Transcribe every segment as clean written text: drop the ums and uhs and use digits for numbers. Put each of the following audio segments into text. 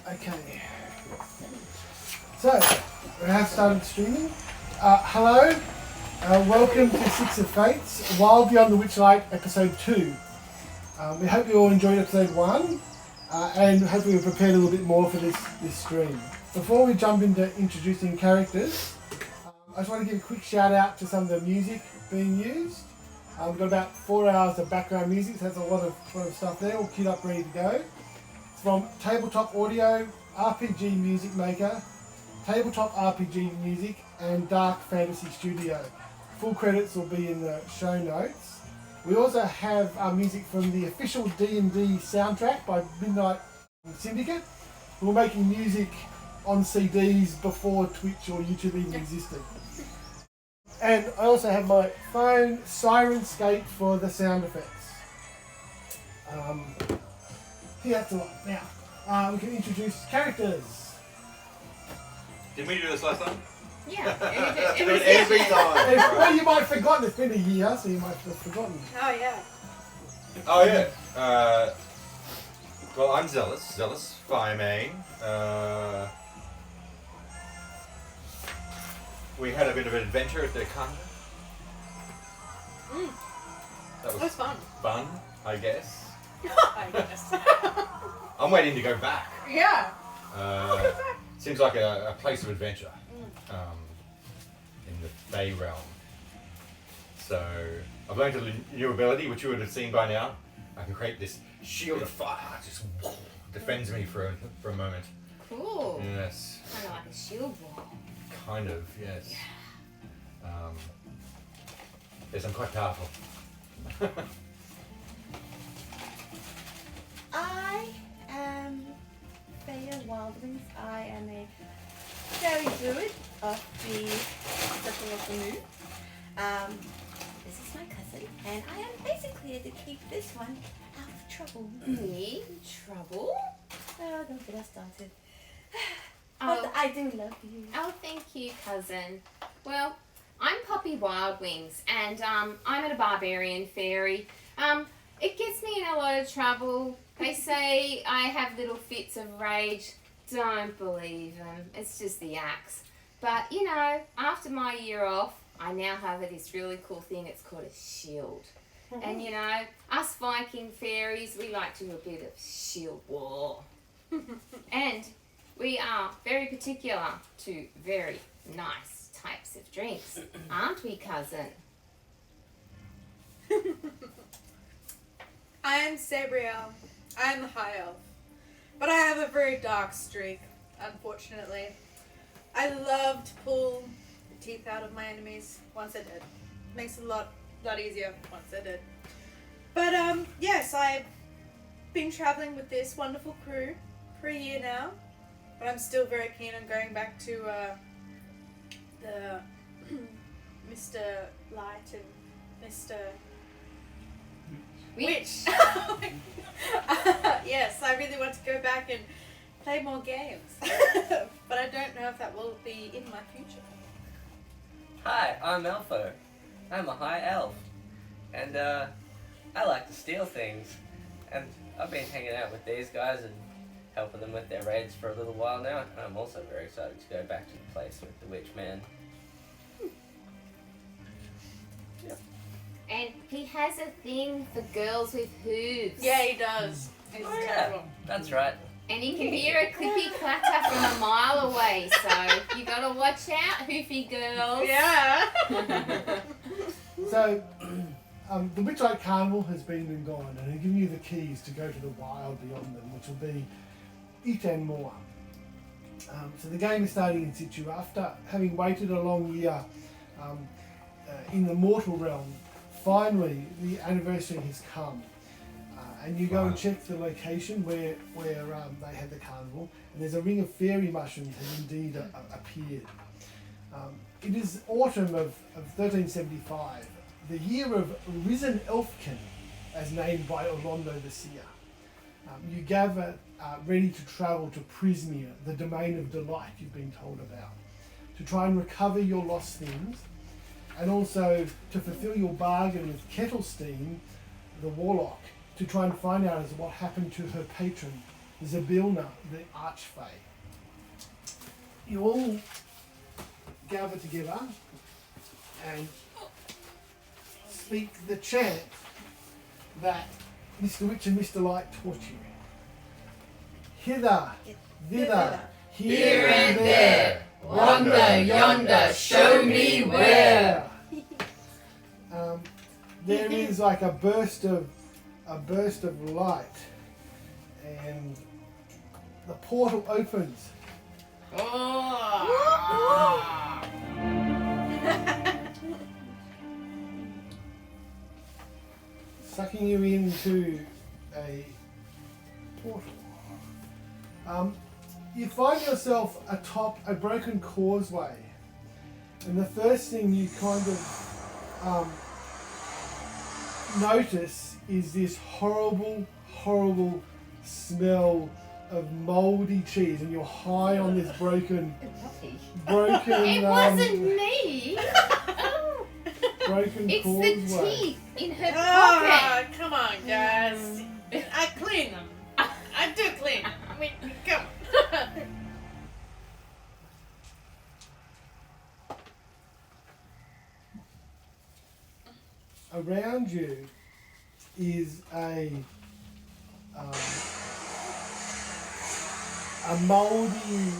Okay. So, we have started streaming. Hello, welcome to Six of Fates, Wild Beyond the Witchlight, Episode 2. We hope you all enjoyed Episode 1, and hopefully we've prepared a little bit more for this stream. Before we jump into introducing characters, I just want to give a quick shout out to some of the music being used. We've got about 4 hours of background music, so that's a lot of stuff there, all queued up, ready to go. It's from Tabletop Audio, RPG Music Maker, Tabletop RPG Music, and Dark Fantasy Studio. Full credits will be in the show notes. We also have music from the official D&D soundtrack by Midnight Syndicate, who were making music on CDs before Twitch or YouTube even existed. And I also have my phone Syrinscape for the sound effects. I think that's a lot. Now, we can introduce characters. Didn't we do this last time? Yeah. Do it every time. Well, you might have forgotten. It's been a year, so you might have forgotten. Oh, yeah. Oh, yeah. Well, I'm Zelus Firemain. We had a bit of an adventure at the carnival. That was fun. Fun, I guess. I guess. I'm waiting to go back. Yeah. Seems like a place of adventure in the Fey realm. So I've learned a new ability, which you would have seen by now. I can create this shield of fire, just defends me for a moment. Cool. Yes. Kind of like a shield wall. Kind of, yes. Yes, I'm quite powerful. I am Feya Wildwings. I am a fairy druid of the Circle of the Moon. This is my cousin, and I am basically here to keep this one out of trouble. Me? Trouble? Oh, don't get us started. Oh. But I do love you. Oh, thank you, cousin. Well, I'm Poppy Wildwings, and I'm a barbarian fairy. It gets me in a lot of trouble. They say I have little fits of rage. Don't believe them. It's just the axe. But, you know, after my year off, I now have this really cool thing. It's called a shield. And, you know, us Viking fairies, we like to do a bit of shield war. And we are very particular to very nice types of drinks. Aren't we, cousin? I am Sabriel. I am the High Elf. But I have a very dark streak, unfortunately. I love to pull the teeth out of my enemies once they're dead. Makes it a lot easier once they're dead. But yes, I've been travelling with this wonderful crew for a year now. But I'm still very keen on going back to the Mr. Light and Mr. Witch. Yes, I really want to go back and play more games. But I don't know if that will be in my future. Hi, I'm Elfo. I'm a high elf. And I like to steal things. And I've been hanging out with these guys and helping them with their raids for a little while now. And I'm also very excited to go back to the place with the witch man. Yep. And he has a thing for girls with hooves. Yeah, he does. It's Oh, yeah. terrible. That's right. And you can hear a clippy clatter from a mile away, so you gotta watch out, hoofy girls. Yeah. So, the Witchlight Carnival has been and gone, and they're giving you the keys to go to the Wild Beyond them, which will be it and more. So the game is starting in situ after having waited a long year in the mortal realm. Finally, the anniversary has come, and you go and check the location where they had the carnival, and there's a ring of fairy mushrooms has indeed appeared. It is autumn of 1375, the year of Risen Elfkin, as named by Orlando the Seer. You gather ready to travel to Prismia, the domain of delight you've been told about, to try and recover your lost things, and also to fulfil your bargain with Kettlesteam, the warlock, to try and find out what happened to her patron, Zabilna, the Archfey. You all gather together and speak the chant that Mr. Witch and Mr. Light taught you. Hither, thither, here and there, wander yonder, show me where. There is like a burst of light, and the portal opens. Sucking you into a portal. You find yourself atop a broken causeway, and the first thing you kind of notice is this horrible smell of mouldy cheese, and you're high on this broken. It wasn't me. Broken It's causeway. the teeth in her Ah, pocket. come on, guys. I clean them. I do clean them. I mean, come on. Around you is a mouldy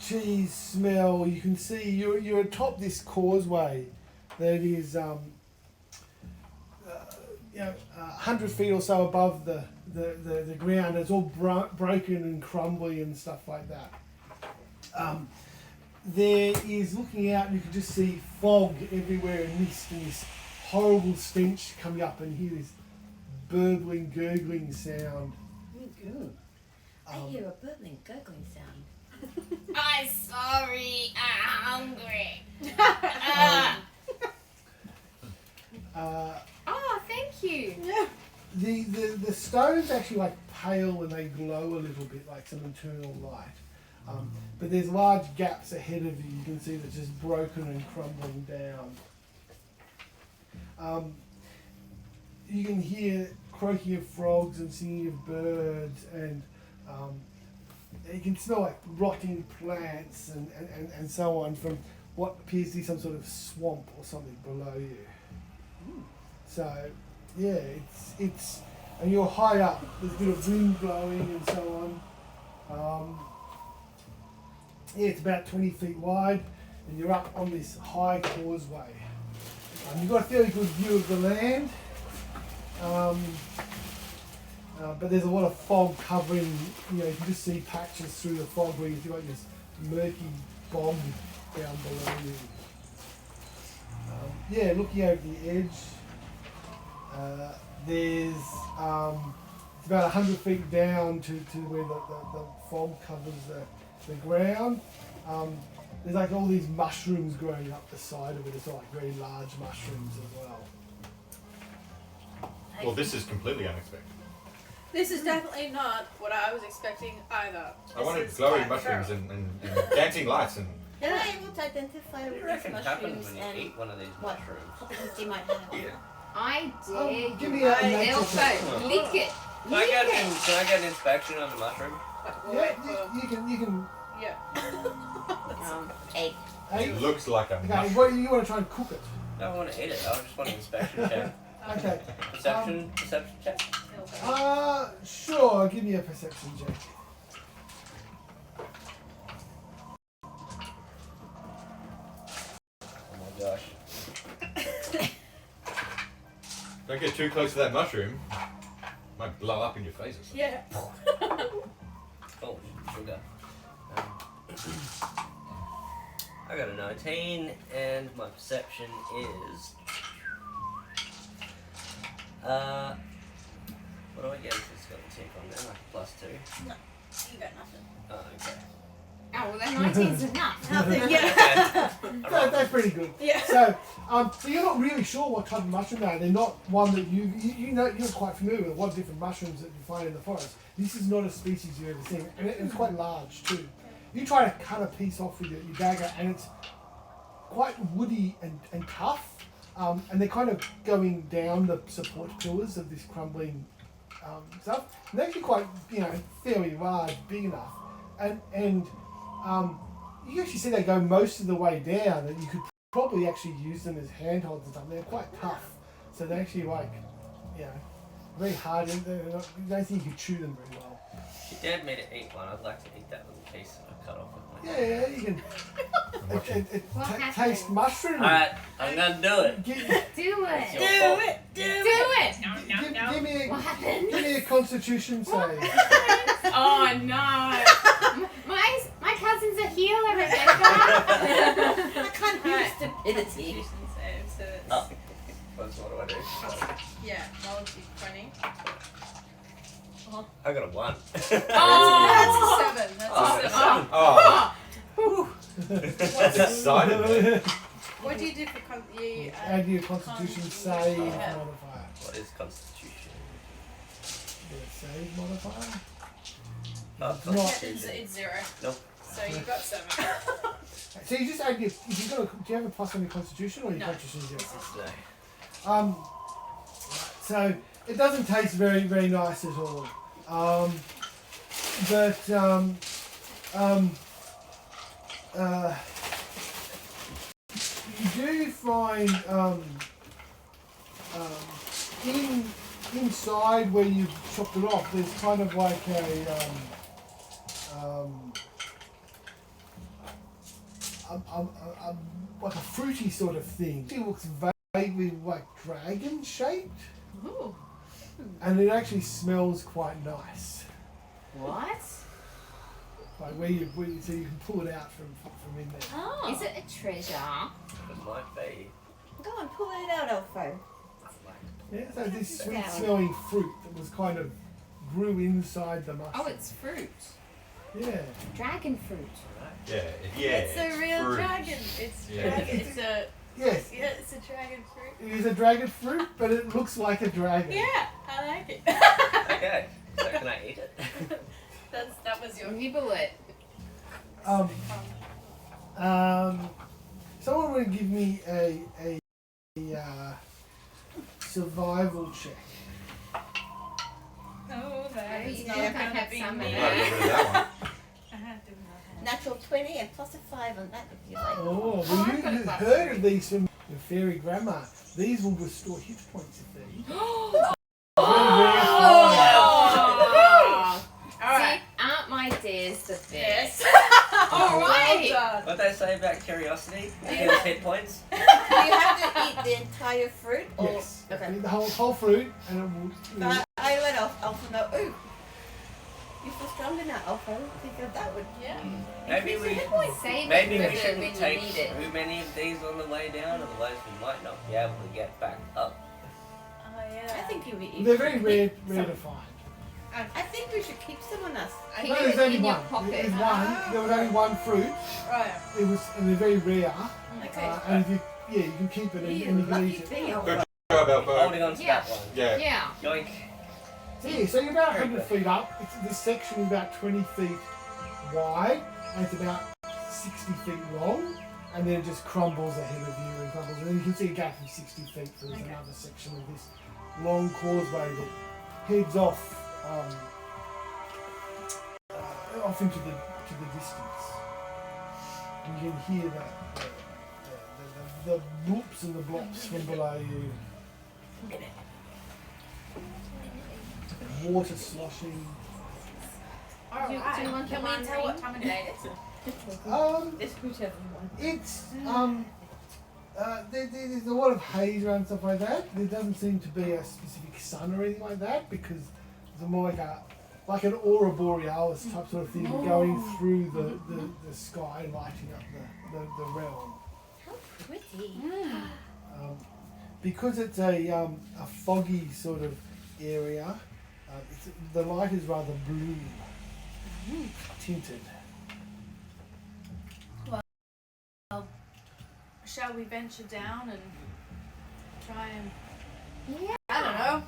cheese smell. You can see you're atop this causeway that is 100 feet or so above the ground. It's all broken and crumbly and stuff like that. There is, looking out, you can just see fog everywhere and mist, and this horrible stench coming up, and hear this burbling, gurgling sound. I hear a burbling, gurgling sound. I'm sorry. I'm hungry. Oh, thank you. The stones actually like pale and they glow a little bit, like some internal light. But there's large gaps ahead of you. You can see that's just broken and crumbling down. You can hear croaking of frogs and singing of birds, and you can smell like rotting plants and so on from what appears to be some sort of swamp or something below you. So, yeah, it's and you're high up. There's a bit of wind blowing and so on. It's about 20 feet wide, and you're up on this high causeway. You've got a fairly good view of the land, but there's a lot of fog covering. You can just see patches through the fog where you've got this murky bog down below you. Looking over the edge, there's it's about 100 feet down to where the fog covers the ground. There's like all these mushrooms growing up the side of it. It's like very large mushrooms as well. Well, this is completely unexpected. This is definitely not what I was expecting either. I wanted This is glowing quite mushrooms terrible. and dancing lights and You're not able to identify What do with you these reckon happens mushrooms when you and eat one of these what mushrooms? properties they might have. I dare you. Give me a nature Elfo, check. lick it. Can I get an inspection on the mushroom? We'll Yeah, wait for- you can. yeah. 8. Hey, it looks like a okay, mushroom. what you want to try and cook it? I don't want to eat it. I just want an inspection check. Okay. Perception check. Sure. Give me a perception check. Oh my gosh. Don't get too close to that mushroom. Might blow up in your face or something. Yeah. Oh, sugar. I got a 19, and my perception is. What do I get if it's got a tick on there? Like a +2. No, you got nothing. Oh, okay. Oh, well, then 19's enough. Nothing. Yeah. That's pretty good. Yeah. So you're not really sure what type of mushroom they are. They're not one that you know. You're quite familiar with a lot of different mushrooms that you find in the forest. This is not a species you've ever seen, and it's quite large too. You try to cut a piece off with your dagger, and it's quite woody and tough. And they're kind of going down the support pillars of this crumbling stuff. And they're actually quite, fairly large, big enough. And you can actually see they go most of the way down, and you could probably actually use them as handholds and stuff. They're quite tough. So they're actually very hard. You don't think you could chew them very well. If you dared me to eat one, I'd like to eat that little piece that I cut off with my Yeah, you can. It tastes mushroom. Alright, I'm gonna do it. Do it. Do it. What happened? Give me a Constitution save. Oh no. My cousin's a healer, Rebecca. I can't use stupidity. Oh. What do I do? Yeah, roll d20. I got a 1. That's a 7. That's Oh, a 7. Oh, that's exciting. What do you do for Add your Constitution save Yeah. modifier. What is Constitution? Yeah, save modifier. Oh, Not- Constitution. It's 0. Nope. So you got 7. So you just add your. Do you have a plus on your Constitution or your No. Constitution zero? No. So it doesn't taste very, very nice at all. You do find inside where you've chopped it off, there's kind of like like a fruity sort of thing. It looks vaguely like dragon shaped. Ooh. And it actually smells quite nice. What? Like so you can pull it out from in there. Oh. Is it a treasure? It might be. Go on, pull it out, Elfo. Yeah, so this sweet smelling fruit that was kind of grew inside the mushroom. Oh, it's fruit. Yeah. Dragon fruit. It's a real fruit. dragon. It's Yeah. dragon. It's a Yes, it's a dragon fruit. it is a dragon fruit, but it looks like a dragon. Yeah, I like it. Okay, so can I eat it? That was your. Nibble it. Someone would give me a survival check. Oh, that You is think not I gonna have be some me. of I got rid of that one. I have to have. Natural 20 and plus a 5 on that if you like. Oh, well, I've you got a plus heard three. of these from the fairy grammar. These will restore hit points if they're Oh. Alright. See, aren't my dares the best? Yes. Alright. Well done. What they say about curiosity? Heals hit points. Do you have to eat the entire fruit? Or? Yes. Okay. The whole fruit, and it will. I let Alpha know, ooh, you feel stronger now, Alpha. Think of that would. Yeah. Maybe we Save maybe it we for shouldn't when you take need it. too many of these on the way down, otherwise we might not be able to get back up. Oh yeah. I think you'll be eating. They're very rare to find. I think we should keep some on us. Keep No, it there's only in your one. pocket. There's one. There was only one fruit. Right. And they're very rare. Okay. And if you can keep it and you can lucky eat it. thing, Good Alpha. job, Alpha. Holding on to Yeah. that one. Yeah. Yeah. Yoink. So yeah, so you're about Very 100 good. feet up. This section is about 20 feet wide, and it's about 60 feet long, and then it just crumbles ahead of you and crumbles. And then you can see a gap of 60 feet, so there's another section of this long causeway that heads off off into the distance. And you can hear the bloops and the blops from below you. Water sloshing. Do you want Can the we tell what ring? time of day it is? It's whichever one. It's there's a lot of haze around stuff like that. There doesn't seem to be a specific sun or anything like that because it's more like an aurora borealis type sort of thing going through the sky, lighting up the realm. How pretty. Because it's a foggy sort of area, the light is rather blue tinted. Shall we venture down and try and Yeah. I don't know,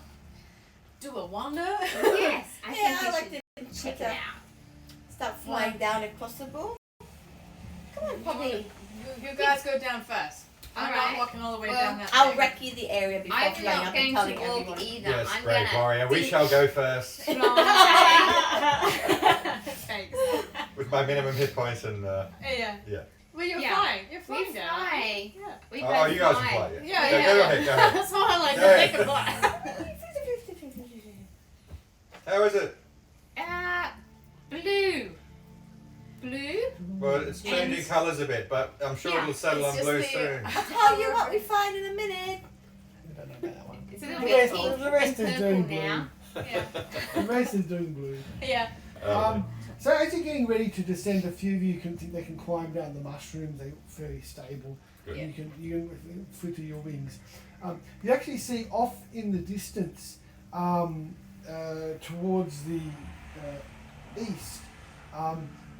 do a wander? Yes. I Yeah, think I we like should to check check it out. out. Start flying down if possible. Come on, Poppy. You guys go down first. I'm Alright. not walking all the way Well, down that I'll thing. wreck you the area before I'm flying not up going and to telling walk everyone. either. Yes, I'm brave gonna warrior. We think shall go first. Thanks. With my minimum hit points and Yeah. yeah. Well, you're Yeah. flying. You're We flying down. fly. Yeah. We Oh, both you guys fly. can fly. Yeah, Go yeah. ahead. Go ahead. That's why I like Go to ahead. take a fly. How is it? Blue. Blue? Well, it's changing And- colours a bit, but I'm sure Yeah, it'll settle it's on just blue the- soon. I'll tell you what we find in a minute. I don't know about that one. It's a little The bit rest- pink the rest and is purple doing blue. now. Yeah. The rest is doing blue. Yeah. So as you're getting ready to descend, a few of you can think they can climb down the mushrooms. They're fairly stable. Good. You can flitter your wings. You actually see off in the distance, towards the east,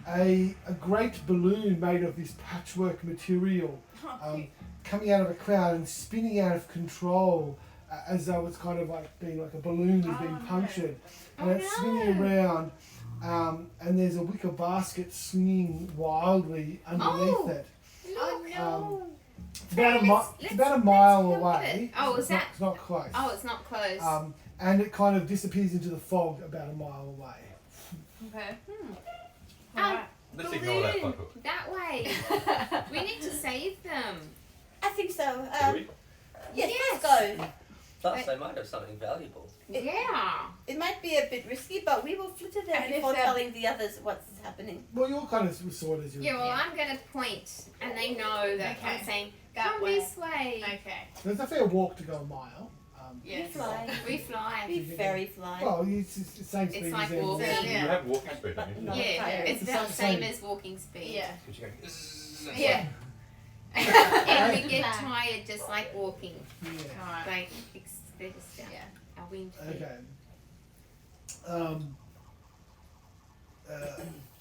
a great balloon made of this patchwork material coming out of a cloud and spinning out of control, as though it's kind of like being like a balloon is being punctured, and it's spinning around. And there's a wicker basket swinging wildly underneath it. Oh no. It's about a mile away. Oh, is that? It's not close. Oh, it's not close. And it kind of disappears into the fog about a mile away. Okay. Let's ignore that fucker. That way. We need to save them. I think so. Do we? Yes, Yes. let's go. Plus, they might have something valuable. Yeah. It might be a bit risky, but we will flitter them And if before they're- telling the others what's happening. Well, you're kind of sort of. Yeah, well, I'm going to point, and they know that Okay. I'm saying, That come way. this way. Okay. There's a fair walk to go a mile. Yes. We fly. We fly. We very fly. Well, it's the same speed It's like as anything. walking. You Yeah. have walking speed, don't you? Not Yeah, fire. it's It's about the the same same. as walking speed. Yeah. Because you go, "Zzz." Yeah. And we get tired just like walking. Yeah. Alright. Like, they're just down. Yeah. Our wind speed. Okay.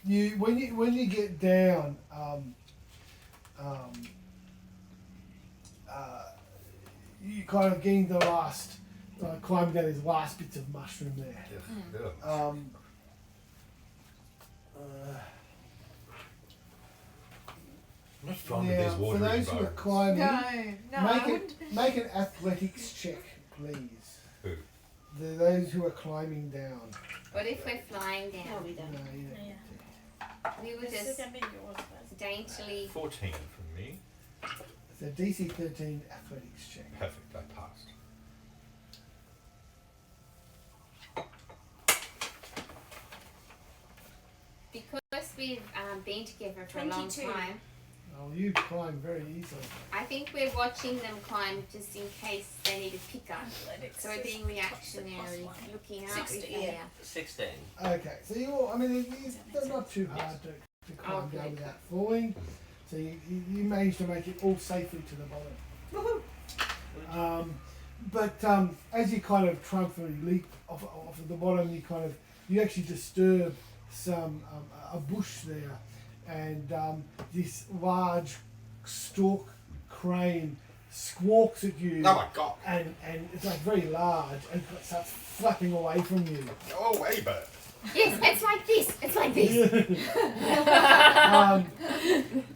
You when you get down, you kind of getting the last climbing down these last bits of mushroom there. Yeah. I'm not fond of Now, these for watery those who are environments. climbing, No, I wouldn't. make an athletics check, please. Who? Those who are climbing down. What if we're flying No, down? we don't. No, you don't. Yeah. We were just daintily. 14 from me. It's a DC 13 athletics check. Perfect, I passed. Because we've been together for a long 22. time, Oh, you climb very easily. I think we're watching them climb just in case they need a pickup. So we're being reactionary, looking out. 60, with yeah. Feya. 16. Okay, so I mean, they're not too hard to climb Okay. down without falling. So you managed to make it all safely to the bottom. Woohoo! But as you kind of triumphantly leap off of the bottom, you actually disturb some a bush there, and this large stalk crane squawks at you. Oh my god! And it's like very large and starts flapping away from you. Go away, bird! Yes, it's like this. It's like this.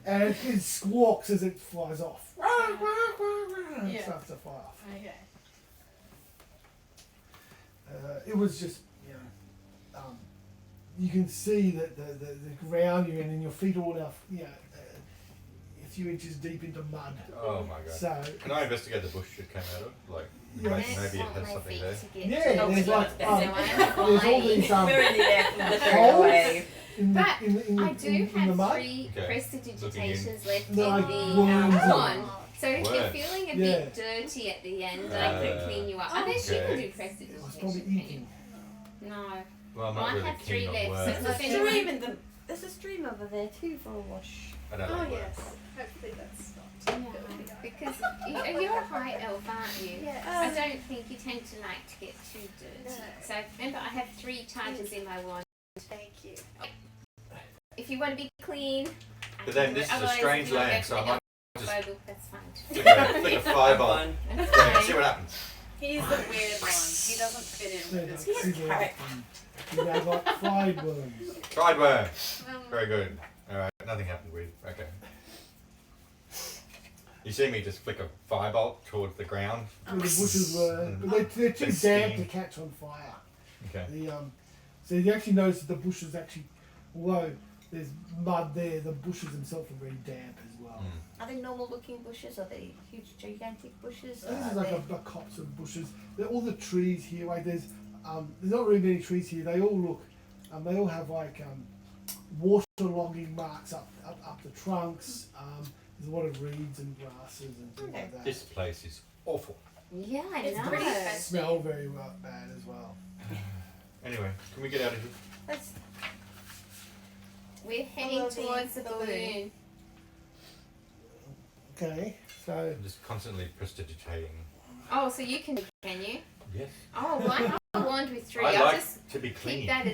And it squawks as it flies off. And it Yeah. starts to fly off. Okay. It was just, you can see that the ground you're in and your feet are all now, a few inches deep into mud. Oh my god. So, Can I investigate the bush it came out of? Like, Yeah. maybe Next it want has my something feet there. to get yeah, to there's the like, bottom. So I'm there's all flying. these We're in the air flittering holes away. in the, But in I do the have mud. 3 Okay. prestidigitations left No, in like the worms and- wand. So if you're Worms. feeling a Yeah. bit dirty at the end, I can clean you up. Unless you can Okay. do It was probably prestidigitation. eating. No. Well, I'm Well, not I really have 3 keen on left, worms. so There's a if anyone- stream in the. There's a stream over there too for a wash. I don't Oh like yes. worms. Hopefully that's not. Yeah, because you're a high elf, aren't you? Yes. I don't think you tend to like to get too dirty. No. So remember, I have 3 charges in my wand. Thank you. If you want to be clean. I But then can do this it. is a Otherwise, strange if you want land, to so I go might for just the photo, that's fine. flick a fireball. Fun. That's Yeah, fine. see what happens. He's the weird one. He doesn't fit in with his. There's like sizzle carrot. and you have like fried worms. Tried worm. Um, Very good. Alright, nothing happened weird. Okay. You see me just flick a firebolt towards the ground. Where the bushes were, but they're too Bit of damp to steam. catch on fire. Okay. So you actually notice that the bushes actually, although there's mud there, the bushes themselves are very damp as well. Are they normal looking bushes? Are they huge, gigantic bushes? So this Are is like they... a copse of bushes. All the trees here, like there's not really many trees here. They all look, they all have like waterlogging marks up the trunks. There's a lot of reeds and grasses and things like that. This place is awful. Yeah, I It's know. pretty They smell very bad as well. Anyway, can we get out of here? Let's We're heading Follow the towards the balloon. balloon. Okay, so I'm just constantly prestidigitating. Oh, so you can you? Yes. Oh, well, I have a wand with 3. I I'll like just to be keep clean. that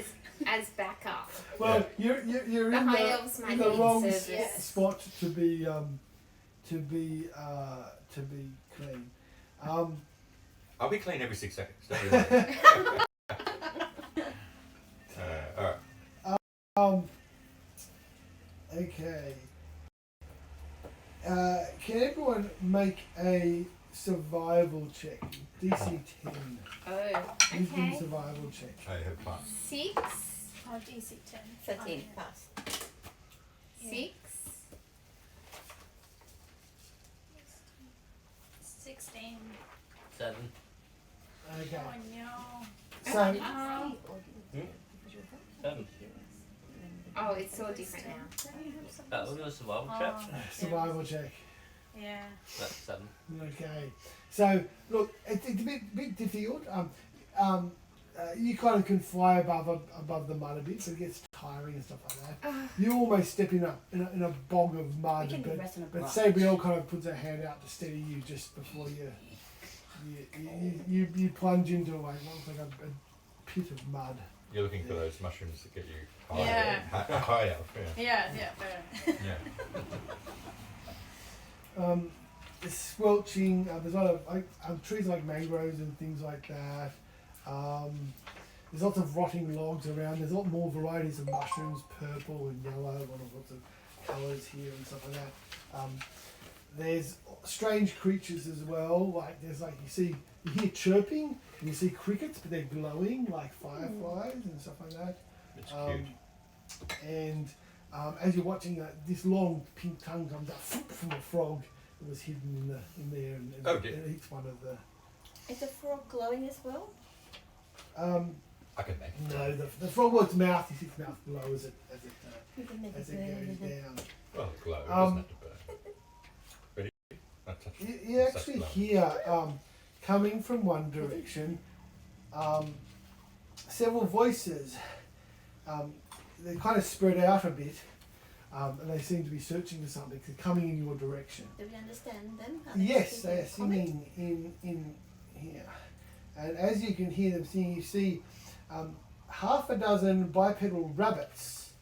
as backup. well, you're The in high elves the, might in the need wrong service. spot to be clean. I'll be clean every 6 seconds. Don't worry. Alright. Okay. Can everyone make a survival check? DC 10. Oh, Wisdom okay. survival check. I have fun. 6. Oh, DC 10. 13 pass. 6. 16. 7. Okay. Oh no. So, Oh. 7. Oh, it's all different now. We'll do a survival check. survival check. Yeah. That's 7. Okay. So, look, it's a bit difficult. You kind of can fly above the mud a bit, so it gets tiring and stuff like that. You almost step in a bog of mud, We can be but resting a but branch. Sabriel kind of puts her hand out to steady you just before you plunge into like a pit of mud. You're looking for those mushrooms that get you high. Yeah. High up. Yeah. Yeah, fair. Yeah. It's squelching. There's a lot of trees like mangroves and things like that. There's lots of rotting logs around. There's a lot more varieties of mushrooms, purple and yellow, lots of colours here and stuff like that. There's strange creatures as well. Like you hear chirping and you see crickets, but they're glowing like fireflies and stuff like that. It's cute. And as you're watching this long pink tongue comes out from a frog that was hidden in there, and Oh, dear. it eats one of the. Is the frog glowing as well? I can make it. No, the frog's mouth. You see its mouth glow as it You can make goes it down. Well, glow. It doesn't have to burn. Ready? I touch it. You Such actually glow. hear coming from one direction several voices. They kind of spread out a bit, and they seem to be searching for something. They're coming in your direction. Do we understand them? Are they Yes, speaking they are singing in here. And as you can hear them singing, you see half a dozen bipedal rabbits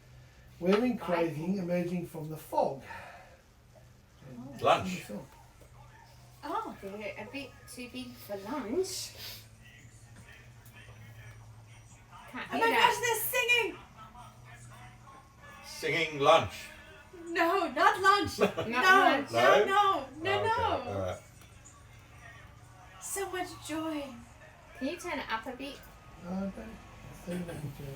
wearing clothing emerging from the fog. And Lunch. singing a song. Oh. They're a bit too big for lunch. Can't Oh hear my gosh, that. they're singing! Singing lunch. No, not lunch. Not no, lunch. no, No? no, no, Oh, no. okay. Alright. So much joy. Can you turn it up a bit? Okay. So you can do it.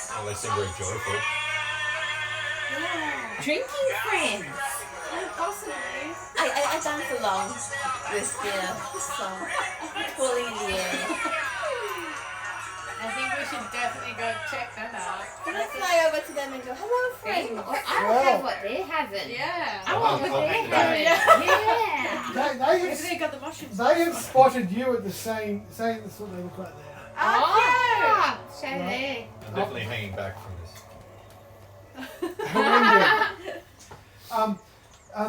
Well, they seem very joyful. Yeah. Drinking friends. Possibly. I dance along with the song, twirling in the air. I think we should definitely go check them out. Can I fly over to them and go, hello, Hey, friend? I don't have what they're having. Yeah. I want what I'll they're think about it. having. Yeah. They Maybe they got the mushrooms. have spotted you at the same. That's what they look like there. Oh, show Right. there. I'm definitely hanging back from this.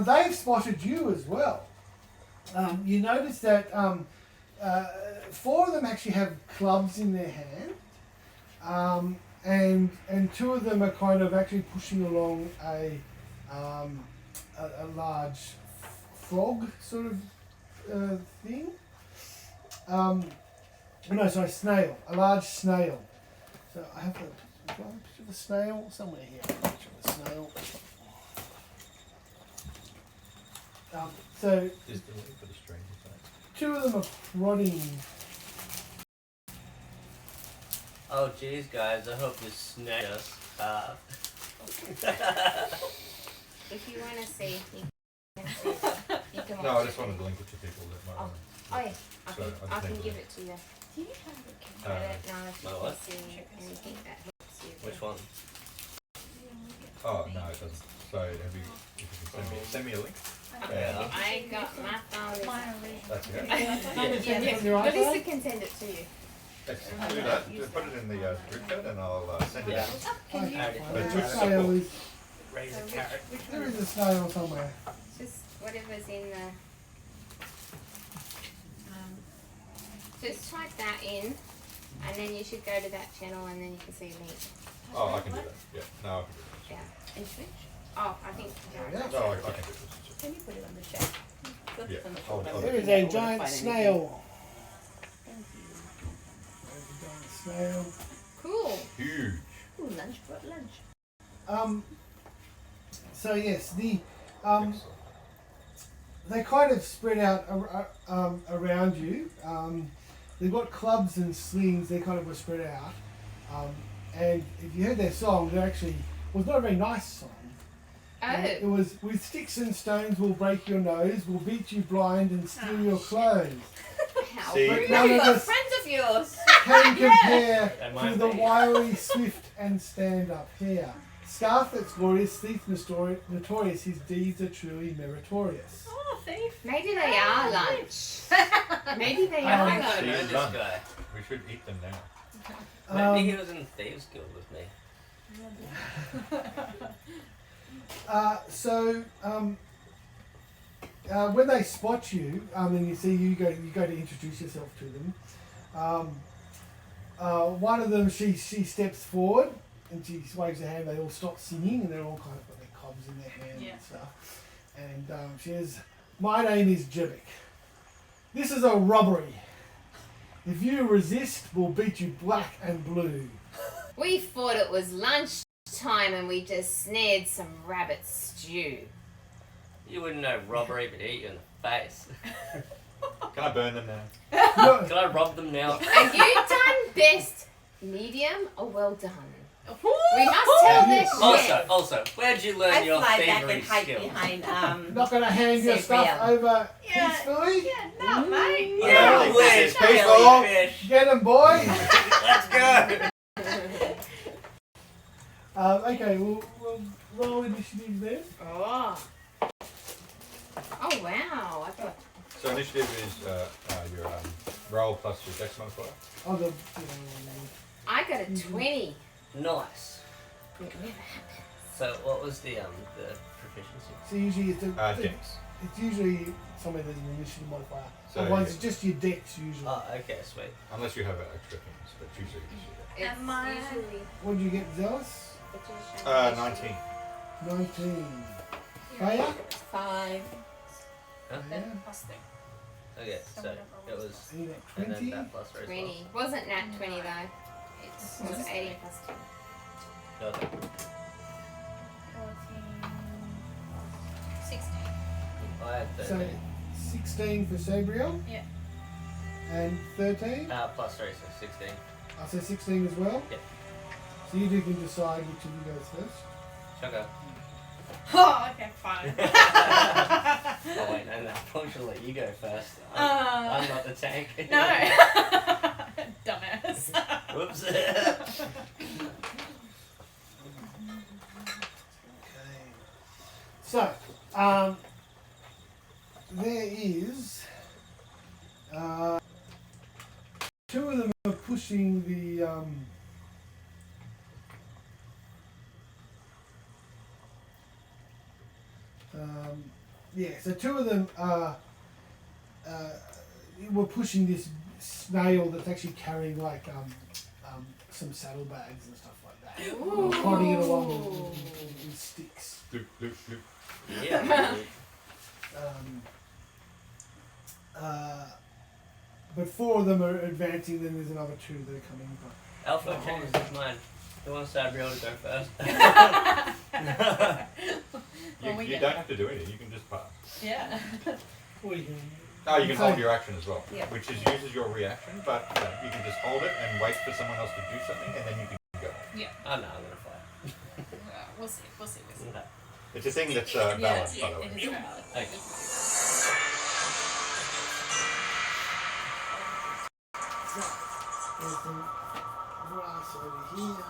They've spotted you as well. You notice that 4 of them actually have clubs in their hand, and 2 of them are kind of actually pushing along a large frog sort of thing. No, sorry, snail. A large snail. So I have a picture of a snail somewhere here. snail. So Is the link for the stranger thing? two of them are prodding. Oh jeez, guys, I hope you snag us. If you want to see, you can No, I watch just it. wanted to link it to people that might want Oh yeah, I So, can, I I just can need give to- it to you. Do you have a I Uh, don't know if you my can what? see anything that helps you. Which one? Oh, no, it doesn't. So, have you, if you can send me a link? Yeah. I got my phone. Mine That's okay. Your Melissa iPhone? can send it to you. Excellent. Do that. Just put it in the group chat and I'll send it Yeah. out. Can you? But The snail is, Raise a carrot. there is a snail somewhere. Just whatever's in the. Just type that in, and then you should go to that channel, and then you can see a link. Oh, I can do that. Yeah. No, I can do that. Yeah. In Switch? Oh, I think. Yeah. No, I can do this. Can you put it on the chat? Yeah. There is a giant snail. Thank you. There's a giant snail. Cool. Huge. Ooh, lunch brought lunch. So yes, the Excellent. they kind of spread out around you. They've got clubs and slings. They kind of were spread out. And if you heard their song, they actually was not a very nice song. It Oh. was with sticks and stones will break your nose, will beat you blind and steal your clothes. How See? rude. None of us Friends of yours. can compare That to might the be. wiry, swift and stand-up hair. Scarf that's glorious, thief notorious, his deeds are truly meritorious. Oh, thief. Maybe they are lunch. Maybe they I are think I lunch. know this Done. guy. We should eat them now. Maybe he was in Thieves Guild with me. When they spot you, and you see you go to introduce yourself to them. One of them, she steps forward and she waves her hand. They all stop singing and they're all kind of got their clubs in their hands and stuff. And she says, "My name is Jibbick. This is a robbery. If you resist, we'll beat you black and blue." We thought it was lunchtime and we just snared some rabbit stew. You wouldn't know robbery but eat you in the face. Can I burn them now? No, Can I rob them now? Have you done best, medium, or well done? We must tell this chef. Also, where'd you learn I your fly back thievery and hide skills? behind not going to hand your stuff Sabriel. over Yeah. peacefully. Yeah, no, mate. Yeah, Yeah. please, Peaceful. fish. Get him, boy. Let's go. Okay, we'll roll initiative then. Oh. Oh wow! I thought. So initiative is your roll plus your dex modifier. Oh, the, I got a 20. Nice. It never happened. So what was the proficiency? so usually it's, Dex. it's usually somewhere there's an initiative modifier. So Otherwise, you- it's just your dex usually. Oh, okay, sweet. Unless you have extra things, but usually it's your dex. It's Am I- usually What did you get, Zelus? 19. 19. Feya? 5. Yeah. Okay, so it was, You got and then 20. that plus raise 20. Wasn't nat 20 though. It was 18 plus 2. Okay. 16. I had So 13. 16 for Sabriel. Yeah. And 13. Plus raise, so 16. I say 16 as well. Yep. So you two can decide which of you goes first. Shall go. Oh, okay, fine. Oh wait, no, probably should let you go first. I'm not the tank. No. Dumbass. Whoops. So, there is two of them are pushing the so two of them were pushing this snail that's actually carrying like some saddlebags and stuff like that. Prodding it along with sticks. Bloop, bloop, bloop. Yeah. But four of them are advancing, then there's another two that are coming. Alpha changes his mind. He wants Sabriel to go first. When we You get don't have to do anything. You can just pass. Yeah. Or you can Oh, you can So- hold your action as well, Yeah. which uses your reaction, but you can just hold it and wait for someone else to do something, and then you can go. Oh no, I'm gonna fly. We'll see. We'll see. It's a thing that's valid, Yeah, by the way. it is valid. Okay. there's some grass over here.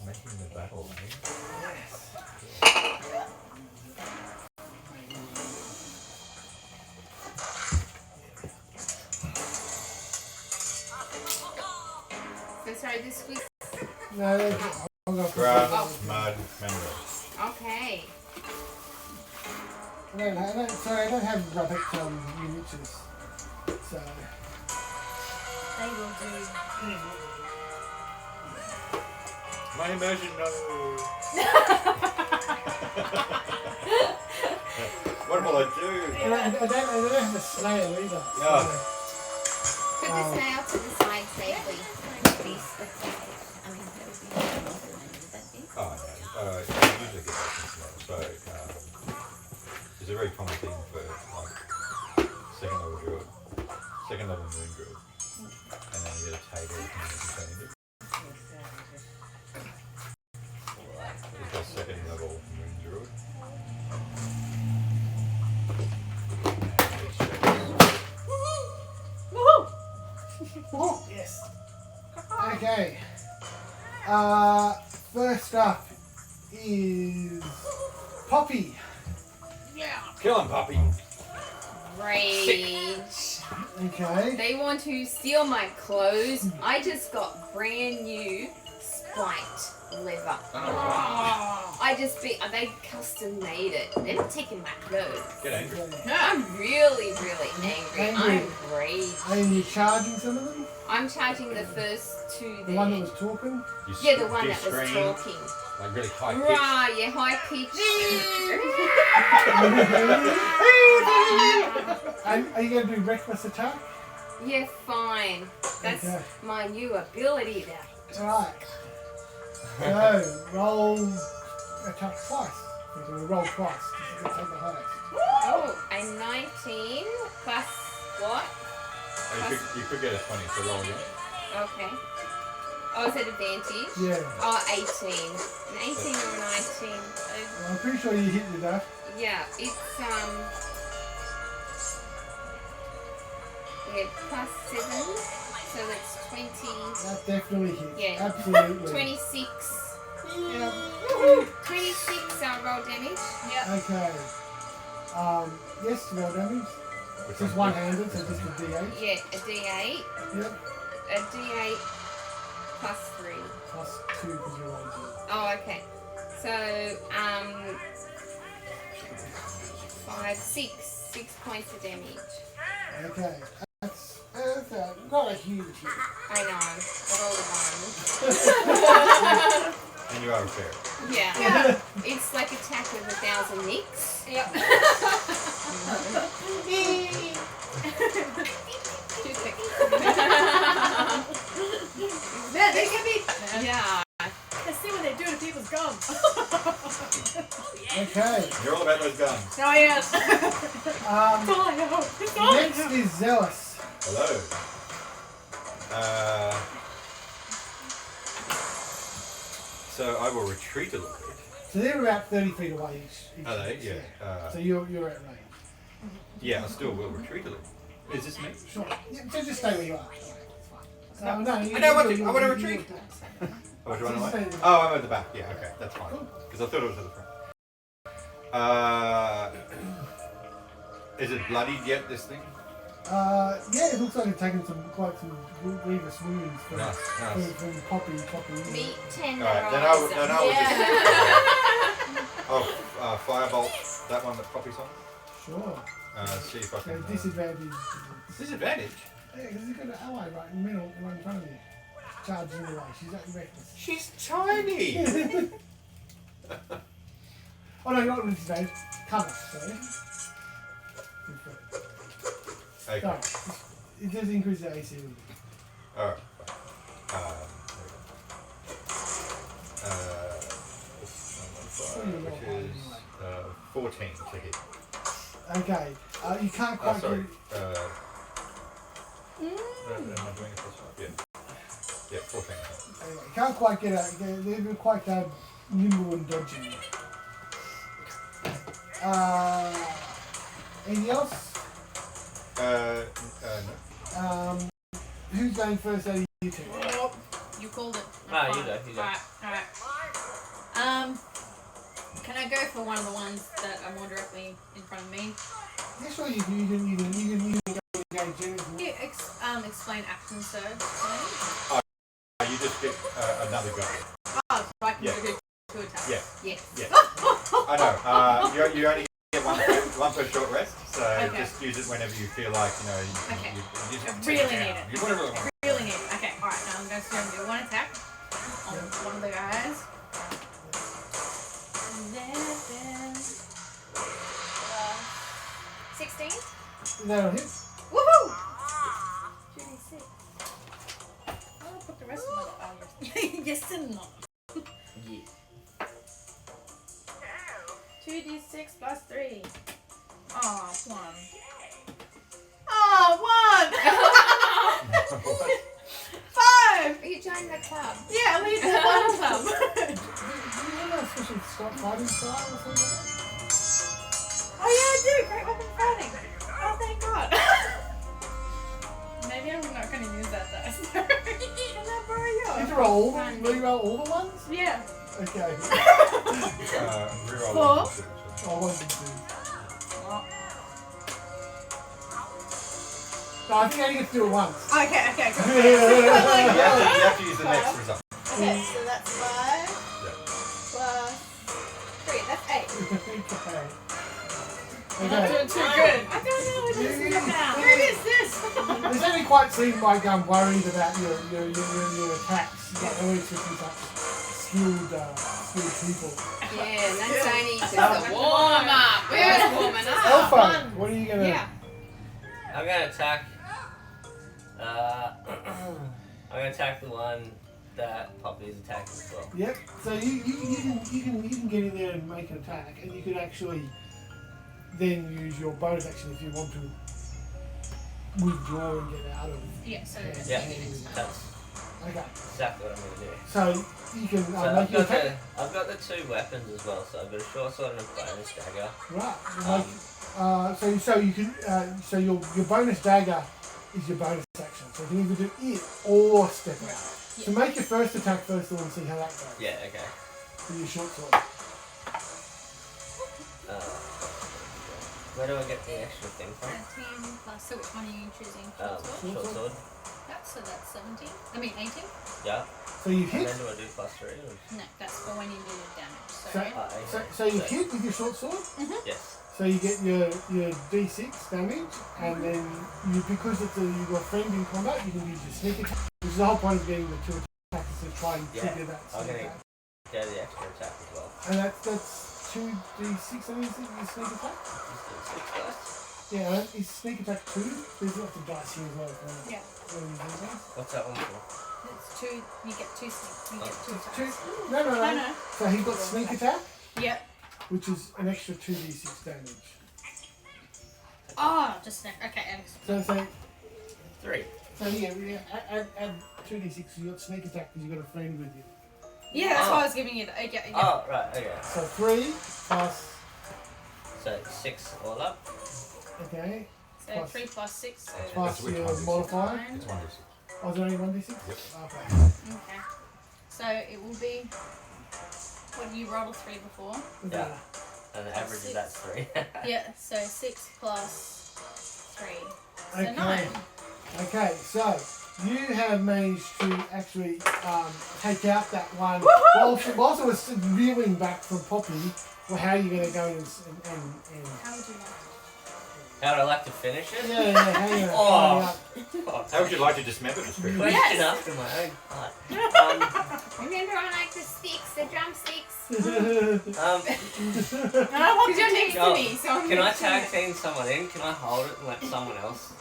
Making the battle, eh? So sorry, this was No, I'll go for Grass, mud, mangrove. okay. Sorry, I don't have rabbit miniatures. So, They will do. My immersion, no. What will I do? and I don't have a snail either. No. Put the snail to the side safely. Beast that's I mean, that would be that be? Oh, no. I usually get that from smell. So, it's a very common thing for like second level moon druid. And then you get a table and you can change it. It's a second level moon druid. Oh, yes. Okay. First up is Poppy. Kill him, puppy. Rage. Okay. They want to steal my clothes. I just got brand new spiked leather. Oh, They custom made it. They're not taking my clothes. Get angry. I'm really, really angry. Angry. I'm raged. And you're charging some of them? I'm charging the first two The there. one that was talking? Yeah, the one You that was scream, talking. like really high pitched. Rah, yeah, high pitch. And are you going to do reckless attack? Yeah, fine. That's Okay. my new ability there. Alright. So, roll attack twice. You're going to roll twice. Just to take the highest. Oh, a 19 plus what? You could get a 20, so roll again. Okay. Oh, is it advantage? Yeah. Oh, 18. An 18 or a 19. Well, I'm pretty sure you hit with that. Yeah, it's yeah, plus 7. So that's 20. That definitely hits. Yeah. Absolutely. 26. Yeah. 26 roll damage. Okay. Yes, roll damage. Which Just one? one-handed, so just a D8. Yeah, a D8. Yep. A D8 plus 3. Plus 2 because you're rolling 2. Oh, okay. So, 5, 6. 6 points of damage. Okay. That's not a huge hit. I know. I rolled a 1. And you are a fairy. Yeah. It's like attack with 1,000 nicks. Yep. Man, they can be. Yeah. Let's see what they do to people's gums. Okay. You're all about those guns. Oh yeah. That's all I know. That's all I Next know. is Zelus. Hello. So I will retreat a little bit. So they're about 30 feet away each. Are they? Yeah. So you're at range. Yeah, I still will retreat a little. Is this me? Sure. Yeah, just stay where you are. No, I don't want to. I want to retreat. Oh, do you want to Just wait? stay- Oh, I'm at the back. Yeah, okay, that's fine. Because I thought it was at the front. Is it bloodied yet, this thing? Yeah, it looks like it's taken some grievous wounds from, Nice. from Poppy. Meat tenderizer. Alright, then I will just... Oh, firebolt, that one that Poppy's on. Sure. See if I So can... disadvantage. Disadvantage? Yeah, because you've got an ally right in the middle, right in front of you. Charging in the way. She's actually reckless. She's tiny! Oh no, not disadvantage. Cover, sorry. Okay. No, it does increase the AC. Alright. Which is 14 to hit. Okay. You can't quite Sorry. get Am I doing it this one? Yeah. Yeah, 14. you can't quite get out. They're quite nimble and dodgy. Anything else? No. Who's going first out of you two? Oh, you called it. Ah, I'm you fine. go, you go. Alright. Can I go for one of the ones that are more directly in front of me? Yeah, sure, you can go engage anything. Yeah, explain action surge to me. You just get another go. Oh, so I can Yeah. go two attacks. Yeah. Yes. Yeah. I know. You only get one per short rest, so Okay. just use it whenever you feel like, Okay. you just I take really it need down. it. You whatever you want. Really need it. Okay, alright, now I'm going to do one attack on one of the guys. 16. That'll hit. Woohoo! 2d6. I'll put the rest of my. Oh, yes. Yes and no. Yeah. 2d6 plus 3. Oh, 1. Oh, 1! 5! Are you joining the club? Yeah, lead the one club. Do you have a special stop fighting style or something like that? Oh, yeah, I do. Great weapon fighting. Oh, thank God. Maybe I'm not going to use that though. Can I borrow yours? Did you roll? Re-roll all the ones? Yeah. Okay. Reroll 4. one, two. Oh, 1 and 2. No, I think I only get to do it once. Okay, cool. You have to use the next result. Okay, so that's 5 Yeah. plus 3. That's 8. Okay. I'm not doing too good. I don't know what this is about. Where is this? There's only quite seem like I'm worried about your attacks. Like, I always think such skilled people. Yeah, and that's only just a warm up. We're just warming up. Alpha, what are you gonna? Yeah. I'm gonna attack. I'm gonna attack the one that Poppy's attacking as well. Yep. So you can get in there and make an attack, and you could actually then use your bonus action if you want to withdraw and get out of. Yeah, so Yeah. Yeah, that's Okay. exactly what I'm gonna do. So you can So make your attack. I've got the 2 weapons as well, so I've got a short sword and a bonus dagger. Right. So you can so your bonus dagger is your bonus action. So you can either do it or step out. So make your first attack first of all and see how that goes. Yeah, okay. With your short sword. Where do I get the extra thing from? 13 plus. So which one are you choosing? Short sword. So that's 17. I mean 18. Yeah. So you And hit. then do I do plus 3? Or? No, that's for when you do the damage. So, So, so you hit with your short sword. Yes. So you get your D6 damage, and then because you've got a friend in combat, you can use your sneak attack. Which is the whole point of getting the 2 attacks is to try and trigger that I'm sneak gonna attack. get the extra attack as well. And that's 2d6. I think your sneak attack. Just do 6 dice. Yeah, is sneak attack 2? There's lots of dice here as well. Yeah. What's that one for? it's 2. You get 2 sneak. You get 2 attacks. Two? No. No. So he's got sneak attack, Yep. which is an extra 2d6 damage. Oh, just snap. Okay. So 3. yeah, add 2d6 so you got sneak attack because you got a friend with you. Yeah, that's why I was giving you the. Yeah. Oh, right, okay. So 3 plus, So 6 all up. okay, So plus- 3 plus 6. plus which your one is it? modifier. 9. It's 1d6. Oh, is there only 1d6? Yep. Okay. Okay. So it will be. What you rolled a 3 before? Yeah. And the average is that's 3. Yeah. So 6 plus 3. So Okay. 9. Okay, so you have managed to actually take out that one. Whilst it was reeling back from Poppy, well, how are you going to go and How would you like to? How would I like to finish it? hang on. Oh. How would you like to dismember this creature? Question after my own heart. Remember I like the sticks, the drumsticks? And I want Because you're next to Oh, me, so I'm Can I next to tag you. team someone in? Can I hold it and let someone else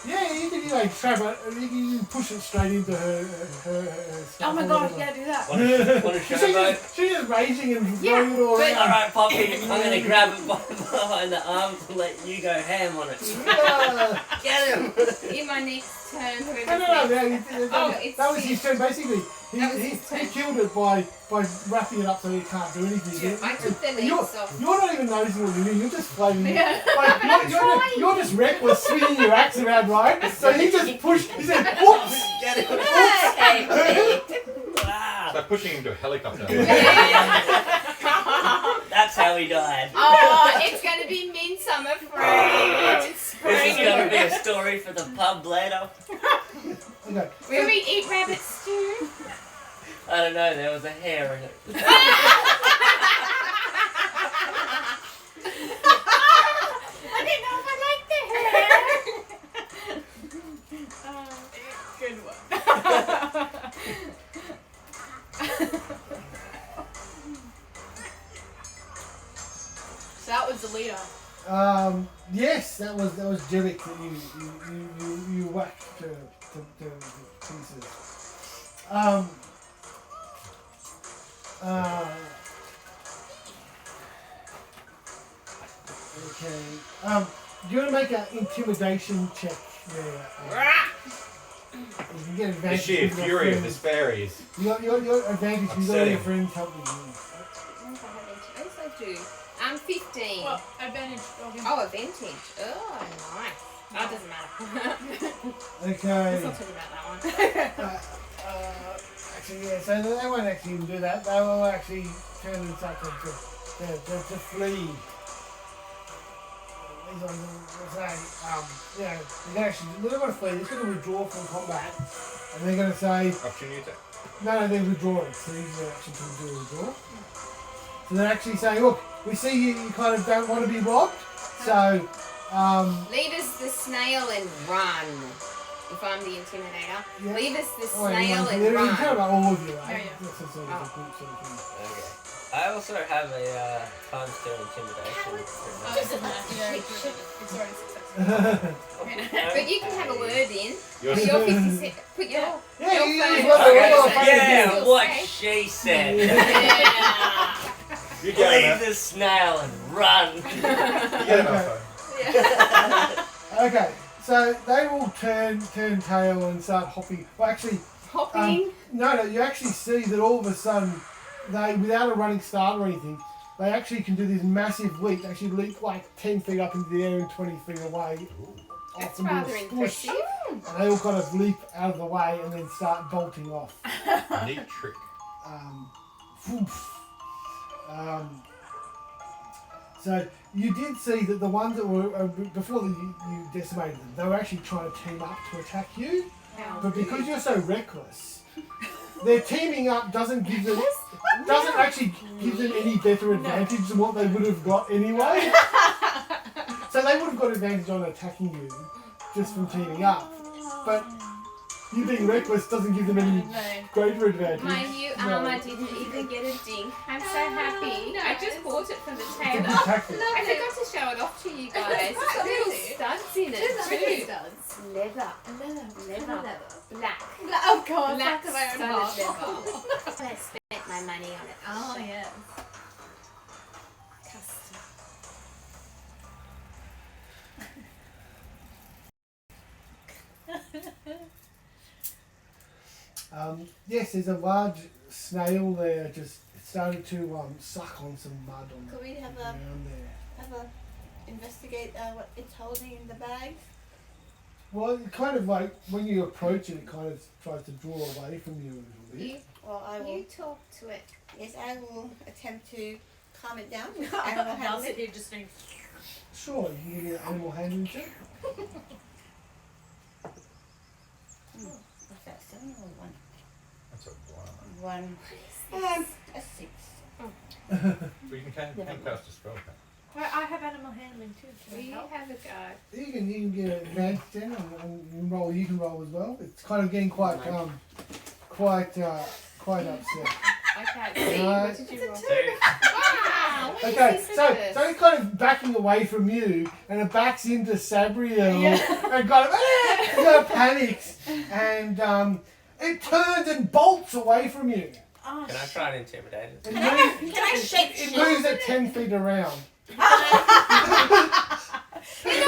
Yeah, you can trap it. You can push it straight into her stuff. Oh my or god, whatever. yeah, do that. Want a She's showboat? just raging and Yeah, throwing it all but- around. Alright, Poppy, I'm gonna grab it behind the arms and let you go ham on it. Yeah. Get him! In my next turn, whoever's No, next. It's that was his. his turn. Basically, That was he his turn. killed it by wrapping it up so he can't do anything. Yeah, I took the You're- legs off. You're not even noticing what you're doing. You're just floating. Yeah. Like, you're just reckless, swinging your axe around, right? So he just pushed. He said, "Whoops!" Get him! Hey. Ah, It's like pushing him into a helicopter. that's how he died. Oh, it's going to be mince, I'm afraid. This is gonna be a story for the pub later. Okay. Will we eat rabbit stew? I don't know, there was a hair in it. I didn't know if I liked the hair. Good one. So that was the leader. Yes, that was Jellic that you whacked to pieces. Okay. Do you want to make an intimidation check there? You can get The advantage. sheer with your fury of friends. this fairies. Your advantage because all your friends helping you. Yes, I do. 15. Well, advantage. Oh, advantage. Oh, nice. Oh, it doesn't matter. Okay. Let's not talk about that one. Actually, yeah, so they won't actually even do that. They will actually turn and start to flee. These ones will say, they're not going to flee, they're just going to withdraw from combat. And they're going to say, Opportunity attack. no, they're withdrawing. So these are actually going to do a withdraw. So they're actually saying, look, we see you kind of don't want to be robbed. So, Leave us the snail and run. If I'm the intimidator. Yeah. Leave us the oh, snail and they're run. kind of like all of you, right? Yeah, yeah. That's a sort of a group sort of thing. Okay. I also have a times 2 intimidation. It's already successful. But you can have a word in. You're Put your 50 cent. Put your. Yeah, Your you phone. use what Okay, the so- Yeah, You'll what say. she said. Yeah. You get Leave him, the snail and run. You get him, Alpha. Okay, so they will turn tail and start hopping. Well, actually, Hopping. no, you actually see that all of a sudden, they, without a running start or anything, they actually can do this massive leap. They actually leap like 10 feet up into the air and 20 feet away. That's off and do a rather squish. impressive. And they all kind of leap out of the way and then start bolting off. Neat trick. Woof. So you did see that the ones that were before you decimated them, they were actually trying to team up to attack you. But because you're so reckless, their teaming up doesn't actually give them any better advantage than what they would have got anyway. So they would have got advantage on attacking you just from teaming up. But you being reckless doesn't give them any greater advantage. My new No. armor didn't even get a ding. I'm so happy. I just bought it from the It's tailor. fantastic. I forgot to show it off to you guys. It's got little studs in it too. Leather. Black. Oh god, Black that's my own studded heart. leather. I spent my money on it. Oh yeah. Custom. Yes, there's a large snail there just started to suck on some mud on Could the we have ground there. investigate what it's holding in the bag? Well, it kind of like when you approach it, it kind of tries to draw away from you a little bit. You, Well, I will. you talk to it. Yes, I will attempt to calm it down. I will I'll handle sit it. here just doing. Sure, you can get an animal handling check. What's that? 7 or 1? That's a wow. 1. A 6. We can cast a spell. I have animal handling too. Will you have a go? You can get an advantage then, and you can roll. You can roll as well. It's kind of getting quite upset. I can't see. What did you roll? 2. Wow, Okay, This is so this. it's kind of backing away from you, and it backs into Sabriel, Yeah. and kind of panics, and it turns and bolts away from you. Oh, Can I try and intimidate it? It Can I shape it shift? moves at 10 feet around. Hang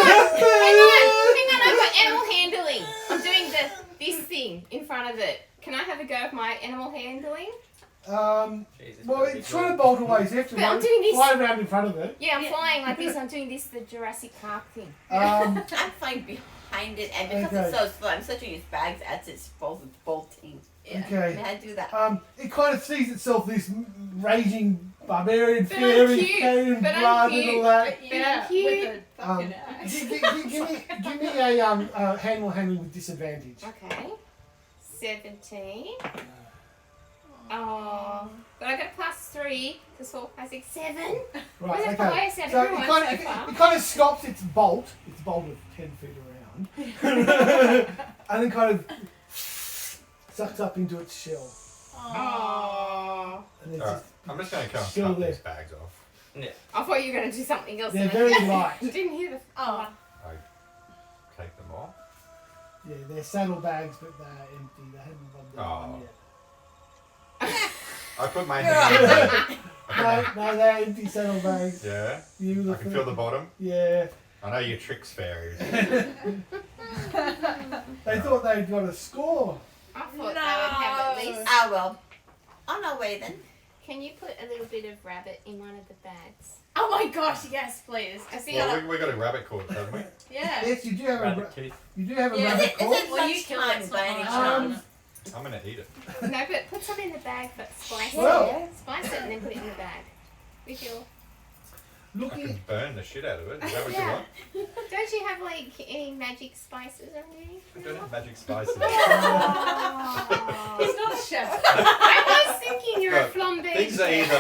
on, I've got animal handling. I'm doing this thing in front of it. Can I have a go at my animal handling? Jesus, Well, that'd be it's trying to good. bolt away, so you have to But I'm doing this. fly around in front of it. Yeah, I'm flying like this. I'm doing this, the Jurassic Park thing. I'm flying behind it, and because Okay. it's so slow, I'm switching its bags as it's bolting. Okay. May I do that? It kind of sees itself this raging barbarian, But I'm fairy, cute. carrying But I'm blood and cute. all that. yeah, cute. with the fucking axe. Give me a handling with disadvantage. Okay. 17. Oh, but I got a +3 because 4, 5, 6, 7. Right, Where's the okay. highest out of So everyone it so far? kind of stops its bolt of 10 feet around, and then kind of sucks up into its shell. Oh. And it's Alright, I'm just going to come and Still cut there. these bags off. I thought you were going to do something else. they're and I very light. didn't hear the. Oh. I take them off. Yeah, they're saddlebags, but they're empty. They haven't rubbed them on Oh. yet. I put my hand No, they're empty saddlebags. Yeah, You I can feel the bottom. Yeah. I know your tricks, fairies. They thought they'd got a score. I thought they would have at least. Ah, well. On our way then. Can you put a little bit of rabbit in one of the bags? Oh my gosh, yes, please. I see. Well, we got a rabbit caught, haven't we? Yeah. Yes, you do have Rabbit tooth. you do have a Yeah. rabbit Is it corpse. Well, you kill it, lunchtime it's by not any mine. chance? I'm going to eat it. No, but put some in the bag, but splice Well. it. Splice it and then put it in the bag. With your. I Looking can burn the shit out of it. Is that what you Yeah. want? Don't you have like any magic spices underneath? I don't have magic spices. Oh. He's not a chef. I was thinking you're a Look, flambe. things are chef. either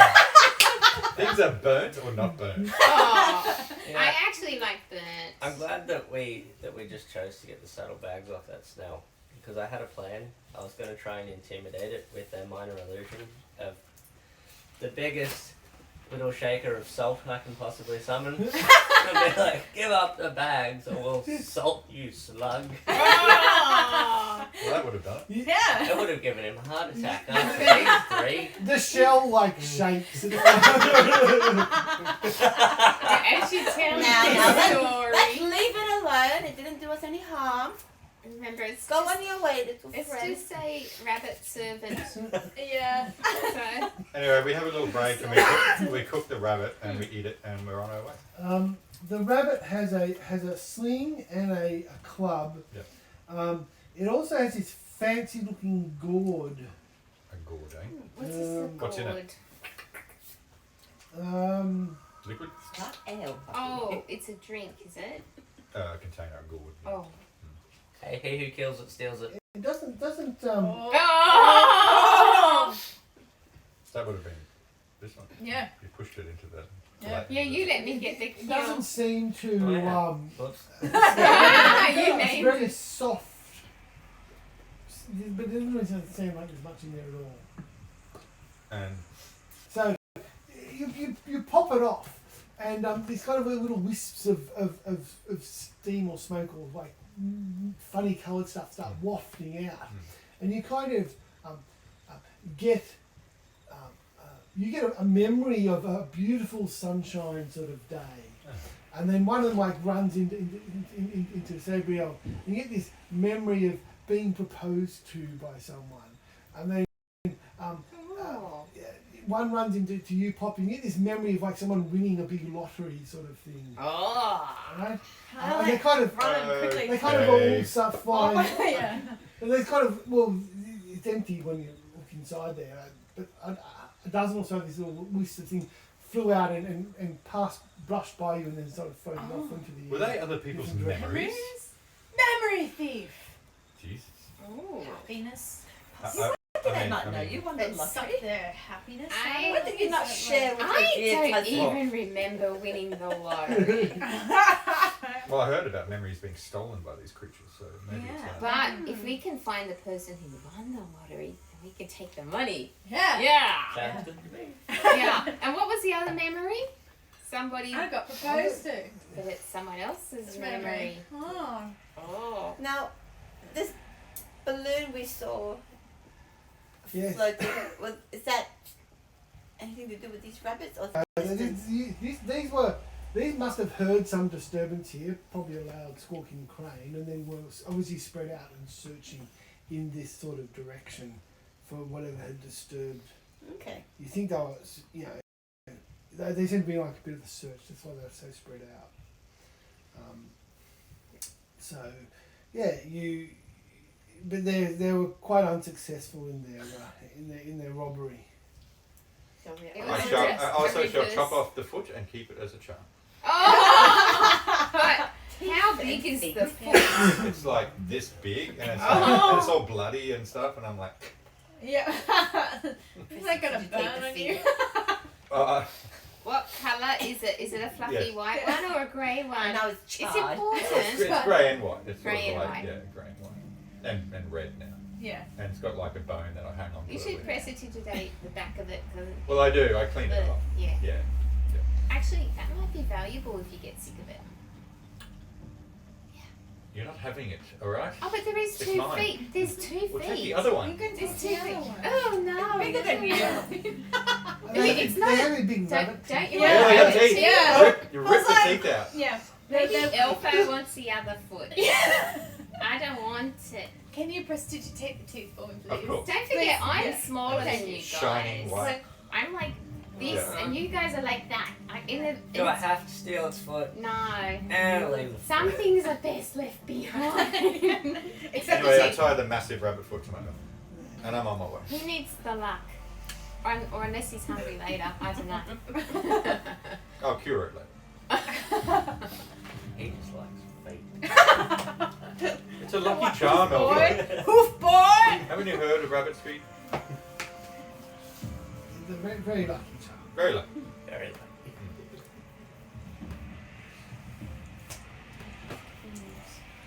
things are burnt or not burnt. Oh, Yeah. I actually like burnt. I'm glad that we just chose to get the saddlebags off that snail, because I had a plan. I was going to try and intimidate it with a minor illusion of the biggest little shaker of salt I can possibly summon. And be like, give up the bags or we'll salt you, slug. Oh. Well, that would have done it. Yeah. It would have given him a heart attack after these 3. the shell like shakes. As you tell Now, the now, let's story. leave it alone. It didn't do us any harm. Remember, it's Go just, on your way, little it's friend. just a rabbit servant. Yeah. So, Anyway, we have a little break and we cook the rabbit and we eat it and we're on our way. The rabbit has a sling and a club. Yep. It also has this fancy looking gourd. A gourd, eh? what's this What's in it? Liquid? Not ale. Oh, it's a drink, is it? Container of gourd. Oh. Hey, he who kills it steals it. It doesn't Oh! That would have been this one. Yeah. You pushed it into the. Yeah. Yeah, you let me get the It kill. doesn't seem to Oh, yeah. Whoops. You it's named very it. soft. But it doesn't really seem like there's much in there at all. And So you pop it off, and these kind of little wisps of steam or smoke or like funny coloured stuff start wafting out, and you kind of get a memory of a beautiful sunshine sort of day. And then one of them like runs into Sabriel. You get this memory of being proposed to by someone, and then Oh. one runs into you, Pop. You get this memory of like someone winning a big lottery sort of thing, Oh. right? I And they like kind of running quickly. they kind of all start flying, Yeah. and there's kind of it's empty when you look inside there, but a dozen or so of these little wisps of things flew out and brushed by you and then sort of floated off into the were they other people's different memories? Memory thief. Jesus. Oh. Happiness. Did I not know you won the That sucked lottery? their happiness. I- What did you not share with your I dear don't cousin? even remember winning the lottery. Well, I heard about memories being stolen by these creatures, so maybe it's Yeah. that. But if we can find the person who won the lottery, then we can take the money. Yeah. Yeah. Sounds good to me. Yeah. And what was the other memory? Somebody, I got proposed to. but it's someone else's Memory. memory. Oh. Oh. Now, this balloon we saw Yes. floating, is that anything to do with these rabbits? Or These must have heard some disturbance here, probably a loud squawking crane, and then were obviously spread out and searching in this sort of direction for whatever had disturbed. Okay. You think they were, they seem to be like a bit of a search. That's why they're so spread out. But they were quite unsuccessful in their robbery. So we It I was shall, just I also shall reverse. chop off the foot and keep it as a charm. Oh! But how big is the foot? It's like this big and it's, Oh. and it's all bloody and stuff, and I'm like, Yeah. Is that gonna Did you take burn the on you? What colour is it? Is it a fluffy Yes. white one or a grey one? And I was It's charred. important. it's grey and white. It's Grey sort of and like, white. yeah, grey and white. And red now. Yeah. And it's got like a bone that I hang on to. You it should with. prestidigitate the back of it because Well, I do. I clean it off. yeah. Yeah. Actually, that might be valuable if you get sick of it. You're not having it, alright? Oh, but there is It's 2 mine. feet. There's 2 We'll take feet. the other You one. can There's take 2 the feet. other one. Oh no! Bigger than you. It's not They a- have a big rabbit. Don't you Yeah, want they to have have it teeth. too? Yeah. You I rip was the like- teeth out. Yeah. Maybe They're- Elfo wants the other foot. I don't want it. Can you prestidigitate the teeth for me, please? Of course. Don't forget, I'm Yeah. smaller than you guys. Shining white. I'm like this, Yeah. and you guys are like that. Do I have to steal its foot? No. And leave the Some foot. things are best left behind. Except Anyway, the I teeth. tie the massive rabbit foot to my belt. And I'm on my way. Who needs the luck? Or unless he's hungry later, I don't know. I'll cure it later. He just likes fate. It's a lucky charm, Boy. Elfie. Hoof boy! Haven't you heard of rabbit's feet? They're very, very lucky charm. Very lucky. Very lucky.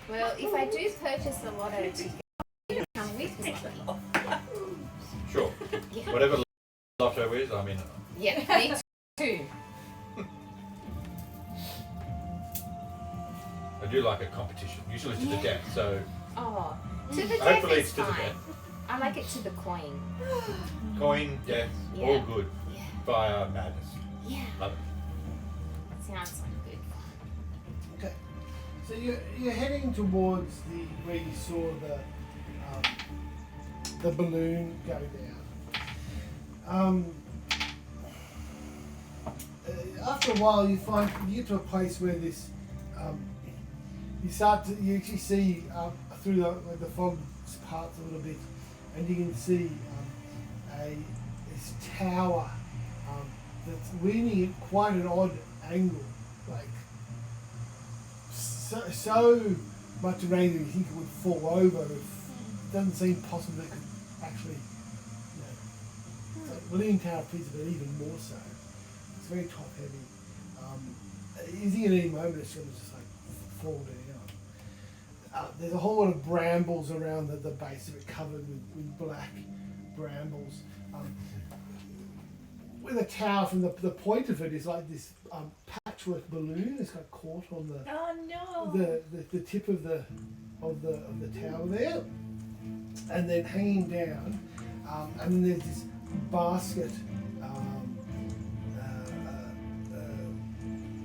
Well, if I do purchase a lotto ticket, it'll come with me. Sure. Yeah. Whatever lotto is, I'm in it. Yeah, me too. I do like a competition, usually to the Yeah. death, so Oh, to the death hopefully is it's to the fine. death. I like it to the coin. Coin, death, Yeah. all good. Yeah. Fire, madness. Yeah. Love it. Sounds like good fun. Okay, so you're heading towards where you saw the balloon go down. After a while, you get to a place where this you actually see through the fog parts a little bit, and you can see this tower that's leaning at quite an odd angle, like so much of an angle you think it would fall over. It doesn't seem possible it could actually, the leaning tower piece of it even more so. It's very top heavy. You think at any moment it's going to just like fall down. There's a whole lot of brambles around the base of it, covered with black brambles. Where the tower from the point of it is like this patchwork balloon. It's got caught on Oh no. the tip of the tower there, and then hanging down, and then there's this basket,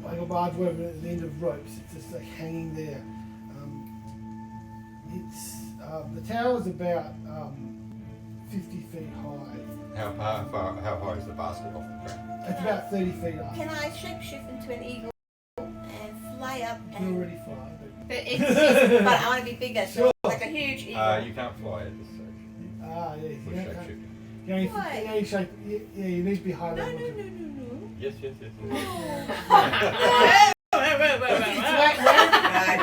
like a barbed wire at the end of ropes. It's just like hanging there. The tower is about 50 feet high. How high is the basket off the ground? It's about 30 feet up. Can I shapeshift into an eagle and fly up You and... already fly, But it's But I want to be bigger, so Sure. like a huge eagle. You can't fly at this stage. yeah. For You shapeshifting. only, Why? you need to be high No, level. no, to- no, no, no. Yes, yes, yes. yes. It's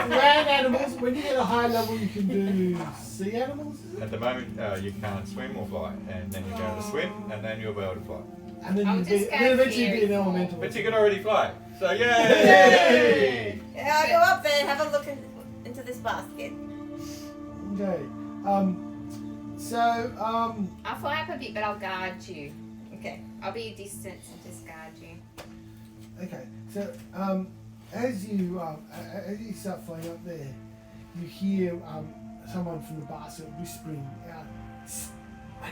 land animals. When you get a high level, you can do sea animals, is it? At the moment, you can't swim or fly, and then you go to swim, and then you'll be able to fly. And then I'll you just go then eventually fairy be an form. elemental. But you can already fly, so yay! Yeah, I'll go up there and have a look into this basket. Okay. I'll fly up a bit, but I'll guard you. Okay. I'll be a distance and just guard you. Okay, so as you start flying up there, you hear someone from the basket whispering out,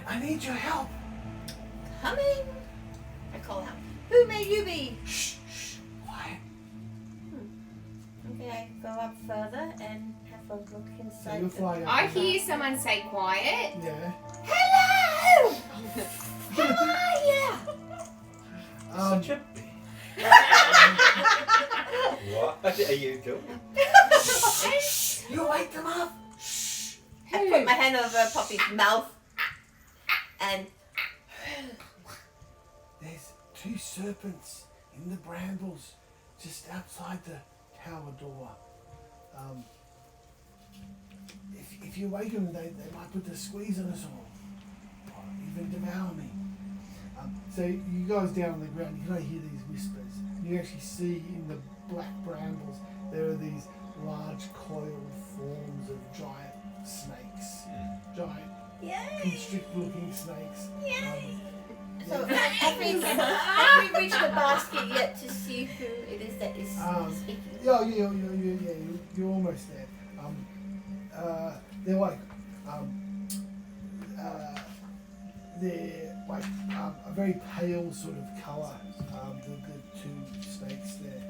I need your help. Coming! I call out, who may you be? Shh, quiet. Okay, I go up further and have a look So inside. you're flying up. I hear someone say quiet. Yeah. Hello! How are you? Such a bee. What are you doing? You wake them up. I put my hand over Poppy's mouth and There's 2 serpents in the brambles just outside the tower door. If you wake them, they might put the squeeze on us all, or even devour me. So you guys down on the ground, you can only hear these whispers. You actually see in the black brambles there are these large coiled forms of giant snakes, giant yay! constrict-looking snakes. Yay! So have we reached the basket yet to see who it is that is speaking? Yeah, you're almost there. They're like, they're like a very pale sort of colour. The 2 snakes there,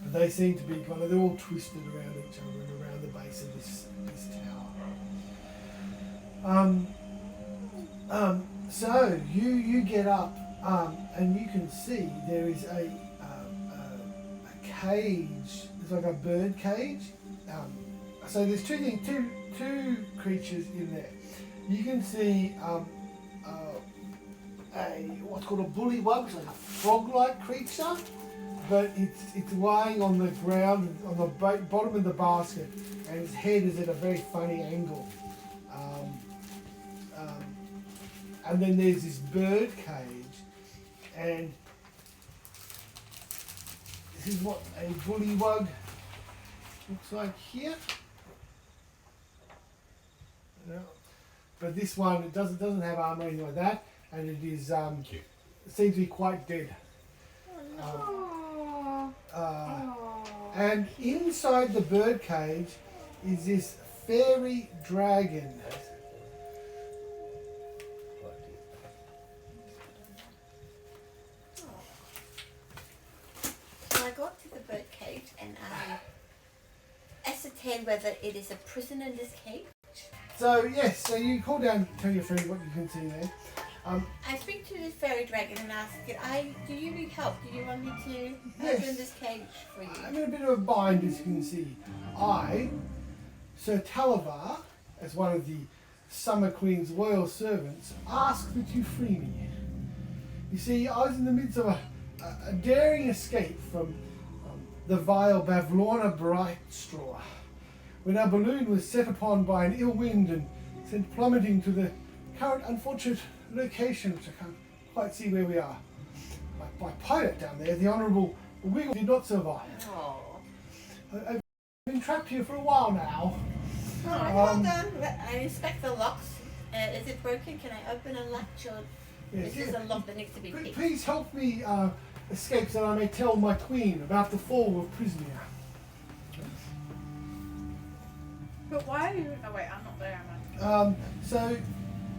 but they seem to be kind of, they're all twisted around each other and around the base of this tower. So you get up, and you can see there is a cage. It's like a bird cage. So there's two creatures in there. You can see what's called a bullywug, like a frog-like creature, but it's lying on the ground on the bottom of the basket, and its head is at a very funny angle. And then there's this bird cage, and this is what a bullywug looks like here. No. But this one, it doesn't have armor or anything like that, and it is Cute. it seems to be quite dead. And inside the bird cage is this fairy dragon. So I go up to the bird cage and I ascertain whether it is a prison in this cage. So yes, so you call down, tell your friend what you can see there. I speak to this fairy dragon and ask it, do you need help? Do you want me to Yes. open this cage for you? I'm in a bit of a bind, as you can see. I, Sir Talavar, as one of the Summer Queen's loyal servants, ask that you free me. You see, I was in the midst of a daring escape from the vile Bavlorna Brightstraw, when our balloon was set upon by an ill wind and sent plummeting to the current unfortunate location, which I can't quite see where we are. My pilot down there, the Honourable Wiggle, did not survive. Oh. I've been trapped here for a while now. Alright, hold on. I inspect the locks. Is it broken? Can I open a latch or Yes, is this a lock that needs to be picked? Please help me escape so that I may tell my queen about the fall of Prismia. But why are you? Oh wait, I'm not there, am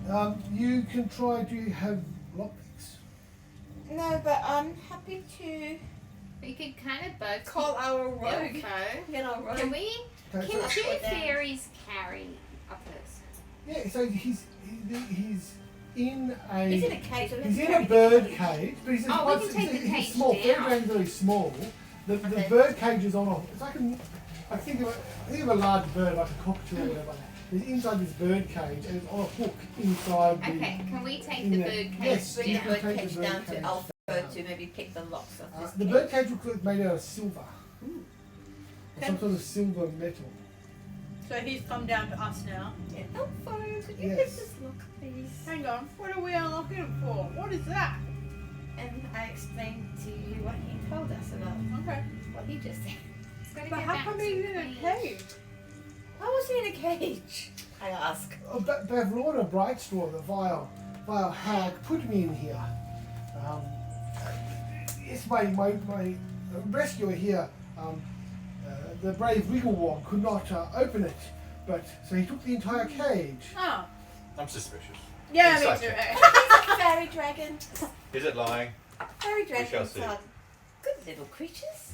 I? You can try to have lockpicks. No, but I'm happy to We could kind of both call our rogue. info. Get our rogue. Can we? Okay, Can so, 2 fairies carry a person? yeah, so he's in a. He's in a cage. So we He's have in to a carry bird him. cage, but he's, Oh, we can take the he's cage small. down. Bird cage is very small. The Okay. bird cage is on a. It's like I think of a large bird like a cockatoo or whatever. It's inside this bird cage and it's on a hook inside the. Okay, can we take in the there. bird cage Yes, Bring you the can bird take cage the bird down cage to Alpha to maybe pick the locks of this The cage. bird cage looks like made out of silver. Or some Okay. sort of silver metal. So he's come down to us now. Yeah. Alpha, could you Yes. pick this lock, please? Hang on, what are we unlocking him for? What is that? And I explained to you what he told us about Okay. what he just said. It's gotta But go how back come to he's the in a queen. cage? Why was he in a cage? I ask. Oh, Bavlorna Brightstraw, the vile hag, put me in here. yes, my rescuer here, the brave Wigglewog, could not open it, but so he took the entire cage. Oh. I'm suspicious. Yeah, Insight me too. check. Fairy dragon. Is it lying? Fairy shall dragons see. are good little creatures.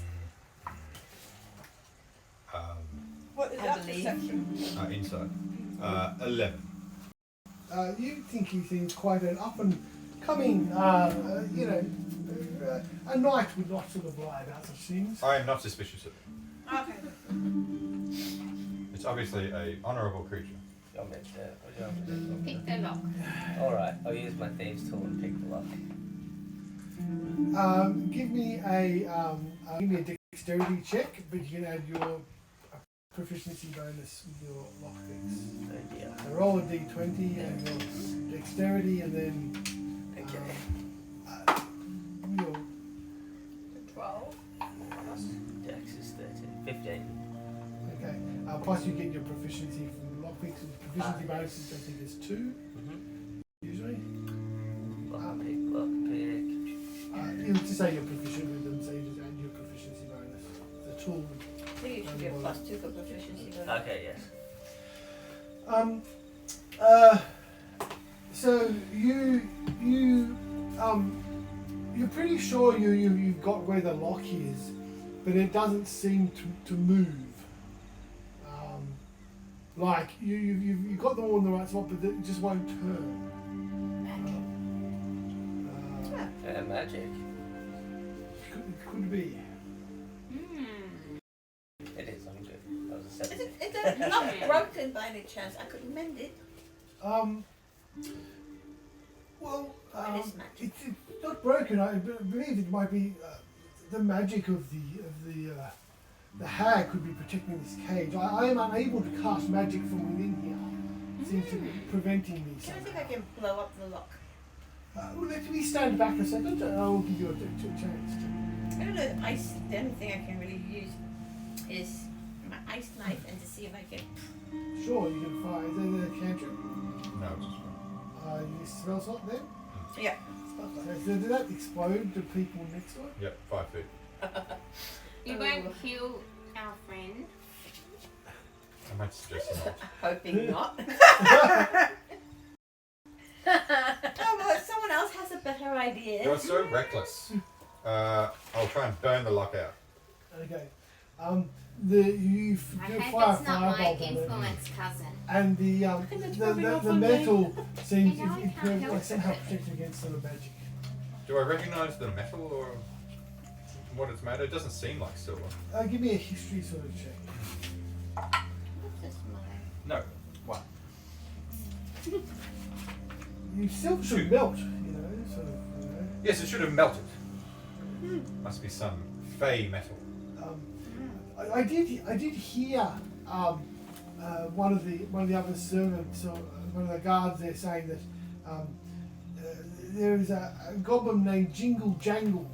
What is I that believe. perception? Inside. 11. You think he seems quite an up and coming, a knight would not sort of lie about such things. I am not suspicious of it. Okay. It's obviously a honourable creature. You want me to- what do you want me to do? Pick the lock. Alright, I'll use my thieves tool and pick the lock. Give me a dexterity check, but you can add your proficiency bonus with your lockpicks. Oh dear. So roll a d20 and your dexterity, and then your 12. Dex is 13. 15. okay. Plus you get your proficiency from the lockpicks. And proficiency bonuses, I think there's 2 usually. Lockpick. You just say you're proficient with them, so you just add your proficiency bonus. The tool. I think it should be a +2 for proficiency. Okay, yes. So you're pretty sure you've got where the lock is, but it doesn't seem to move. Like you've got them all in the right spot, but it just won't turn. Yeah, magic. Could be. It is, I'm good. That was a 17. It's not broken by any chance. I could mend it. Well, It is magic. it's not broken. I believe it might be the magic of the hag could be protecting this cage. I am unable to cast magic from within here. It seems to be preventing me. Can I see if I can blow up the lock? Well, let me stand back a second, and I will give you a chance. I don't know. The only thing I can really use is my ice knife, and to see if I can. Sure, you can fire. Is there the cantrip? No, it's just You spell slot then? Yeah. So did that explode to people next to it? Yep, 5 feet. You won't kill our friend. I might suggest not. Hoping not. Oh, well, someone else has a better idea. You're so reckless. I'll try and burn the lock out. Okay. You I do hope fire it's not my fireball on it, influence cousin. and that's probably not the for me. metal seems I know I it can't help like somehow it. protected against sort of magic. Do I recognise the metal or what it's made of? It doesn't seem like silver. Give me a history sort of check. Just mine. No. What? You silver should melt, sort of. Yes, it should have melted. Must be some Fey metal. I did hear one of the other servants or one of the guards there saying that there is a goblin named Jingle Jangle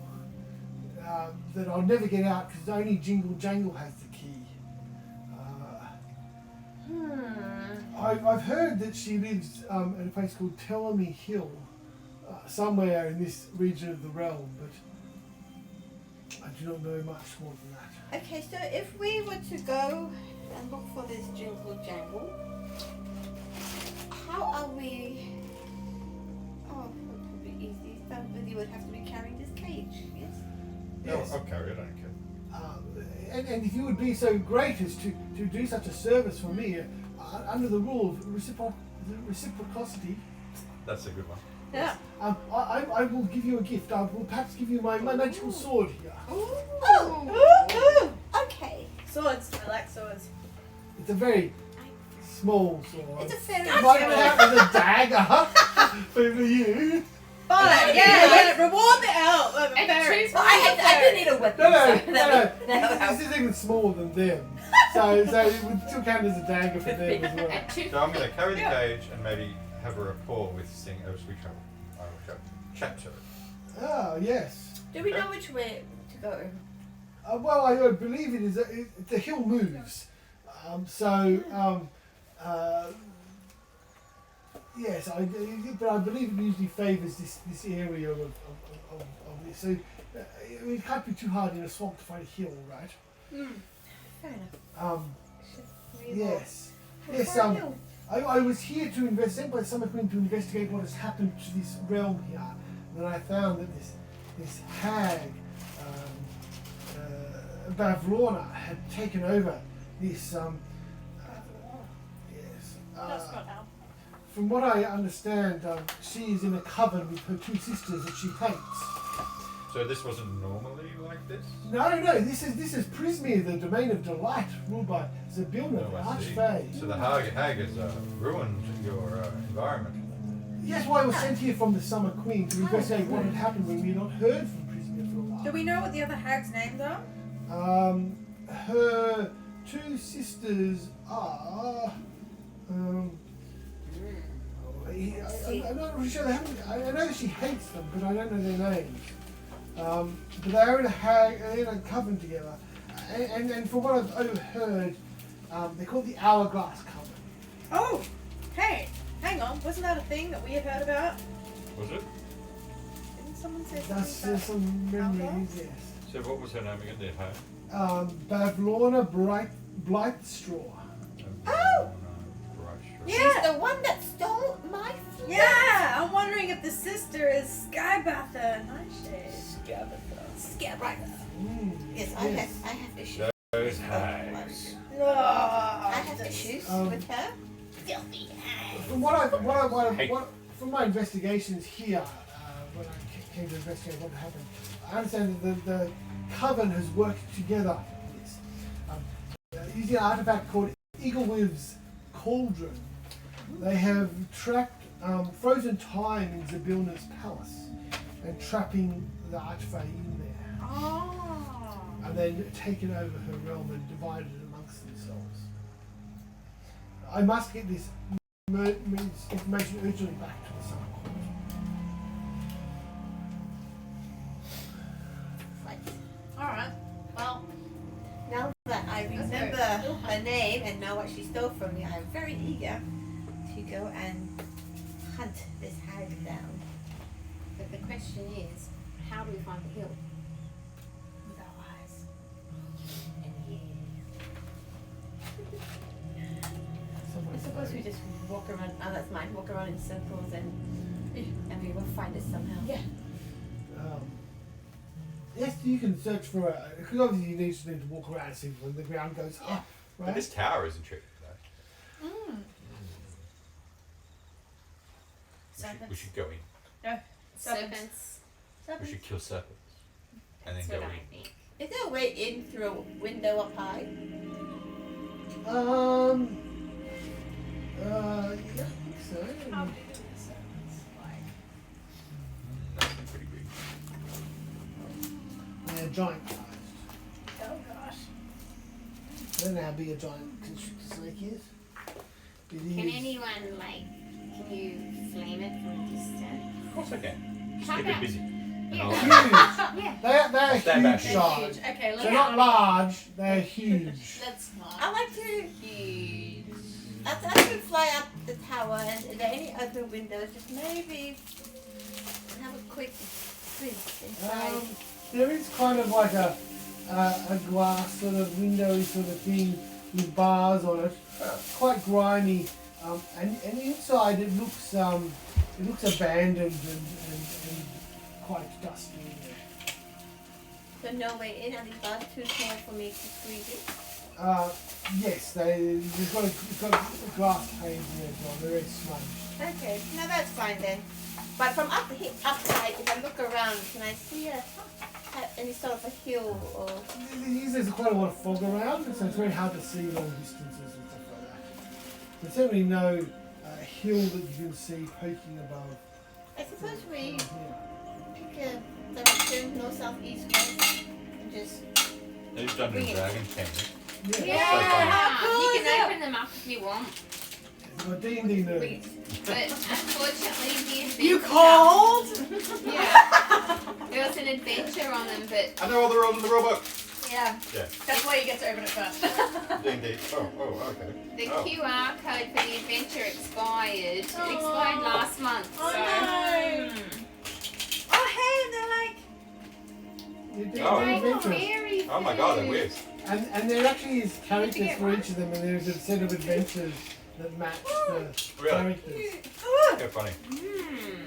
that I'll never get out because only Jingle Jangle has the key. I've heard that she lives at a place called Tellermy Hill, somewhere in this region of the realm, but I do not know much more than that. Okay, so if we were to go and look for this jingle jangle, how are we? Oh, it would be easy. Somebody would have to be carrying this cage, yes? Yes. No, I'll carry it, I don't care. And if you would be so great as to do such a service for me, under the rule of reciprocity, That's a good one. Yeah. I will give you a gift. I will perhaps give you my magical sword here. Oh, okay. Swords. I like swords. It's a very small sword. It's a fairy It might sword. count as a dagger for you. Fine. Yeah. Reward the elf. And Fairy. choose Well, I do need a weapon. No, so that would This is even smaller than them. So it would still count as a dagger for them as well. And two. So I'm going to carry the cage and maybe have a rapport with Sing as we travel. I will chat to her. Ah, yes. Do we know which way to go? Well, I believe it is. The hill moves. Yes, but I believe it usually favours this area of this. So it can't be too hard in a swamp to find a hill, right? Fair enough. Yes. Yes, I was here to investigate, by some point to investigate what has happened to this realm here. And I found that this hag, Bavlorna, had taken over this, yes. That's not how. From what I understand, she is in a coven with her two sisters that she hates. So this wasn't normally like this? No, this is Prismir, the domain of delight, ruled by Zabilna, Oh, the I see. Archfey. So the hag has ruined your environment. Yes, well, I was sent here from the Summer Queen to investigate what had happened when we had not heard from Prismir for a while. Do we know what the other hag's names are? Her two sisters are. I'm not really sure. I know she hates them, but I don't know their names. But they're in a coven together, and from what I've overheard, they're called the Hourglass Coven. Oh, hey, hang on. Wasn't that a thing that we had heard about? Was it? Didn't someone say That's something about some memories, yes. So what was her name again? The hag? Bavlorna Blightstraw. Oh! She's Yeah. the one that stole my flute. Yeah, I'm wondering if the sister is Skybather Nightshade. Scabatha. Yes, I have to shoot. Those hags. I have to shoot Um, with her. Filthy hag. From my investigations here, when I came to investigate what happened, I understand that the coven has worked together on this. Using an artifact called Eaglewiv's Cauldron, they have trapped frozen time in Zabilna's palace and trapping the Archfey in there. Oh. And then taken over her realm and divided it amongst themselves. I must get this information urgently back to the Summer Court. Right. Alright. Well, Now that I remember her name and know what she stole from me, I'm very eager to go and hunt this hag down. But the question is, how do we find the hill? with our eyes. I suppose we just walk around. Oh, that's mine. Walk around in circles and we will find it somehow. Yeah. Yes, you can search for it, because obviously you need to walk around and see when the ground goes up, But right? this tower isn't tricky though. We should go in. Serpents. We should kill serpents. And That's then what go I in. think. Is there a way in through a window up high? Yeah, I think so. How big are the serpents? Like, That'd be pretty big. They're giant sized. oh gosh. I don't know how big a giant constrictor snake is. It Can is. anyone, can you flame it from a distance? Of course I can. Just How keep it about- busy. And Yeah. I'll- Huge. Yeah. They're Stand back huge here. size. Huge. Okay, They're let's not large, they're huge. Let's not. I like to. Huge. I could fly up the tower, and are there any other windows? Just maybe have a quick squeeze inside. There is kind of like a glass sort of window sort of thing with bars on it. Quite grimy, and inside it looks abandoned and quite dusty. So no way in. Are these bars too small for me to squeeze it? Yes, they've got a glass pane in there as well. They're very smudged. Okay, no, that's fine then. But from up high, if I look around, can I see any sort of a hill or? There's quite a lot of fog around, so it's very hard to see long distances and stuff like that. There's certainly no hill that you can see poking above. I suppose we Yeah. pick a direction, north, south, east, west, and just. They've done Bring the it. dragon cannon. Yeah. Yeah. cool You is can it? open them up if you want. We're D&D nerds. But unfortunately, the adventure. You called? Yeah. There was an adventure on them, but I know all the rules in the rulebook. Yeah. Yeah. That's why you get to open it first. Indeed. Oh, okay. the Oh. QR code for the adventure expired. It expired last month. Oh, so. no. Oh, hey, and they're like They're Oh. adventurous. Very Oh my god, they're weird. And there actually is characters get for one? each of them, and there's a set of adventures that match the Really? characters. How funny.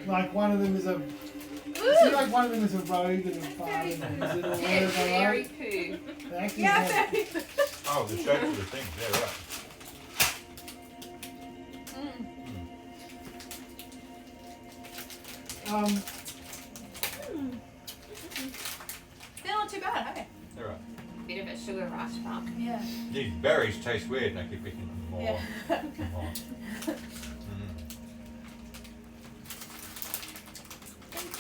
Like one of them is a. It seems like one of them is a rogue and a farmer. Is it all Yeah, over, fairy right? poo. They actually Yeah, have- very. Oh, the shape of the thing. Yeah, right. They're not too bad, hey? They're right. Bit of a sugar rush bump. Yeah. These berries taste weird and I keep picking more. Yeah. more.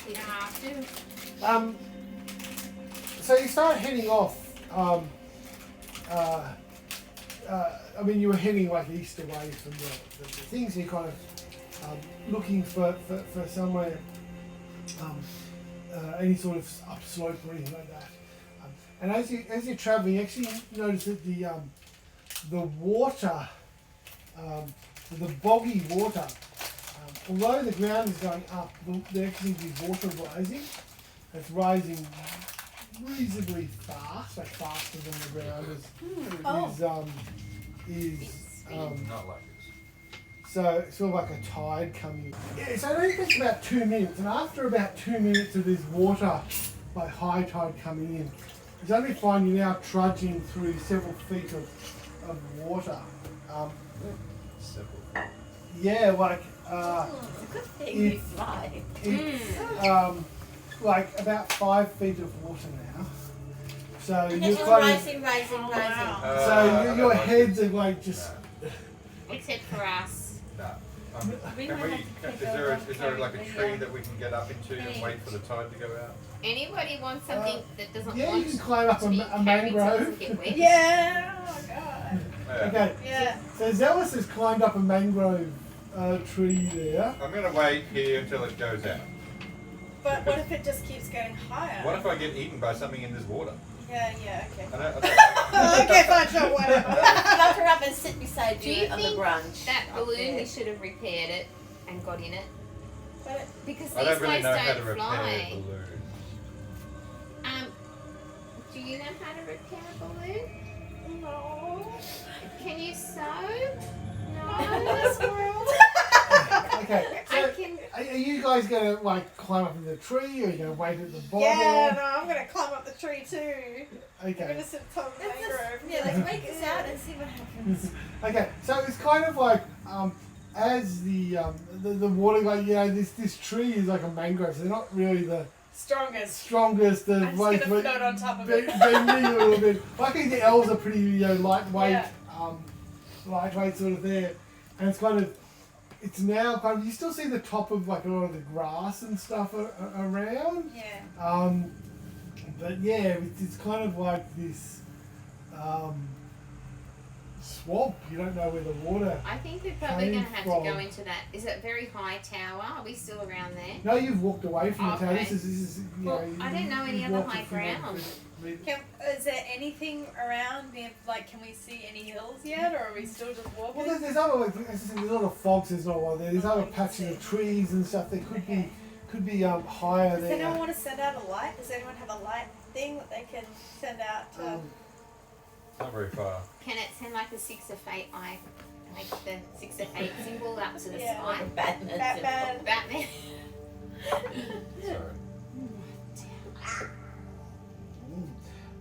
Yeah, do. So you start heading off. I mean, you were heading like east away from the things. So you're kind of looking for somewhere, any sort of upslope or anything like that. And as you're traveling, you actually notice that the water, the boggy water, although the ground is going up, there actually is water rising. It's rising reasonably fast, like faster than the ground is Not like this. so it's sort of like a tide coming. Yeah, so it only takes about 2 minutes, and after about 2 minutes of this water, like high tide coming in, you suddenly find you're now trudging through several feet of water. Simple. Yeah, like It's a good thing we fly. it's like about 5 feet of water now. So And you're it's just kind of, rising, rising, rising. so your heads are like just. Except for us. No. We Can might we? have to pick Is there over like a the, tree that we can get up into and wait for the tide to go out? Anybody want something that doesn't Yeah, want you can climb up to be a carried mangrove. so it doesn't get wet? Yeah, oh my god. Yeah. Okay, Yeah. so Zelus has climbed up a mangrove tree there. I'm gonna wait here until it goes out. But what if it just keeps getting higher? What if I get eaten by something in this water? Yeah, okay. I don't, Okay, fine, sure, whatever. Lock her up and sit beside Do you you on the think brunch. that up balloon, there. we should have repaired it and got in it? But Because I these don't really guys know how to don't repair fly. balloons. Do you know how to repair a balloon? no. Can you sew? Not in No. this world. Okay, so I can. are you guys gonna like climb up in the tree, or are you gonna wait at the bottom? Yeah, no, I'm gonna climb up the tree too. I'm Okay. gonna sit on top of the Let's just- mangrove. yeah, let's make this out and see what happens. Okay, so it's kind of like as the water, like this tree is like a mangrove, so they're not really the Strongest. strongest. The I'm just gonna float on top of it. bending a little bit. I think the elves are pretty lightweight, Yeah. lightweight sort of there, and it's kind of. It's now kind of, you still see the top of like a lot of the grass and stuff around. Yeah. But yeah, it's kind of like this swamp. You don't know where the water. I think we're probably Came going to have to from- go into that. Is it a very high tower? Are we still around there? No, you've walked away from the town. Okay. This is you Well, know, I don't know any you've other walked high a few ground. meters. Is there anything around? Like, can we see any hills yet, or are we still just walking? Well, there's other like as I said, there's a lot of fogs. There's not a lot there. There's Oh, other you can patches see. of trees and stuff. There could Okay. be higher Does there. anyone want to send out a light? Does anyone have a light thing that they can send out to? Not very far. Can it send like the 6 of Fate eye? Like the 6 of Fate symbol up to the Yeah. sky? Batman. Batman. Batman. Sorry. You-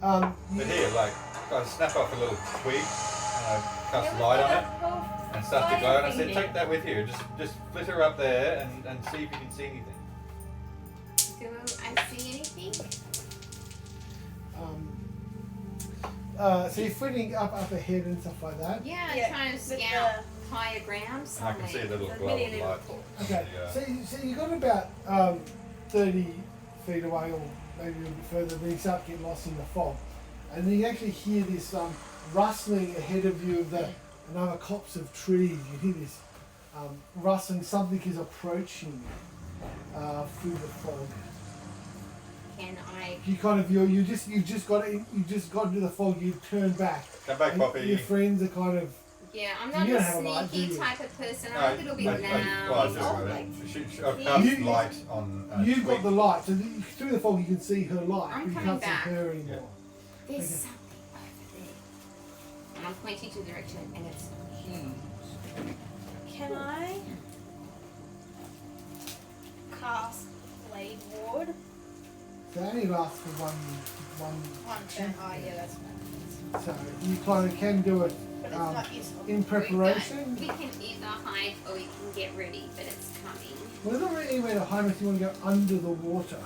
But here, like, I snap off a little twig and I cast light on it and start to glow. And I said, take that with you. Just flitter up there and see if you can see anything. Do I see anything? So you're flitting up ahead and stuff like that. Yeah, I'm Yeah, trying to with scout higher ground And I somewhere. can see a little So glow mini of light. Okay, Yeah. so you got about 30 feet away, or maybe a little bit further. Then you start to get lost in the fog, and then you actually hear this rustling ahead of you of another copse of trees. You hear this rustling. Something is approaching through the fog. Can I? You kind of you just got into the fog. You turn back. Come back, And Poppy. Your friends are kind of Yeah, I'm You not don't a have a light, do sneaky you? type of person. I'm a little bit Well, I do, loud. right? I've cast You- light on. You've got Tweet. the light, so through the fog you can see her light, I'm but you coming can't back. see her anymore. There's Okay. something over there. And I'm pointing to the direction, and it's huge. Can I cast Blade Ward? So it only lasts for one. One turn. Oh yeah, that's fine. So you kind of can do it But it's not useful. in preparation. We can either hide or we can get ready, but it's coming. Well, there's not really anywhere to hide unless you want to go under the water.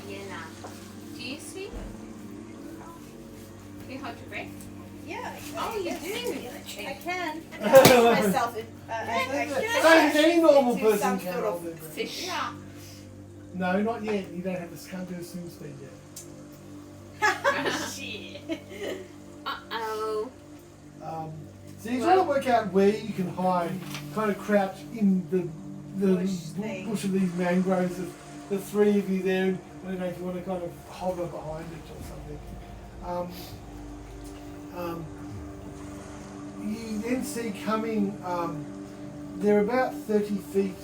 Yeah, nah. Do you swim? Do you hold your breath? Yeah. Oh, you yes. do? I can. I can make myself in. Same as any normal into person some can sort hold of their breath. fish. Yeah. No, not yet. You don't have the can't do a swim speed yet. Shit. Uh-oh. So you're trying to work out where you can hide, kind of crouch in the Bush thing. bush of these mangroves. The three of you there. I don't know if you want to kind of hover behind it or something. You then see coming. They're about 30 feet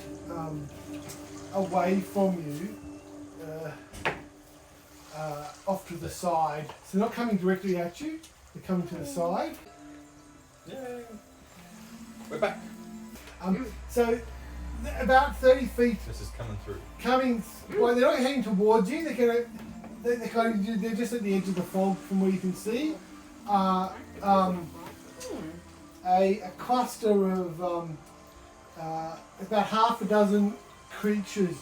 away from you. Off to the side. So they're not coming directly at you, they're coming to the side. Yay. We're back. So about 30 feet This is coming through. coming, well they're not heading towards you, they're just at the edge of the fog from where you can see. A cluster of about half a dozen creatures,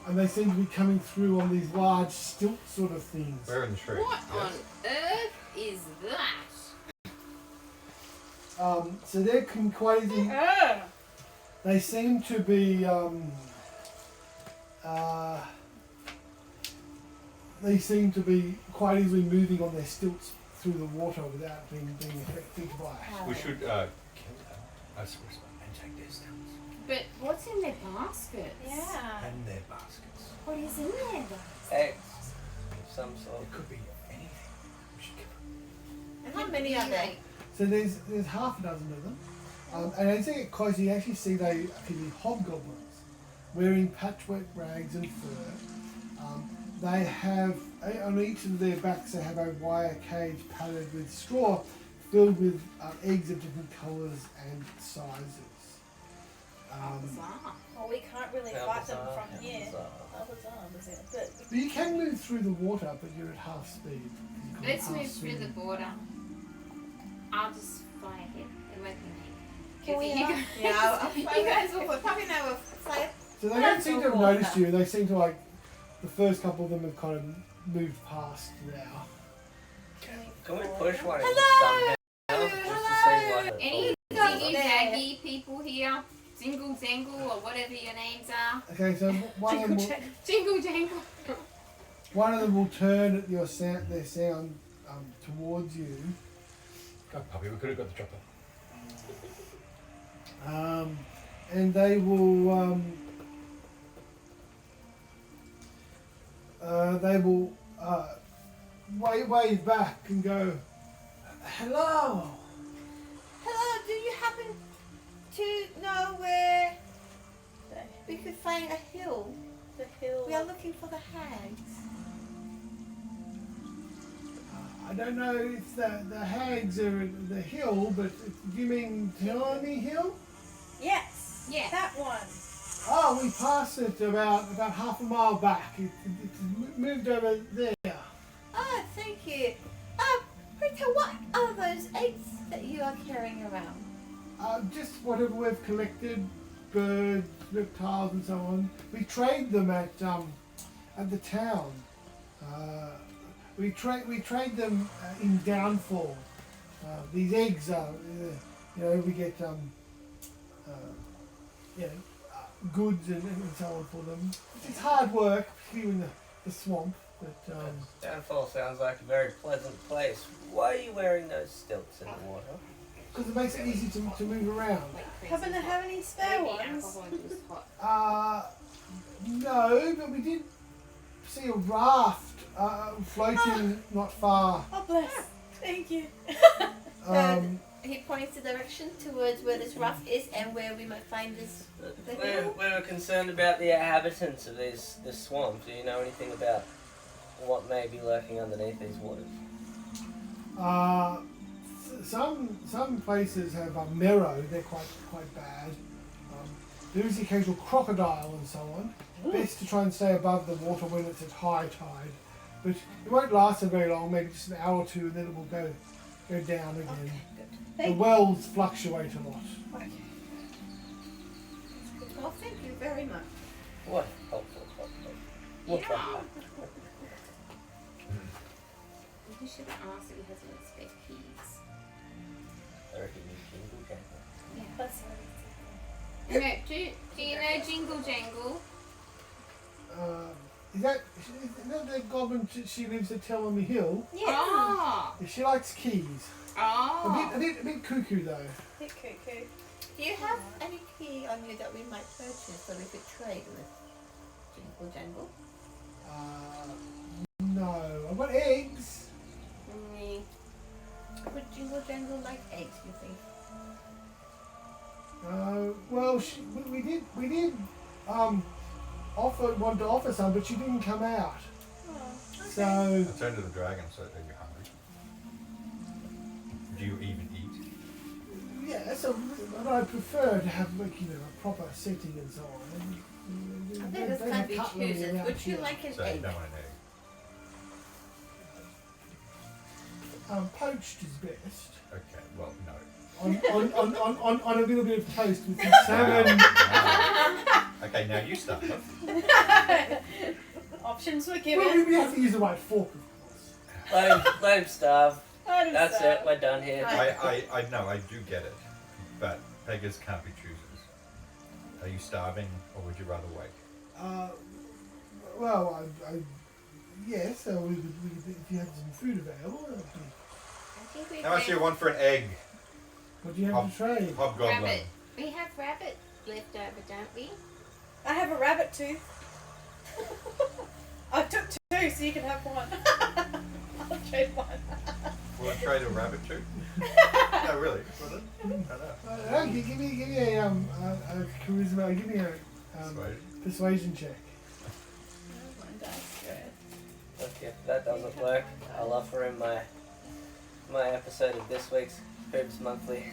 and they seem to be coming through on these large stilt sort of things. We're in the tree. What yes. on earth is that? So they're quite easy. They seem to be quite easily moving on their stilts through the water without being affected by it. We should kill them as and take their stamps But what's in their baskets? Yeah. and their baskets. What is in there? Eggs of some sort. It could be anything. We should give And how many are there? So there's half a dozen of them, and as you get closer, you actually see they can be hobgoblins, wearing patchwork rags and fur. They have on each of their backs they have a wire cage padded with straw, filled with eggs of different colours and sizes. Bizarre. Well, we can't really How fight them bizarre, from how here. bizarre. How bizarre is it? But But you can move through the water, but you're at half speed. You can't Let's half move through the speed. border. I'll just fly ahead. It won't be me. can we? You guys- You guys will probably know a fly. So they don't seem to have noticed you. They seem to like the first couple of them have kind of moved past now. Can we push one in somehow? Just to see what it Any Guys ziggy there. zaggy people here? Jingle jangle or whatever your names are. Okay, so one of them will, Jingle jangle. one of them will turn at your sound, their sound towards you. God, puppy, we could have got the chopper. And they will wave back and go, hello. Hello, do you happen to know where we could find a hill? The hill. We are looking for the hags. I don't know if the hags are at the hill, but do you mean Tiny Hill? Yes. Yeah. That one. Oh, we passed it about half a mile back. It's moved over there. Oh, thank you. Rita, what are those eggs that you are carrying around? Just whatever we've collected, birds, reptiles, and so on. We trade them at the town. We trade them in downfall. These eggs are, we get goods and so on for them. It's hard work, particularly in the swamp. But Downfall sounds like a very pleasant place. Why are you wearing those stilts in the water? because it makes it easy to move around. Happen to have any spare ones? Alcohol is hot. No, but we did see a raft floating not far. Oh, bless. Thank you. he points the direction towards where this rough is and where we might find this. The hill. We were concerned about the inhabitants of this swamp. Do you know anything about what may be lurking underneath these waters? Some places have marrow. They're quite bad. There is the occasional crocodile and so on. Best to try and stay above the water when it's at high tide, but it won't last so very long. Maybe just an hour or two, and then it will go down again. Okay, good. The Thank wells fluctuate a lot. Okay. Well, thank you very much. What helpful. Yeah. You should have asked if he has any spare keys. I reckon you jingle jangle. Yeah. That's Do you know Jingle Jangle? Is that the goblin? She lives at Tellermy Hill. yeah. Oh. She likes keys. Oh. A bit cuckoo though. Okay. Do you have any key on you that we might purchase so we could trade with Jingle Jangle? No. I've got eggs. Mm. Would Jingle Jangle like eggs, you think? Well, we did want to offer some, but she didn't come out. Oh, So I turned to the dragon, so are you hungry? Do you even eat? yeah, so but I prefer to have a proper setting and so on. I think this Don't can't have be cutlery chooses. around Would you here. like an So you egg? don't want an egg. Poached is best. Okay, well, no. On a little bit of toast with some salmon. Okay, now you start. Options were Well, given. we have to use the right fork, of course. Let him starve. That's so. it. We're done here. I know, I do get it, but beggars can't be choosers. Are you starving, or would you rather wait? Well, yes. So we could, if you have some food available. I think we How much do you want for an egg, What do you have to trade? hobgoblin? rabbit. We have rabbit left over, don't we? I have a rabbit tooth. I took 2, so you can have 1. I'll trade 1. Will I trade a rabbit too? No, really? Will it? I don't know. Give me a charisma. Give me a persuasion check. One dice, good. Look, if that doesn't work, I'll offer him my episode of this week's Hoops Monthly.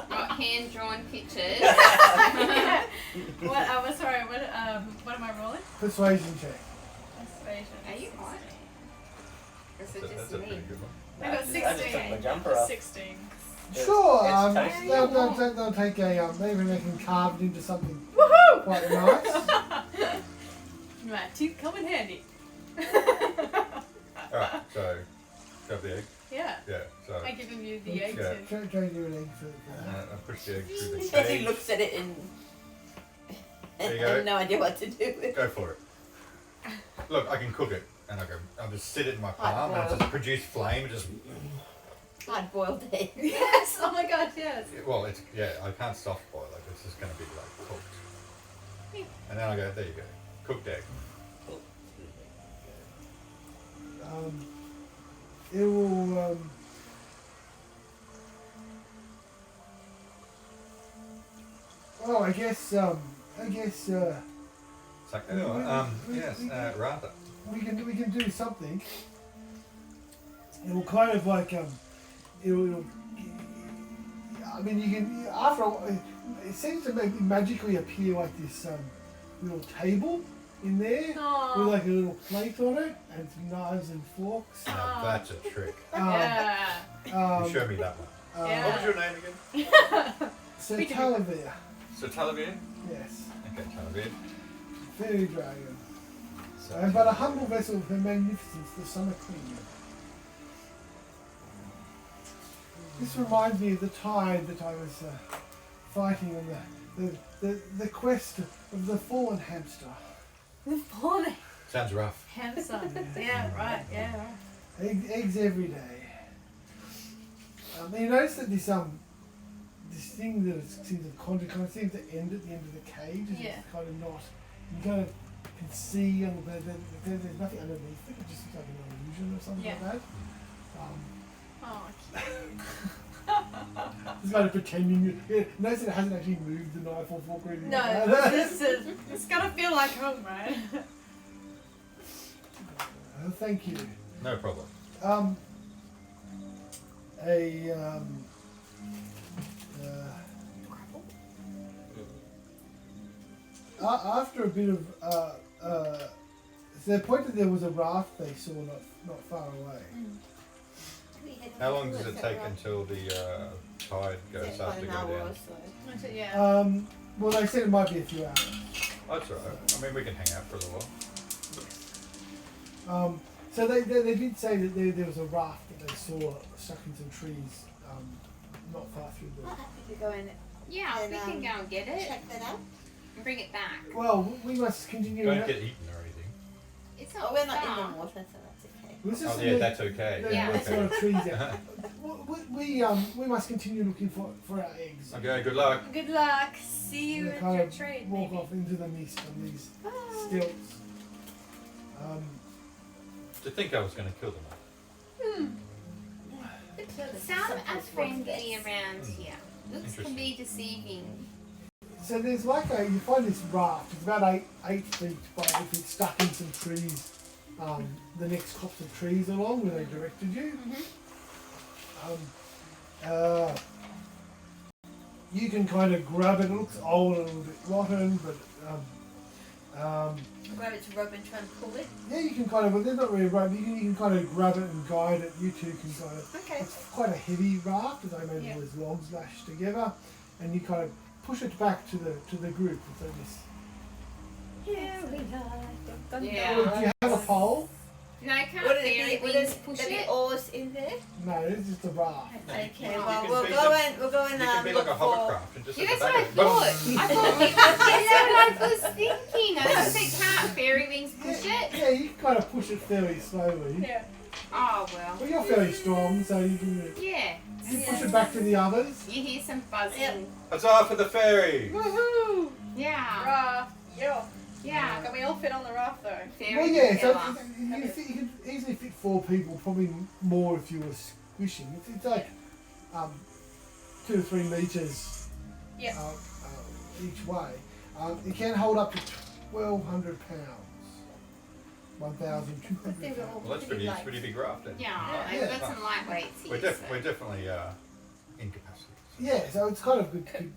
Got hand-drawn pictures. What? Sorry. What am I rolling? Persuasion check. Persuasion. Are you hot? Or is it That's just a pretty me? good one. I got I just took 16. my jumper off. 16. Sure. It's toasty. They'll take a maybe they can carve it into something Woohoo! quite nice. My teeth come in handy. Alright, so, grab the egg. Yeah. Yeah, so I give him you the egg Yeah. too. Trade you an egg for that. I push the egg through the He cage. looks at it and There you go. has no idea what to do with. Go for it. Look, I can cook it, and I'll just sit it in my palm, and it'll just produce flame. Just Hard-boiled egg. Yes. Oh my god. Yes. well, I can't soft boil it. It's just going to be like cooked. And then I go, there you go, cooked egg. It will. Well, I guess. It's like, yes, rather. We can do something. It will kind of like it'll. I mean, you can after a while, it seems to magically appear like this little table in there Aww. with like a little plate on it and some knives and forks. Now that's a trick. Yeah. You show me that one. Yeah. What was your name again? So We can- Talavir, So Talavir? yes, Okay, Talavir. fairy dragon, So, but a humble vessel of her magnificence, the Summer Queen. This reminds me of the time that I was fighting on the quest of the fallen hamster. The falling. sounds rough. Handsome. Yeah. Right. Yeah. Right. Eggs every day. You notice that this thing that seems to kind of seems to end at the end of the cage. And Yeah. It's kind of not. You kind of can see there's nothing underneath it. It just looks like an illusion or something Yeah. like that. Oh, He's kind of pretending. Notice that it hasn't actually moved the knife or fork or anything. no, like that. it's gotta feel like home, right? Thank you. No problem. After a bit of so they pointed there was a raft they saw not far away. How long does it take until the tide starts to go down? Yeah. Well, they said it might be a few hours. That's alright. I mean, we can hang out for a little while. So they did say that there was a raft that they saw stuck in some trees not far through the. I'm happy to go in Yeah, And, we can go and get it check that out. and bring it back. Well, we must continue. Don't get eaten or anything. It's Oh, not we're not far. in the water, so that's okay. This is Oh yeah, that's okay. Yeah. That's Okay. sort of trees out. We must continue looking for our eggs. Okay, good luck. Good luck. See you They at kind your of trade. walk Maybe. off into the mist on these stilts. To think I was going to kill them all. Some are friendly around here. Looks can be deceiving. So there's like you find this raft. It's about 8 feet by 8 feet, stuck in some trees. The next copse of trees along where they directed you. You can kind of grab it. It looks old and a little bit rotten, but Grab its rope and try and pull it. yeah, you can kind of. Well, they're not really rope. You can kind of grab it and guide it. You two can kind of. Okay. It's quite a heavy raft, as I imagine Yeah. those logs lashed together, and you kind of push it back to the group. So this. Here we are. Yeah. Do you have a pole? No, can't Would fairy it be, wings push there be it? oars in there? No, it's just a raft. Okay, You well can we'll be go the- and You can be look like a for. hovercraft and just Yeah, at the that's back what I of it. thought. I thought that's what I was thinking. I said, can't fairy wings push it? Yeah, you can kind of push it fairly slowly. Yeah. Oh well. Well, you're fairly strong, so you can Yeah. push it back to the others. You hear some buzzing. Yep. Huzzah for the fairy! Woohoo! Yeah. Raft. Yeah. Yeah. Can we all fit on the raft though? Fairy Well, yeah, so fella. you can easily fit 4 people, probably more if you were squishing. It's like 2 or 3 meters Yeah. each way. It can hold up to 1,200 pounds. 1,200 pounds. Well, that's pretty, it's pretty big raft then. Yeah, Yeah. they've got some lightweights here. We're so. definitely incapacitated. Yeah, so it's kind of good.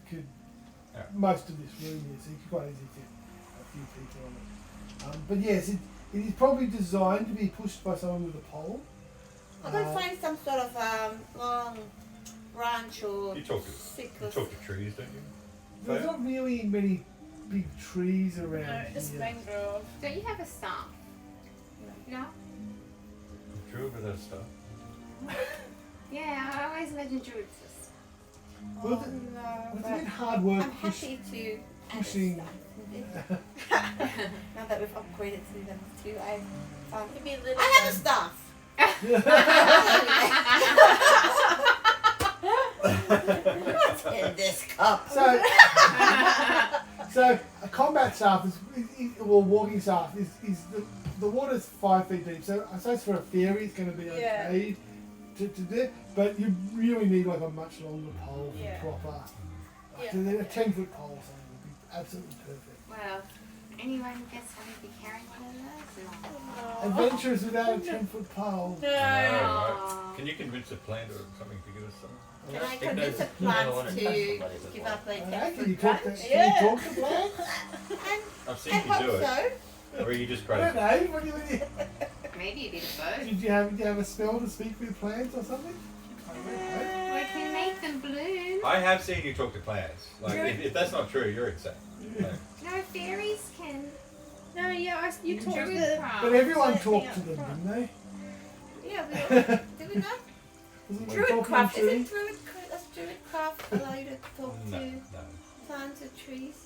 Yeah. Most of this room here, so you can quite easily fit a few people on it. But yes, it is probably designed to be pushed by someone with a pole. I'm going to find some sort of long branch or You talk to trees, don't you? There's Feya? not really many big trees around No, just here. mangrove. Don't you have a staff? No? Druid with that stuff. Yeah, I always imagine druids. Well, no, it's a but bit hard work I'm happy to add pushing. stuff in this. Now that we've upgraded to level 2, I found Maybe a little. I have a staff. What's in this cup? So a combat staff or walking staff is the water's 5 feet deep. So I suppose for a fairy it's going to be Yeah. okay to do, but you really need like a much longer pole for Yeah. proper. Yeah. So then a 10-foot pole or something would be absolutely perfect. Well, anyone guess how to be carrying one of those? Adventures without a 10-foot pole. No. Right. Can you convince a plant or something to give us some? Can I think convince a there's- plant I wanna to touch somebody give before. up like Can 10 you foot talk to branch? can you talk to plants? I've seen I you hope do it. so. Or are you just I crazy? don't know. What do you Maybe a bit of both. did you have a spell to speak with plants or something? I don't know. We can make them bloom. I have seen you talk to plants. Like, if that's not true, you're insane. Like, No, fairies can. No, yeah, you talked Druid to craft. But everyone Something talked up to them, front. didn't they? Yeah, we all, do we not? Wasn't it Druid talking craft. to- Isn't does druid craft allow you to talk no, to no. plants or trees?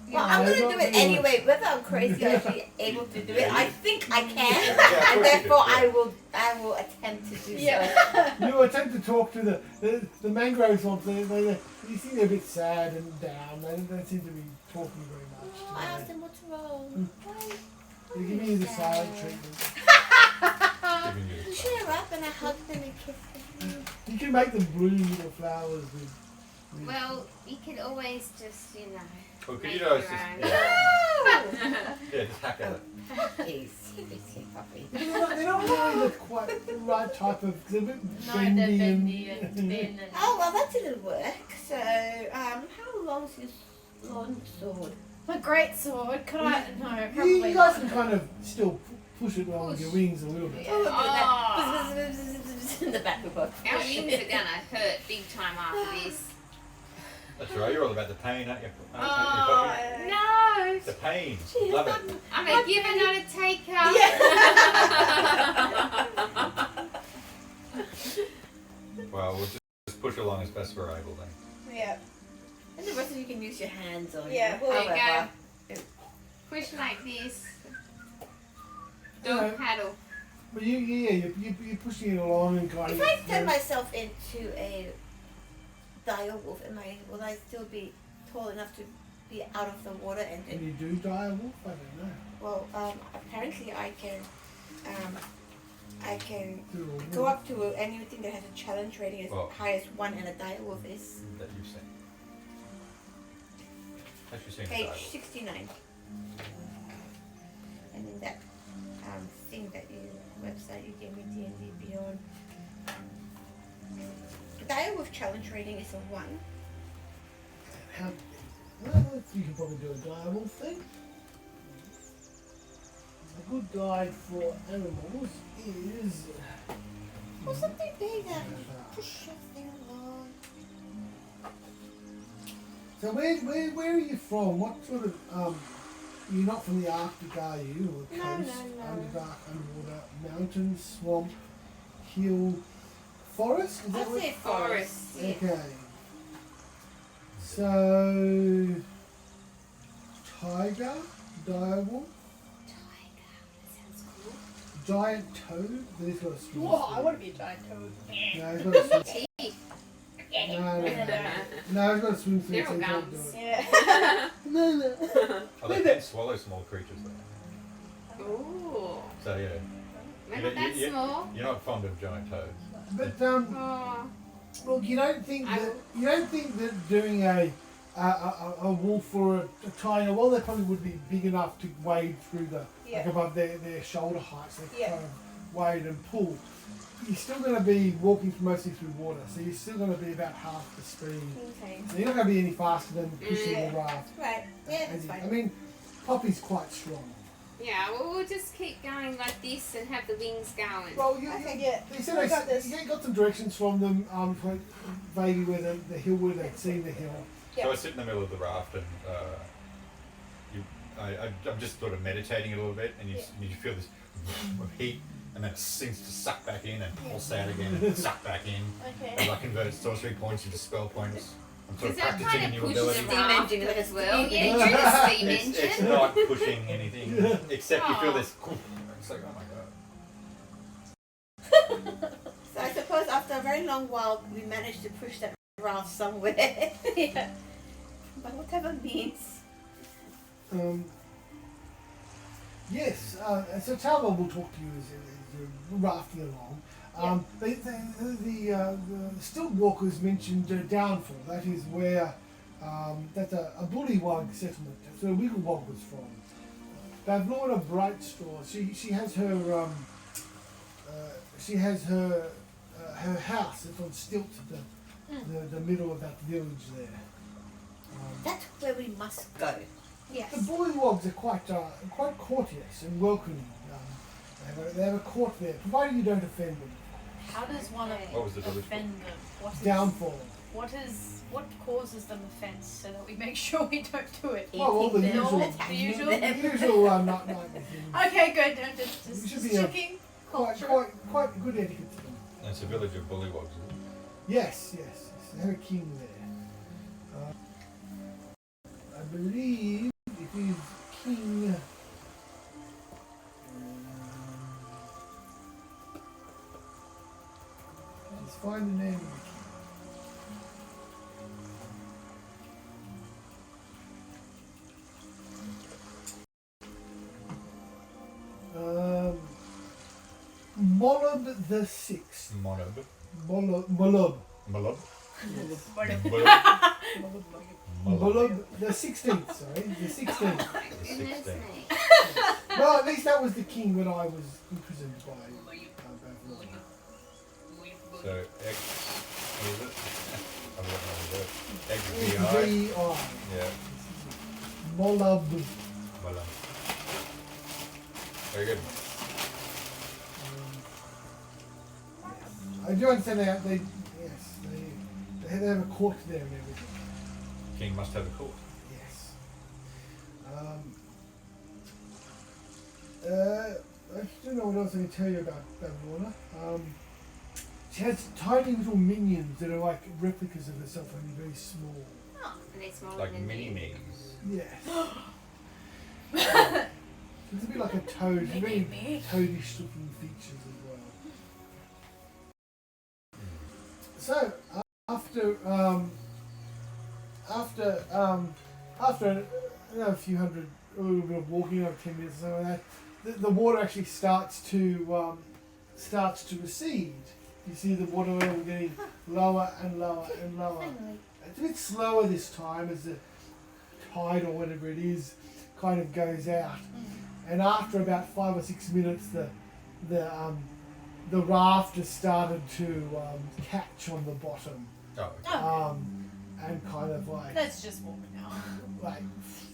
No, Well, I'm going to not do it really. anyway. Whether I'm crazy or actually able to do it, I think I can, Yeah, of and course you do, therefore yeah. I will attempt to do Yeah. You attempt to talk to the mangrove swamps. You think they're a bit sad and down. They don't seem to be talking very much. so. I asked them what to roll. Why? They're giving you the silent treatment. Giving you the cheer up and I hug them and kiss them. You can make them bloom little flowers with Well, you could always just, Well, could make you your guys just, own. yeah, just hack at it. He's puppy. they're not really the quite the right type of. They're a bit No, they're bendy and and thin and... Oh, well, that's a little work. So, how long's your long sword? My great sword, could I? No, you probably guys not. can kind of still push it along with your wings a little bit. Oh, look at Oh. that. In the back of both. Our wings are gonna hurt big time after this. That's right, you're all about the pain, aren't you? Oh, Aren't you, no. the pain. Love it. I'm a giver, not a taker. Well, we'll just push along as best we're able then. Yeah. And the rest of you can use your hands on. Yeah, you. well, There you However. go. Push like this. No. Don't paddle. But you're pushing it along and kind If of. I turn myself into a dire wolf, will I still be tall enough to be out of the water and Can you do dire wolf? I don't know. well, apparently I can Do all go wolf. up to anything that has a challenge rating as Well. high as 1 and a dire wolf is That you've seen. Actually seen the page dial. 69. And in that thing that website you gave me, D&D Beyond. The dire wolf challenge rating is a 1. How, well, you can probably do a dire wolf thing. A good guide for animals is. Or something big that push your thing along. So where are you from? What sort of you're not from the Arctic, are you? Or No, coast, no. underdark, underwater, mountain, swamp, hill, forest? Is that I'd what? say forest. Yeah. Okay. So tiger, direwolf, Sounds cool. giant toad. But he's got a swim. Whoa, I want to be a giant toad. No, he's got a swim. Teeth. No, he's got a swim suit, They're so he can't do gums. it. Yeah. No, no. Oh, they can swallow small creatures though. Ooh. So yeah, Remember that small? you're not fond of giant toads. But Oh. look, you don't think that doing a wolf or a tiger, well, they probably would be big enough to wade through like Yeah. above their shoulder heights. They Yeah. kind of wade and pull. You're still going to be walking mostly through water, so you're still going to be about half the speed. Okay. So you're not going to be any faster than pushing Yeah. the raft. Right. Yeah, that's I fine. mean, Poppy's quite strong. Yeah, well, we'll just keep going like this and have the wings going. Well, Okay, yeah. They said I got this. you got some directions from them, quite vaguely where the hill, where they'd seen the hill. Yeah. So I sit in the middle of the raft and I'm just sort of meditating a little bit, and you feel this of heat, and then it seems to suck back in and pulse out again and suck back in. Okay. And I convert sorcery points into spell points. I'm sort Does of that practicing a kind new of push ability. the raft Steam engine, as well? steam Yeah, engine. you're a steam It's engine. not pushing anything, except you feel Oh. this. It's like, oh my god. So I suppose after a very long while, we managed to push that raft somewhere. Yeah. But whatever means. Yes, so Talbot will talk to you as you're rafting along. The stilt walkers mentioned Downfall. That is where that's a bullywug settlement. That's where Wigglewog was from. Bavlorna Brightstraw. She has her her house. It's on stilts at the middle of that village there. That's where we must go. Yes. The bullywugs are quite courteous and welcoming. They have a court there, provided you don't offend them. How does one What was the village offend them? Downfall. What causes them offence so that we make sure we don't do it? Well, all the Eating them, usual, attacking the usual? the them. usual nightly things. Okay, good. I'm We just should be a- checking. Quite good etiquette to them. And it's a village of bullywugs. Isn't it? Yes. They have a king there. I believe it is King. Let's find the name of the king. Molub the Sixth. Monob. Molub. Monob. Molub the 16th, sorry. The 16th. Oh, goodness me. Well, at least that was the king when I was imprisoned by Babylon. So X, what is it? I don't know the word. XBI. XBI. Yeah. Molub. Monob. Very good. I do understand that they have a court there and everything. King must have a court. Yes. I don't know what else I can tell you about Babylona. She has tiny little minions that are like replicas of herself, only very small. Oh, and they're smaller Like than mini you. me's. Yes. It's a bit like a toad. It's very toadish looking features as well. So after a few hundred, a little bit of walking, over 10 minutes or something like that, the water actually starts to recede. You see the water level getting lower and lower and lower. It's a bit slower this time as the tide or whatever it is kind of goes out. And after about 5 or 6 minutes, the raft has started to catch on the bottom. Oh, okay. And kind of like, Let's just walk now. like,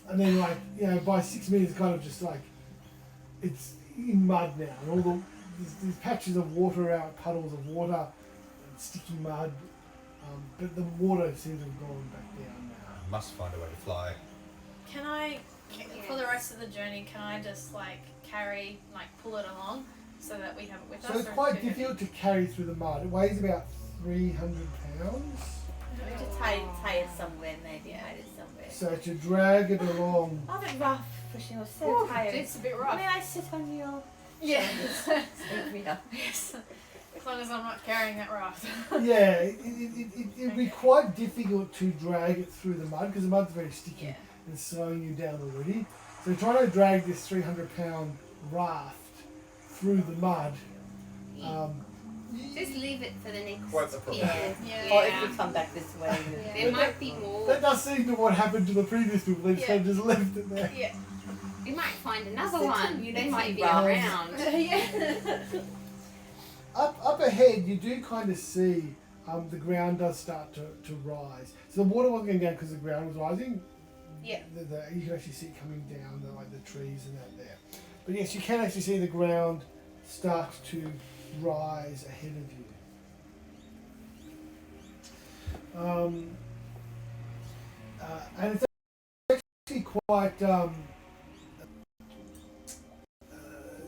and then like, you know, by 6 minutes, kind of just like, it's in mud now, and all these patches of water out, puddles of water, and sticky mud, but the water seems to have gone back down now. Must find a way to fly. Can I, for the rest of the journey, can I just like carry, like pull it along so that we have it with us? So it's or quite too heavy? difficult to carry through the mud. It weighs about 300 pounds. We have to tie it somewhere, maybe hide it somewhere. So to drag it along, Oh, the rough pushing. I was so tired. It's a bit rough. May I sit on your Yeah. Take me up. Yes. As long as I'm not carrying that raft. yeah, it'd be quite difficult to drag it through the mud because the mud's very sticky Yeah. and slowing you down already. So trying to drag this 300-pound raft through the mud. Just leave it for the next Quite the problem. yeah. Or if we come back this way. There might be more. That does seem to what happened to the previous people. They just kind of just left it there. Yeah. We might find another It's a one. community They might be round. around. Yeah. Up ahead, you do kind of see the ground does start to rise. So the water wasn't going down because the ground was rising. Yeah. You can actually see it coming down, like the trees and that there. But yes, you can actually see the ground start to rise ahead of you. And it's actually quite.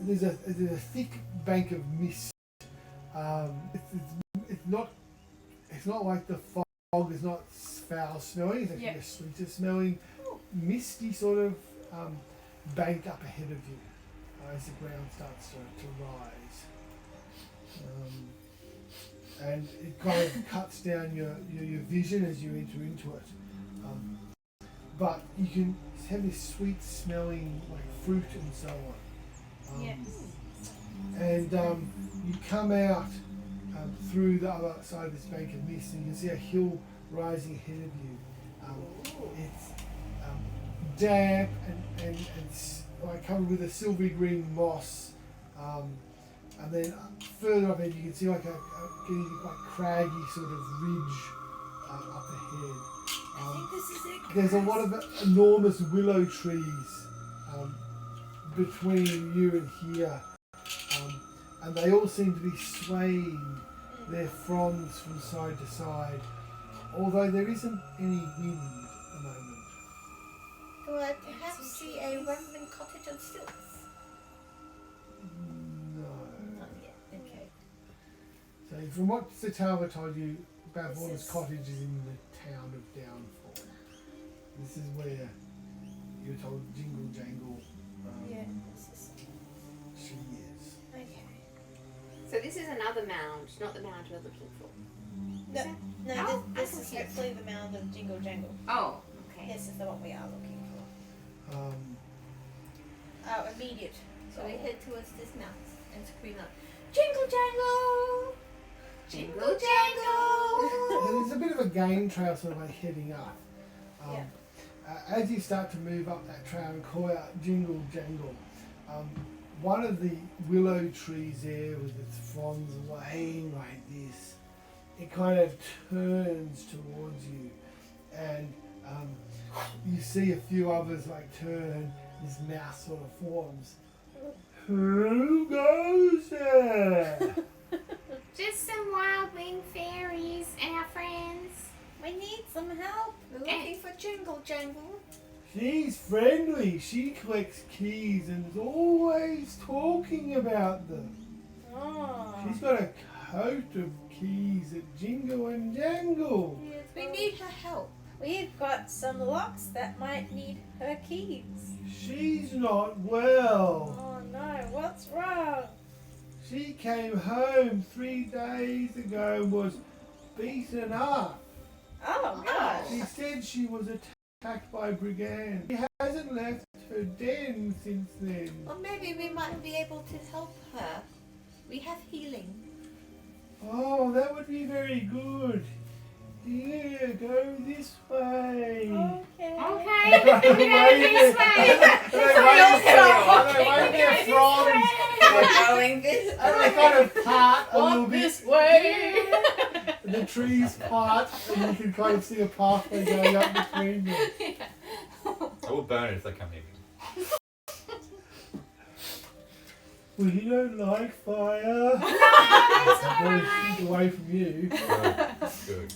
There's a thick bank of mist. It's not like the fog is not foul smelling. It's actually Yeah. a sweeter smelling, misty sort of bank up ahead of you as the ground starts to rise. And it kind of cuts down your vision as you enter into it. But you can have this sweet smelling like fruit and so on. Yes. And you come out through the other side of this bank of mist and you can see a hill rising ahead of you. It's damp and like covered with a silvery green moss. And then further up ahead you can see like a getting like craggy sort of ridge up ahead. I think this is it. There's a lot of enormous willow trees between you and here, and they all seem to be swaying their fronds from side to side, although there isn't any wind at the moment. Do I perhaps see a rambling cottage on stilts? No. Not yet. Okay. So from what Satava told you, Bavona's cottage is in the town of Downfall. This is where you were told Jingle Jangle Yeah. This is. she is. Okay. So this is another mound, not the mound we're looking for. No, no. Oh, This I'm is confused. actually the mound of Jingle Jangle. Oh, okay. This is the one we are looking for. Um, Immediate. So we head towards this mound and scream out, Jingle jangle! Jingle jangle. There's a bit of a game trail sort of like heading up. Yeah. As you start to move up that trail and call out jingle jangle, one of the willow trees there with its fronds waving like this, it kind of turns towards you, and you see a few others like turn, his mouth sort of forms. Who goes there? Just some wild wing fairies, our friends. We need some help. We're looking for Jingle Jangle. She's friendly. She collects keys and is always talking about them. Oh. She's got a coat of keys that jingle and jangle. Yes, we need her help. We've got some locks that might need her keys. She's not well. Oh no, what's wrong? She came home 3 days ago and was beaten up. Oh gosh. She said she was attacked by brigands. She hasn't left her den since then. Well, maybe we might be able to help her. We have healing. Oh, that would be very good. Here, go this way. Okay. Okay, we're going this way. Their fronds. We're going this And they kind of part a little Walk bit. this way. The trees part, and you can kind of see a pathway going up between them. I will burn it if they come near me. Well, you don't like fire. No, it's I'm going to alright. keep away from you. Good.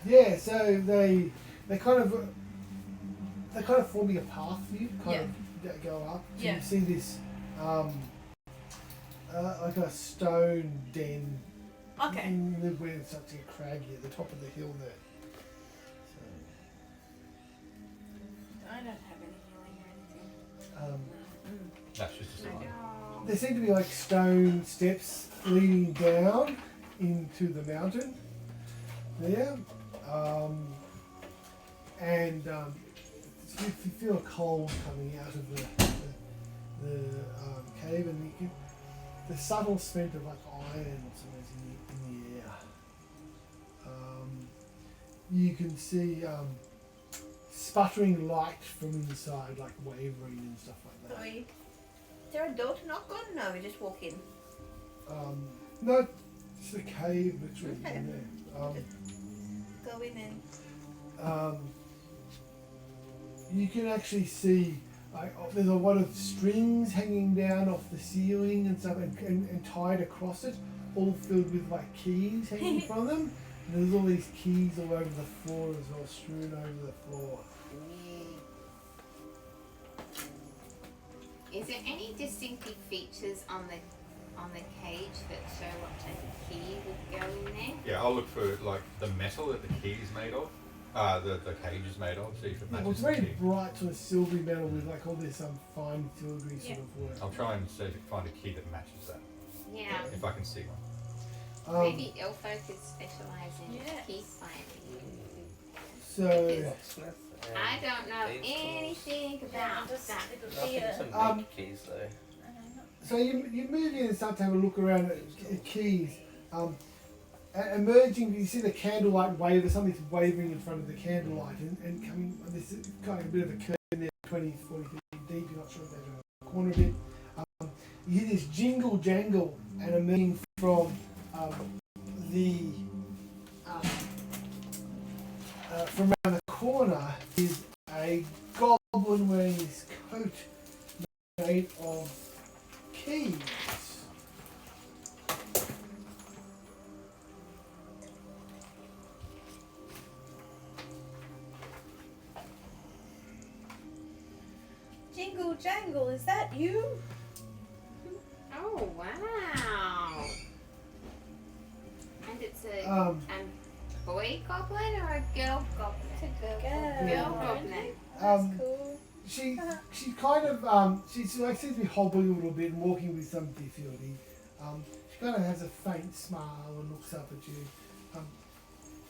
Yeah, so they kind of forming a path for you, kind of go up. So Yeah. you see this like a stone den. Okay. Where it's such a craggy at the top of the hill there. I don't have any healing or anything. That's just a sign. There seem to be like stone steps leading down into the mountain there. And you feel a cold coming out of the cave, and you can, the subtle scent of like iron or something in the air. You can see sputtering light from inside, like wavering and stuff like that. Is there a door to knock on? No, we just walk in. No, it's a cave literally Okay. in there. Go in and You can actually see like there's a lot of strings hanging down off the ceiling and stuff, and tied across it, all filled with like keys hanging from them. And there's all these keys all over the floor as well, strewn over the floor. Is there any distinctive features on the cage that show what type of key would go in there? Yeah, I'll look for like the metal that the key is made of. The cage is made of. See if it Well, matches it's the very key. bright sort of silvery metal with like all this fine filigree sort of work. I'll try and see if I can find a key that matches that. Yeah. If I can see one. Maybe Elfo could specialise in Yes. key finding. So Locksmith. I don't know These tools. anything about just that. it'll be Nothing a. to make keys though. So you move in and start to have a look around at keys. Emerging, you see the candlelight waver, something's wavering in front of the candlelight, and coming, there's kind of a bit of a curtain there, 20, 40 feet deep, you're not sure if there's a corner bit. You hear this jingle jangle, and emerging from from around the corner is a goblin wearing his coat made of keys. Jingle jangle, is that you? Oh wow! And it's a boy goblin or a girl goblin? It's a girl. Girl goblin. That's cool. She kind of she's like seems to be hobbling a little bit and walking with some difficulty. She kind of has a faint smile and looks up at you.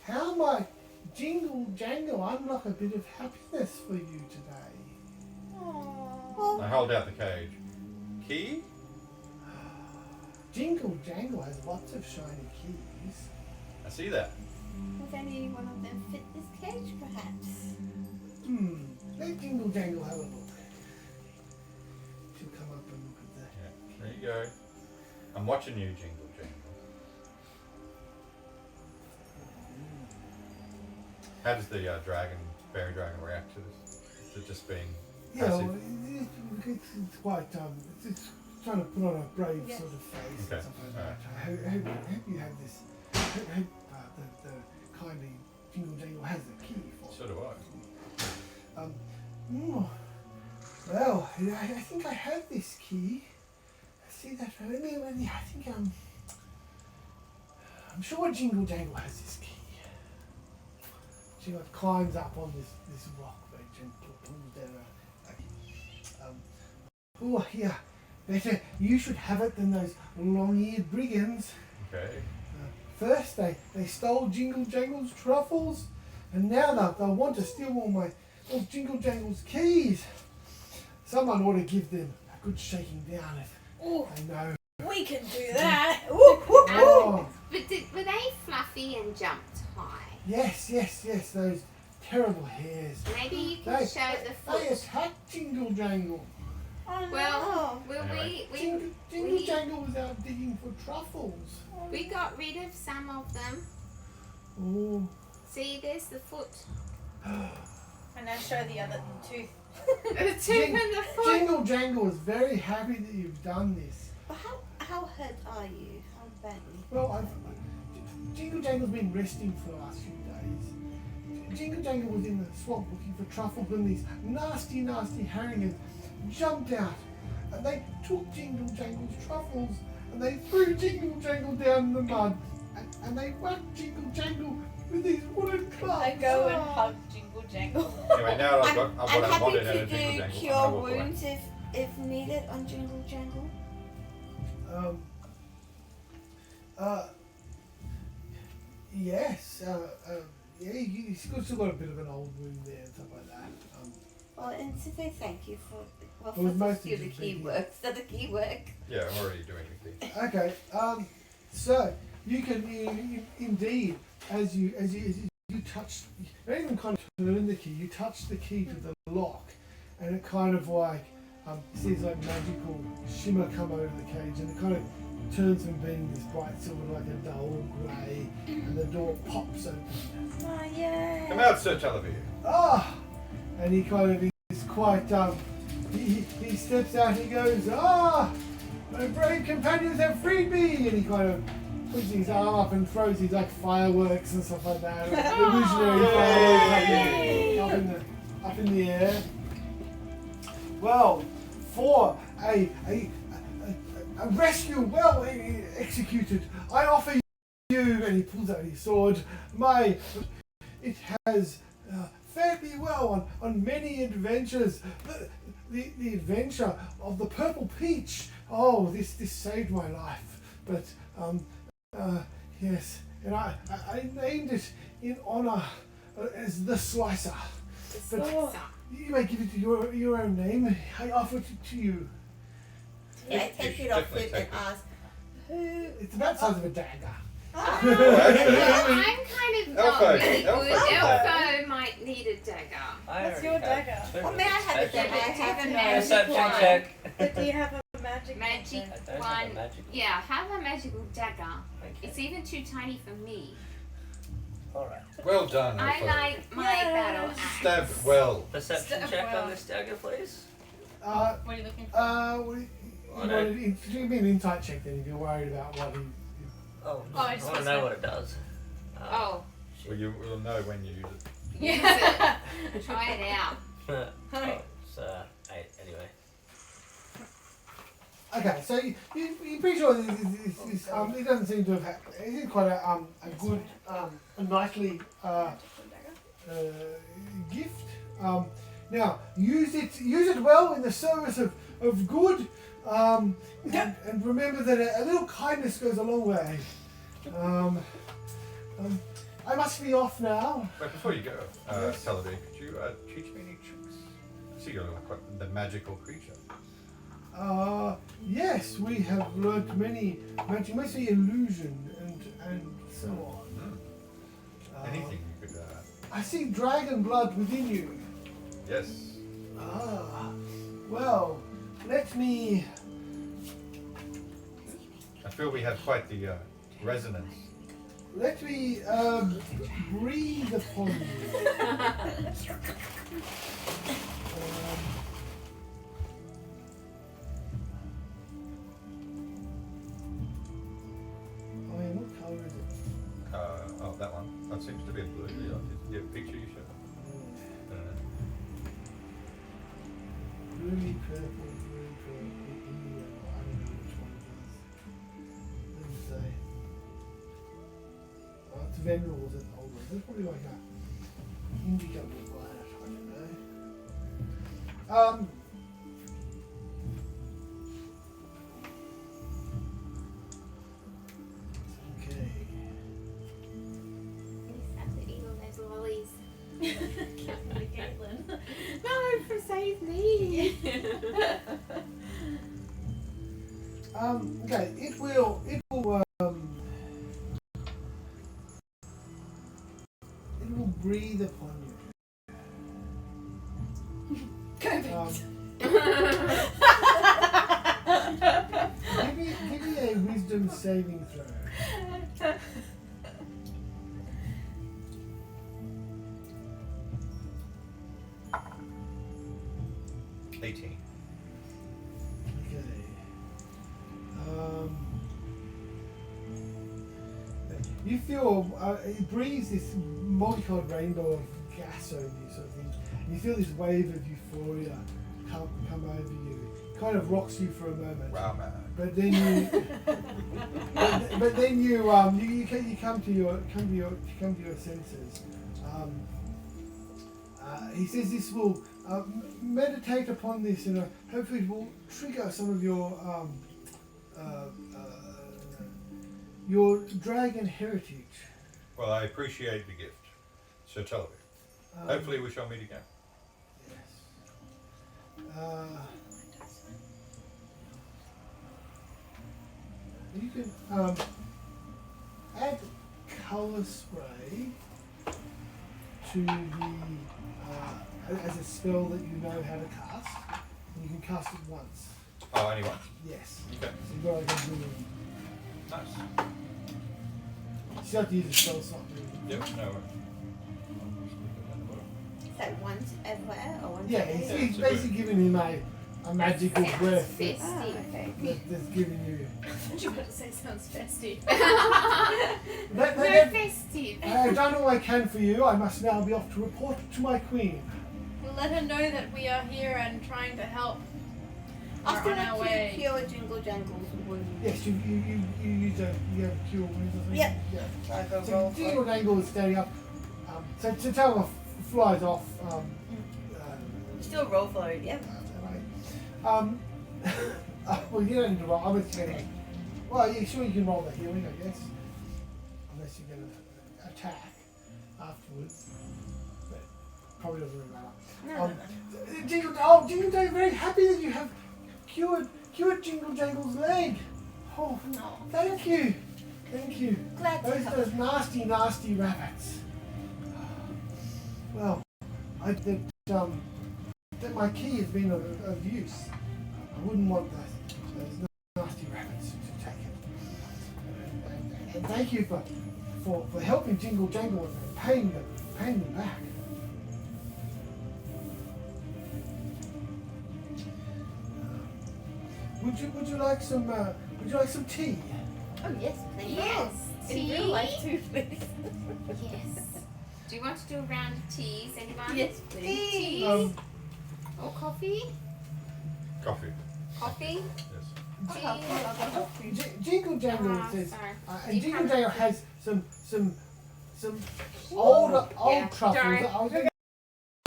How might jingle jangle unlock a bit of happiness for you today? Aww. Oh, I hold out the cage. Key? Jingle Jangle has lots of shiny keys. I see that. would any one of them fit this cage, perhaps? Let Jingle Jangle have a look. She'll come up and look at that. Yeah, there you go. I'm watching you, Jingle Jangle. How does the fairy dragon react to this? Is it just being Yeah, passive? well, it's quite, it's trying to put on a brave Yeah. sort of face Okay, and stuff like alright. that. Hope you have this, the kindly Jingle Jangle has the key for So do I. Well, I think I have this key. See that? Let me, I think, I'm sure Jingle Jangle has this key. She like climbs up on this rock very gently, pulls down oh, here. Better, you should have it than those long-eared brigands. Okay. First, they stole Jingle Jangle's truffles, and now they'll want to steal all Jingle Jangle's keys. Someone ought to give them a good shaking down if Ooh, they know. we can do that. Oh, But were they fluffy and jumped high? yes, those terrible hairs. Maybe you can They- show the They foot. attacked Jingle Jangle. Oh, Well, will Anyway. Jingle Jangle was out digging for truffles. we got rid of some of them. Oh, See, there's the foot. And now show the other tooth. The tooth and the foot. Jingle Jangle is very happy that you've done this. But how hurt are you? How badly? Well, Jingle Jangle's been resting for the last few days. Jingle Jangle was in the swamp looking for truffles when these nasty harringans jumped out and they took Jingle Jangle's truffles and they threw Jingle Jangle down in the mud and they whacked Jingle Jangle with these wooden clubs. I go and hug Jingle Jangle. Anyway, now I've got I'm what I happy wanted out to of Jingle do Jangle. cure I'll walk away. wounds if needed on Jingle Jangle. Yes, yeah, he's still got a bit of an old wound there and stuff like that. Well, and to say thank you for Well, for most do of the it's key been work. So the key work. Yeah, I'm already doing the key. Okay, so you can indeed, as you touch, you don't even kind of turn the key. You touch the key to the lock, and it kind of like sees like magical shimmer come over the cage, and it kind of turns from being this bright silver like a dull grey, and the door pops open. Oh yeah. Come out, Sir Television. Ah, and he kind of is quite he steps out. He goes, ah, my brave companions have freed me, and he kind of puts his arm up and throws his like fireworks and stuff like that. Illusionary fireworks up in the air. Well, for a rescue well executed, I offer you, and he pulls out his sword, it has fared me well on many adventures. The adventure of the Purple Peach. Oh, this saved my life. But yes, and I named it in honor as the Slicer. But you may give it to your own name. I offer it to you. Yeah, I You take should it off definitely him and take it. ask who. It's about the size of a dagger. Well, I'm kind of not Elfo, really good. Elfo. Elfo might need a dagger. I What's already your have dagger? two Well, may I have a perception- dagger? I have a Perception magic Perception one. check. But do you have a magic? Magic I don't have a one. magic. Yeah, have a magical dagger. Okay. It's even too tiny for me. Alright. Well done, I Elfo. like my battle axe. Stab well. Perception Step check well. on this dagger, please. What are you looking for? Give me an insight check then if you're worried about what he. Oh, Oh, I it's want to supposed know to- what it does. Oh, Well, you will know when you use it. Yeah. try it out. Oh, it's 8 anyway. Okay, so you're pretty sure this it doesn't seem to have had. It is quite a good, a knightly gift. Now use it well in the service of good, and remember that a little kindness goes a long way. I must be off now. But before you go, Television, could you teach me any tricks? So you're like quite the magical creature. Yes, we have learnt many magic, mostly illusion and so on. Anything you could. I see dragon blood within you. Yes. Well, let me. I feel we have quite the resonance. Let me breathe upon you. What colour is it? Oh, that one. That seems to be a blue. Do you have a picture you show? Blue, purple, yellow. I don't know which one it is. Let me say. Oh, it's venerable, it's older. It's probably like a indigo or black. I don't know. Okay. Please have to eat all those lollies. Caitlin. No, for save me. Okay, it will breathe upon you. Give me a wisdom saving throw. 18. Okay. You feel it breathes this multicolored rainbow of gas over you, sort of thing. And you feel this wave of euphoria come over you. Kind of rocks you for a moment. Wow, man. But then you, but then you come to your senses. He says this will meditate upon this, and hopefully it will trigger some of your dragon heritage. Well, I appreciate the gift. So tell me. Hopefully we shall meet again. Yes. You can add colour spray to the as a spell that you know how to cast. And you can cast it once. Oh, only one? Yes. Okay. So you've got like a million. Nice. You still have to use a spell slot. Yep, no worries. So once everywhere or once Yeah, everywhere? he's basically giving him a magical breath Festive. Okay. that's giving you. I was about to say sounds festive. No festive. I've done all I can for you. I must now be off to report to my queen. We'll let her know that we are here and trying to help. I We're still on our have way. to cure jingle jangles wound. Yes, you use you have a cure wounds or something. Yep. Yeah. I go So roll Jingle Dangle is standing up. So Talma flies off. Still roll for it, yep. Well, you don't need to roll. I'm just gonna. Well, yeah, sure you can roll the healing, I guess, unless you're gonna attack afterwards. But probably doesn't really matter. Jingle Jangle, very happy that you have cured Jingle Jangle's leg. Oh, No. thank you. Glad to help. Those nasty rabbits. Well, that my key has been of use. I wouldn't want those nasty rabbits to take it. And thank you for helping Jingle Jangle and paying me back. Would you like some tea? Oh yes, thank Yes. you. In Tea. real life too, please. Yes. Do you want to do a round of teas, anyone? Yes, please. Tea. Or coffee? Coffee. Coffee? Yes. Tea? Jingle Jangle says, sorry. and Jingle Jangle has some old Yeah, truffles sorry. that I was going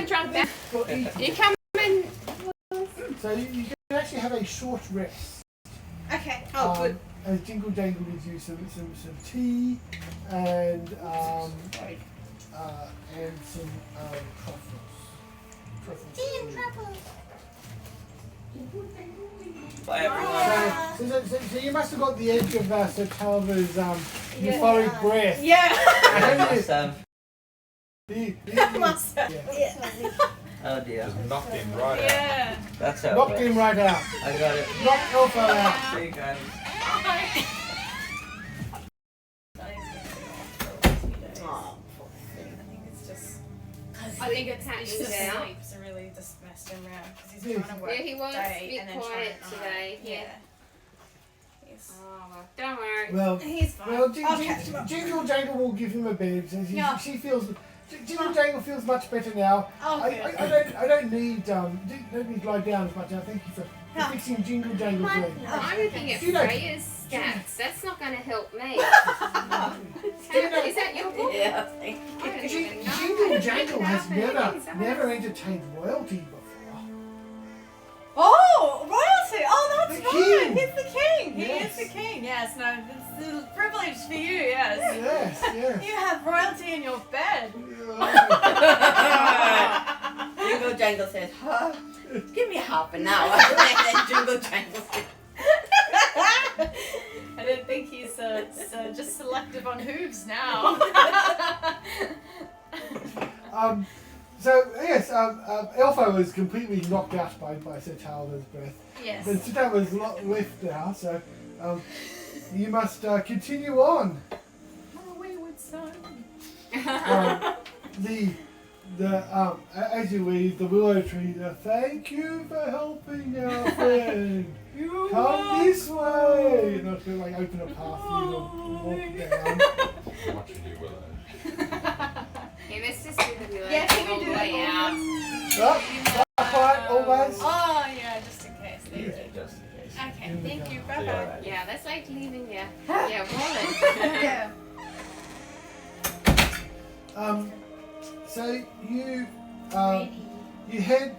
Drunk now. for eating. You come in. So you can actually have a short rest. Okay. Oh, good. As Jingle Jangle gives you some tea and Sorry. some truffles. Bye, everyone. So you must have got the edge of Sir Talbot's euphoric breath. Yeah. Must have. Must have. Yeah. Oh dear. Just knocked him right out. Yeah. That's how it Knocked works. him right out. I got it. Knocked Alpha out. See you guys. Oh, I think it's It's just out. sleeps really just messed him around because he's Yeah. trying to work Yeah, he was a day bit and then quiet trying to today. Yeah. Oh, well, don't worry. Well, He's fine. well, I'll catch him up. Jingle Jangle will give him a bed. Yeah. She feels. Jingle Jangle feels much better now. Oh, good. I don't need don't need to lie down as much now. Thank you for Yeah. fixing Jingle Jangle's leg. I'm looking at Do you know- Freya's stats. That's not going to help me. Do you know- Is that your book? yeah, thank I don't Jing- even know. Jingle Jangle Pick it has up and everything. never entertained royalty before. Oh, royalty! Oh, that's The right. king. He's the king. He Yes. is the king. Yes, no, it's a privilege for you. Yes. Yes, yes. You have royalty in your bed. Jingle Jangle says, huh? Give me half an hour. And then Jingle Jangle says, I don't think he's just selective on hooves now. So yes, Elfo was completely knocked out by Sir Talbot's breath. Yes. But Sir Talbot's left now, so you must continue on. Oh, wayward son. As you leave the willow tree, thank you for helping our friend. Come this way. And I feel like open a path for you to walk down. Watching you, Willow. Yeah, let's just do the willow Yeah, can we all do the that? way out. Quiet, always. Oh, yeah, just in case. Thank you. Just in case. Okay, thank you. See Bye you bye. later. Yeah, that's like leaving your wallet. Yeah. So you head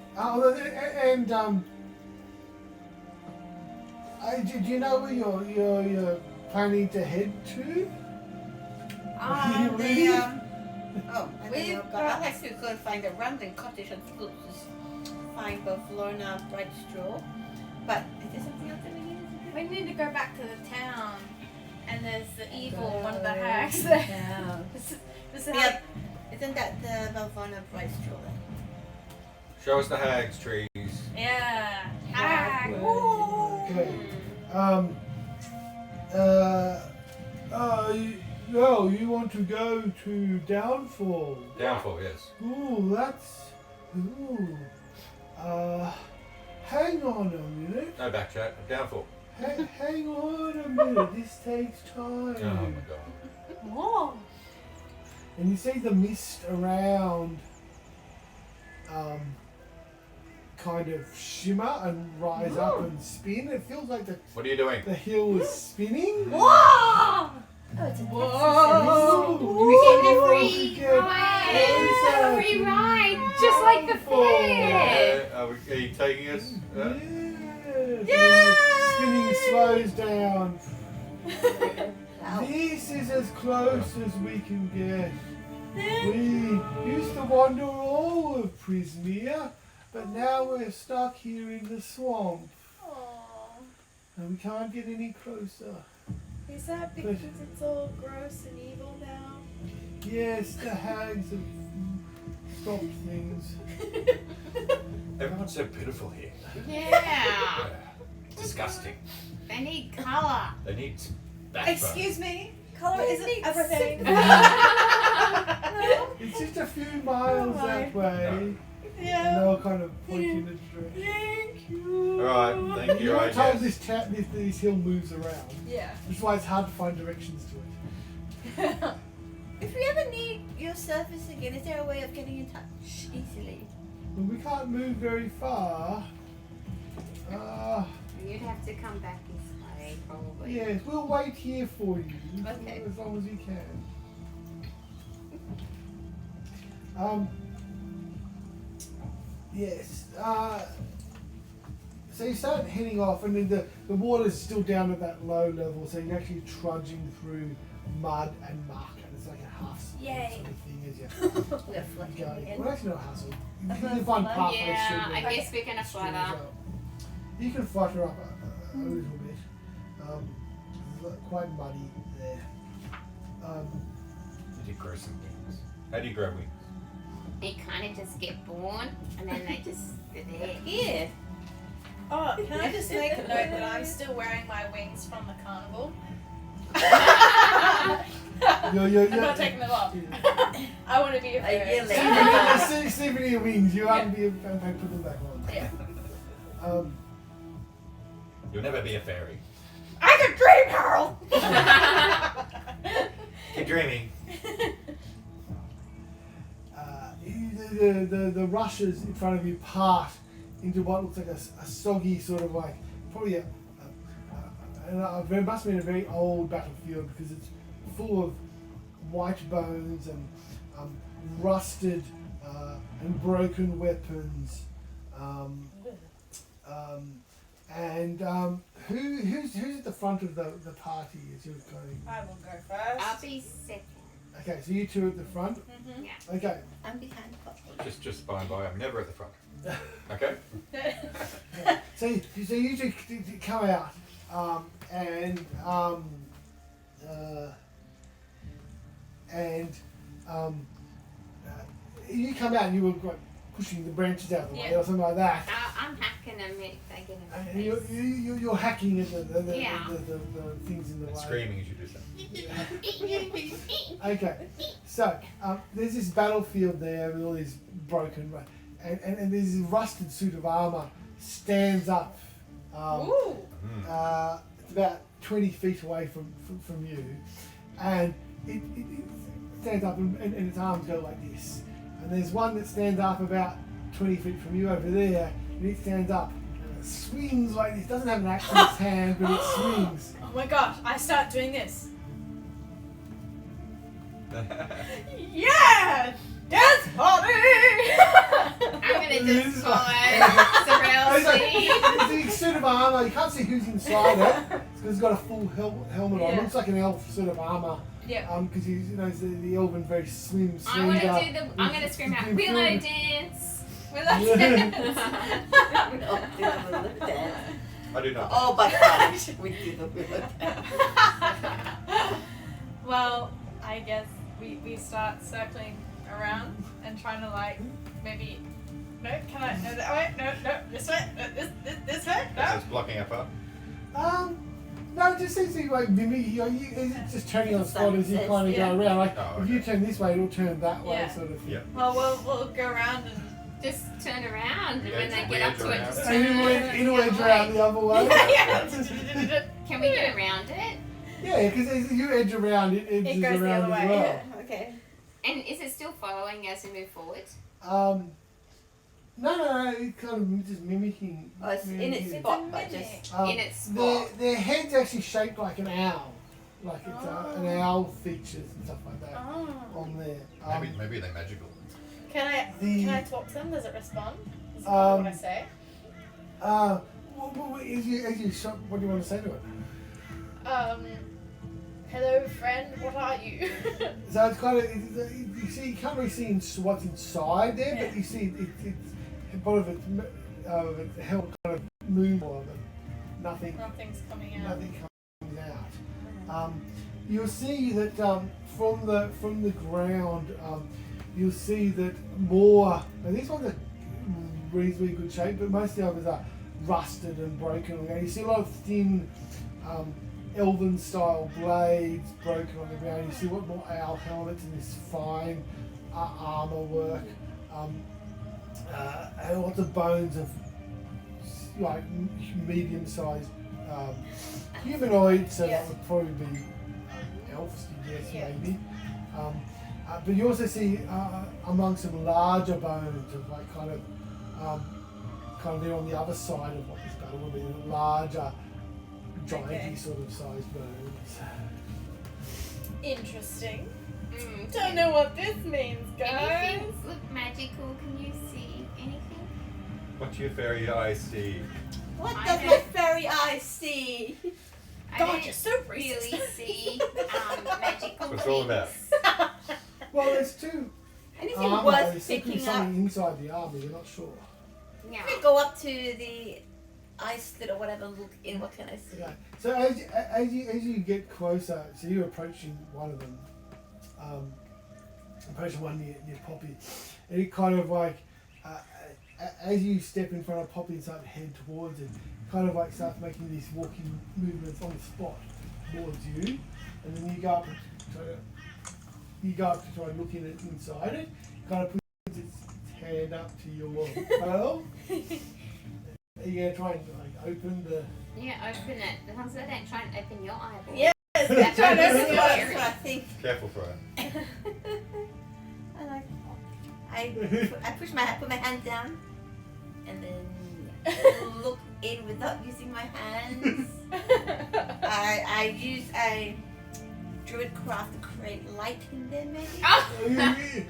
do you know where you're planning to head to? I We've think I'll have to go and find a rambling cottage and find both Lorna and Bright Straw. But is there something else that we need to do? We need to go back to the town, and there's the evil one of the hags there. Yeah. This is Yeah. Isn't that the Valvona Bright Straw then? Show us the hags trees. Yeah. Hag. Okay. You want to go to Downfall? Downfall, yes. Ooh, hang on a minute. No backtrack. Downfall. Hang on a minute. This takes time. Oh my god. Oh. And you see the mist around kind of shimmer and rise up and spin. It feels like What are you doing? the hill is spinning. Whoa! Oh, it's a Whoa! We're getting a free Get ride. closer Free to ride, just like the fair. Are you taking us? Yes. Spinning slows down. This is as close as we can get. We used to wander all of Prismere, but now we're stuck here in the swamp. And we can't get any closer. Is that because it's all gross and evil now? Yes, the hags have stopped things. Everyone's so pitiful here. Yeah. Disgusting. They need colour. They need backbone. Excuse me? Colour isn't everything. It's just a few miles that way. And Yeah. they'll kind of point in the direction. Thank you. Alright, thank you, You're I told guess. this hill moves around, Yeah. which is why it's hard to find directions to it. If we ever need your service again, is there a way of getting in touch easily? But we can't move very far. You'd have to come back this way, probably. Yes, we'll wait here for you. Okay. As long as you can. Yes. So you start heading off, and then the water's still down at that low level, so you're actually trudging through mud and muck, and it's like a hustle Yay. sort of thing as you We're flushing go. again. Well, actually not a hustle. You can find pathways Yeah, through I the guess we're gonna stream as flutter. well. You can flutter up a little bit. It's quite muddy there. Did you grow some wings? How do you grow wings? They kind of just get born, and then they're there. Yeah. Oh, can I just make a note that I'm still wearing my wings from the carnival? I'm not taking them off. I want to be a fairy. year later. Sleeping in your wings, you have to be put them back on. Yeah. You'll never be a fairy. I can dream, Harold! Keep dreaming. The rushes in front of you part into what looks like a soggy sort of like probably there must have been a very old battlefield because it's full of white bones and rusted and broken weapons. Who's at the front of the party as you're going? I will go first. I'll be second. Okay, so you two at the front. Mm-hmm. Yeah. Okay. I'm behind Poppy. Just by and by, I'm never at the front. Okay? So you two come out you come out and you were like pushing the branches out of the way Yeah. or something like that. I'm hacking them if they get in And my face. you're hacking at the things in the And way. screaming as you do so. Okay, so there's this battlefield there with all these broken, and there's this rusted suit of armor stands up. Ooh. It's about 20 feet away from you, and it stands up and its arms go like this. And there's one that stands up about 20 feet from you over there, and it stands up and it swings like this. It doesn't have an axe in its hand, but it swings. Oh my gosh, I start doing this. Yeah! Dance party! I'm gonna This just is follow It's Sabriel's like, lead. it's a big suit of armor. You can't see who's inside it. It's got a full helmet on. It Yeah. looks like an elf sort of armor. Yeah. Because you know the elven very slim. I'm gonna slender. do the. I'm gonna scream out Willow dance. Willow Yeah. dance. We don't do the willow dance. I do not. Oh, but fun. We do the willow dance. Well, I guess we start circling around and trying to like maybe. No, can I? No, that way. No, this way. No, this way. That's No. just blocking up. No, it just seems to be like mimic. It's just turning on the spot as you kind of Yeah. go around. Like Oh, if you okay. turn this way, it'll turn that way, Yeah. sort of thing. Yeah. Well, we'll go around and. Just turn around Yeah, when they just get up wedge to it. around. Just And turn it'll edge the around other the other way. Yeah. Can we get around it? Yeah, because as you edge around, it edges goes the around other as way. well. Yeah, okay. And is it still following as we move forward? No, it's kind of just mimicking. Oh, it's in its mimicking. spot, but just. In its spot. Their head's actually shaped like an owl. Like it's an owl features and stuff like that Oh. on there. Maybe they're magical. Can I talk to them? Does it respond? Does it know what I say? As you shot, what do you want to say to it? Hello friend, what are you? So it's kind of, you see, you can't really see what's inside there, but you see it's part of its help kind of move on it. Nothing Nothing's coming out. nothing comes out. You'll see that from the ground, you'll see that more. Now these ones are reasonably good shape, but most of the others are rusted and broken. And you see a lot of thin, elven style blades broken on the ground. You see what more owl helmets and this fine armor work, and lots of bones of like medium-sized humanoids. So that would probably be elves, yes, maybe. But you also see among some larger bones of like kind of they're on the other side of what this battle would be, larger, gianty sort of sized bones. Interesting. Mm. Don't know what this means, guys. Anything look magical? Can you see anything? What do your fairy eyes see? What I does know. my fairy eye see? I God, don't you're so really racist. see magical That's what it's all about. things. Well, there's two Anything armor. worth There's simply picking up? something inside the armor. You're not sure. Yeah. If I go up to the ice slit or whatever, look in, what can I see? Okay. So as you get closer, so you're approaching one of them, approaching one near Poppy, and it kind of like, as you step in front of Poppy and start to head towards it, kind of like starts making these walking movements on the spot towards you, and then you go up to try and look in it inside it, kind of puts its hand up to your tail. Are you gonna try and like open the? Yeah, open it. As long as I don't try and open your eyeball. Yes, that's Try to what open I yours. think. Careful for it. I put my hand down and then look in without using my hands. I use a druid craft to create light in there, maybe.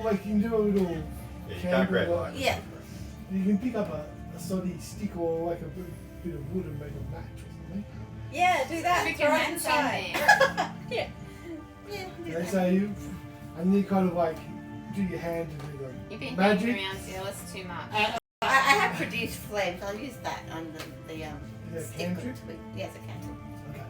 Like you can do a little. Yeah, you candle can't grab light. mine. Yeah. You can pick up a soddy stick or like a bit of wood and make a match or something. Yeah, do that. Stick Throw your it hands inside. in there. Yeah. Do Okay, that. so you kind of like do your hand to do You've the been magic. hanging around Zelus too much. I have produced flames. I'll use that on the Yeah, stick. cantrip? Yes, a cantrip. Okay.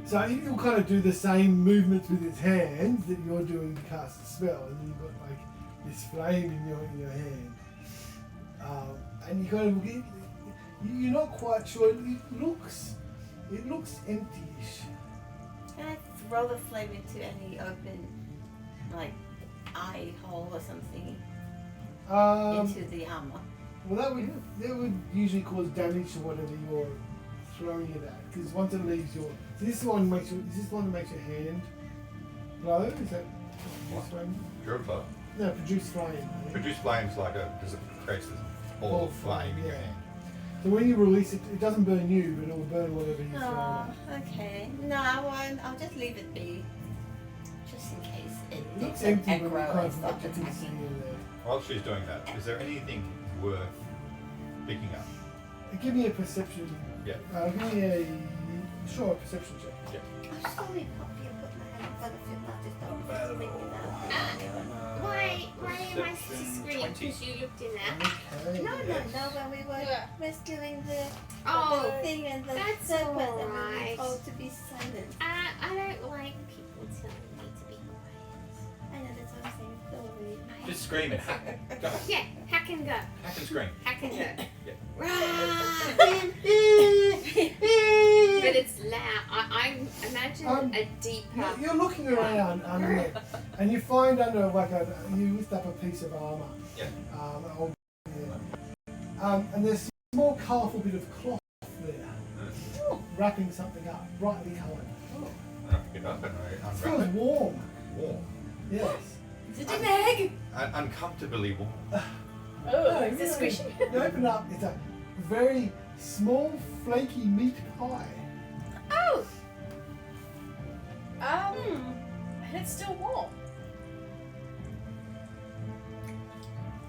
So you'll kind of do the same movements with its hands that you're doing to cast a spell, and then you've got like this flame in your hand, and you kind of you're not quite sure. It looks empty-ish. Can I throw the flame into any open, like, eye hole or something into the armor? Well, that would usually cause damage to whatever you're throwing it at, because once it leaves your, so this one makes your hand glow. Is that this one? Druid club. No, produce flame. I think. Produce flames like because it creates this ball of flame in your yeah. hand. So when you release it, it doesn't burn you, but it will burn whatever you throw Oh, at. okay. No, I won't. I'll just leave it be, just in case it It looks gets an empty, but you aggro kind and of starts look at this attacking. in there. While she's doing that, is there anything worth picking up? Give me a perception. Yeah. Give me a perception check. I'm just gonna leave Poppy and put my hand in front of it, not just don't make me Why am I so Perception screaming? 20. Because you looked in there. Okay. No, when we were Yeah. rescuing the Oh, thing and the that's serpent and we were alright. told to be silent. I don't like people telling me to be quiet. I know that's what I'm saying. Don't worry. Just scream and hack. Go. Yeah, hack and go. Hack and scream. Hack and go. Yeah. But it's loud. I imagine a deeper. You're looking around under it, and you find under like you lift up a piece of armour. Yeah. And there's a small colourful bit of cloth there, wrapping something up, brightly coloured. I pick it up and I It unwrap feels it. warm. Warm. Yes. Is it an egg? Uncomfortably warm. Oh, is it squishy? You open it up. It's a very small, flaky meat pie. Oh! And it's still warm.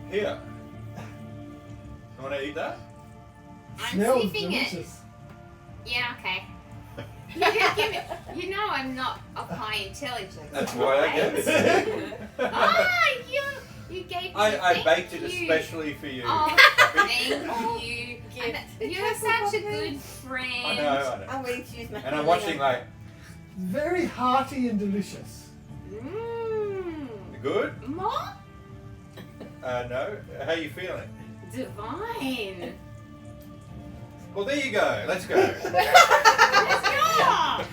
Here. You want to eat that? I'm Smells sniffing it. delicious. Yeah, okay. You didn't give it. You know I'm not of high intelligence. That's why I get right? it. You gave me. I baked it thank you. especially for you. Oh, thank you. Gift. You're such a good friend. I know. I'm waiting to use my And I'm watching like, Very hearty and delicious. Mmm. good? More No. How you feeling? divine. Well, there you go. Let's go. Let's go.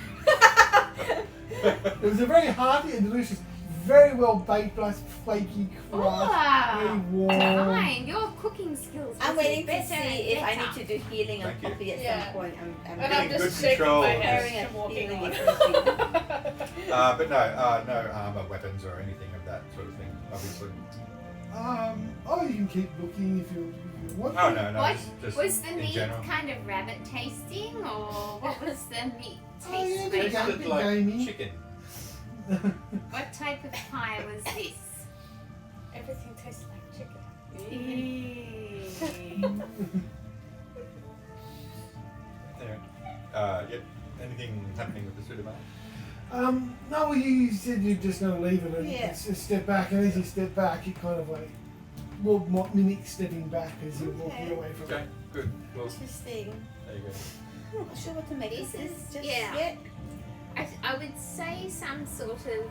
It was a very hearty and delicious, very well baked, nice flaky crust, very Oh, warm. divine. Your cooking skills. I'm must be waiting to better see and if I better. need to do healing on Thank you. Poppy at Yeah. some point. And I'm I'm Getting just good shaking control. my preparing head a and walking healing on. if But no armor, weapons, or anything of that sort of thing. Obviously. You can keep looking if you want. Oh no, What just was the in meat general. kind of rabbit tasting, or what was the meat Oh, yeah, taste? it's like? okay. Tasted like gamey. chicken. What type of pie was this? Everything tastes like chicken. There. Yep. Anything anything happening with the pseudo? No, you said you're just going to leave it and Yeah. just step back, and as you step back, you kind of like will mimic stepping back as you're walking Okay. away from Okay, it. good. Well, Interesting. there you go. I'm not sure what to make of This this is- just yeah. yet. I would say some sort of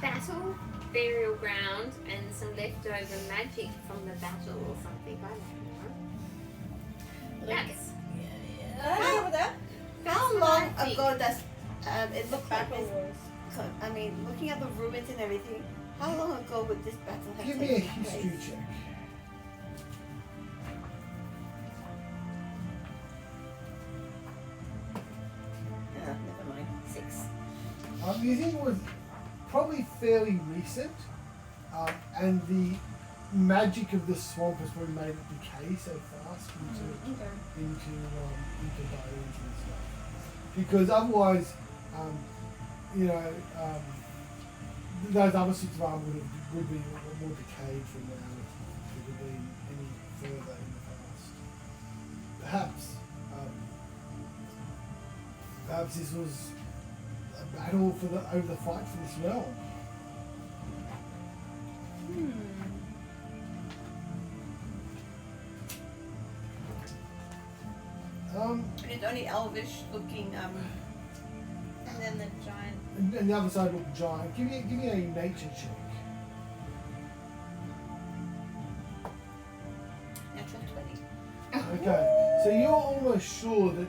battle, burial ground, and some leftover magic from the battle or something. I don't know. That's How what long I think. ago does it look like Battle this? wars. I mean, looking at the ruins and everything, how long ago would this battle have Give me a taken history place? check. Never mind. 6. You think it was probably fairly recent, and the magic of the swamp has probably made it decay so fast into bones and stuff. Because otherwise, those other suits of armor would be a lot more decayed from now if it had been any further in the past. Perhaps this was a battle over the fight for this realm. And it's only elvish looking. And then the giant. And the other side looked giant. Give me a nature check. Natural 20. Okay, so you're almost sure that,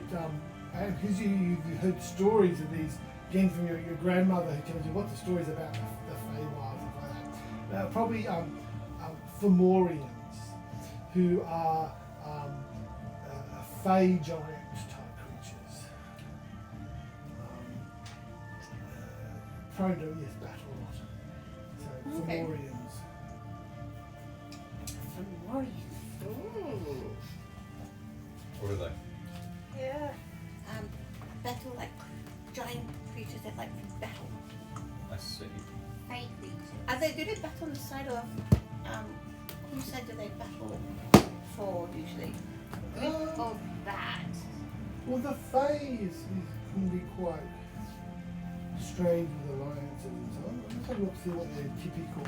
because you heard stories of these, again from your grandmother who tells you what the stories about the Feywild and like that. Probably Fomorians, who are Fey giant type creatures. Prone to, yes, battle a lot. So, Okay. Fomorians. Ooh. What are they? Yeah. Battle like giant creatures that like to battle. I see. Fake creature. Do they battle on the side of whose side do they battle for usually? Good or bad? Well, the Fae can be quite strange with alliances and so on. Let's have a look, see what their typical.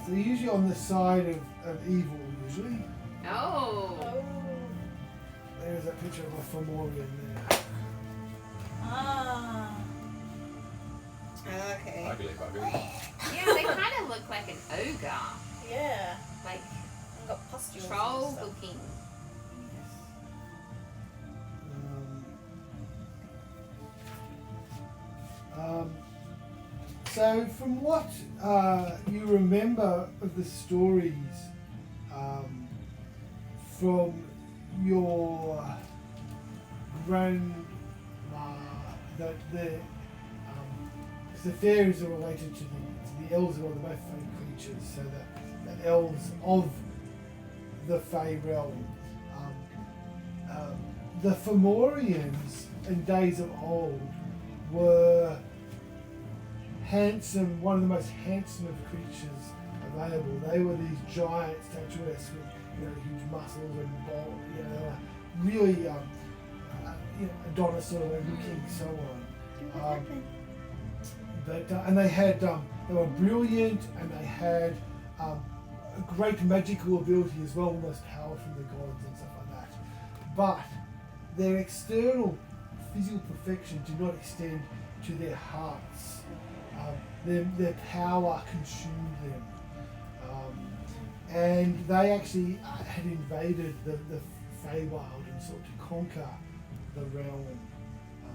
So they're usually on the side of evil, usually. Oh. There's a picture of a Fomorian there. Ah. Okay. I believe. Yeah, they kind of look like an ogre. Yeah. Like I've got pustules. and troll stuff. looking. So from what you remember of the stories from your grandma, that the fairies are related to the elves are all the both fey creatures, so that the elves of the Fey realm. The Fomorians in days of old were handsome, one of the most handsome of creatures available. They were these giant statuesque with huge muscles and bone, they were really Adonis looking, so on. And they had they were brilliant, and they had a great magical ability as well, almost power from the gods and stuff like that. But their external physical perfection did not extend to their hearts. Their power consumed them. And they actually had invaded the Feywild and sought to conquer the realm.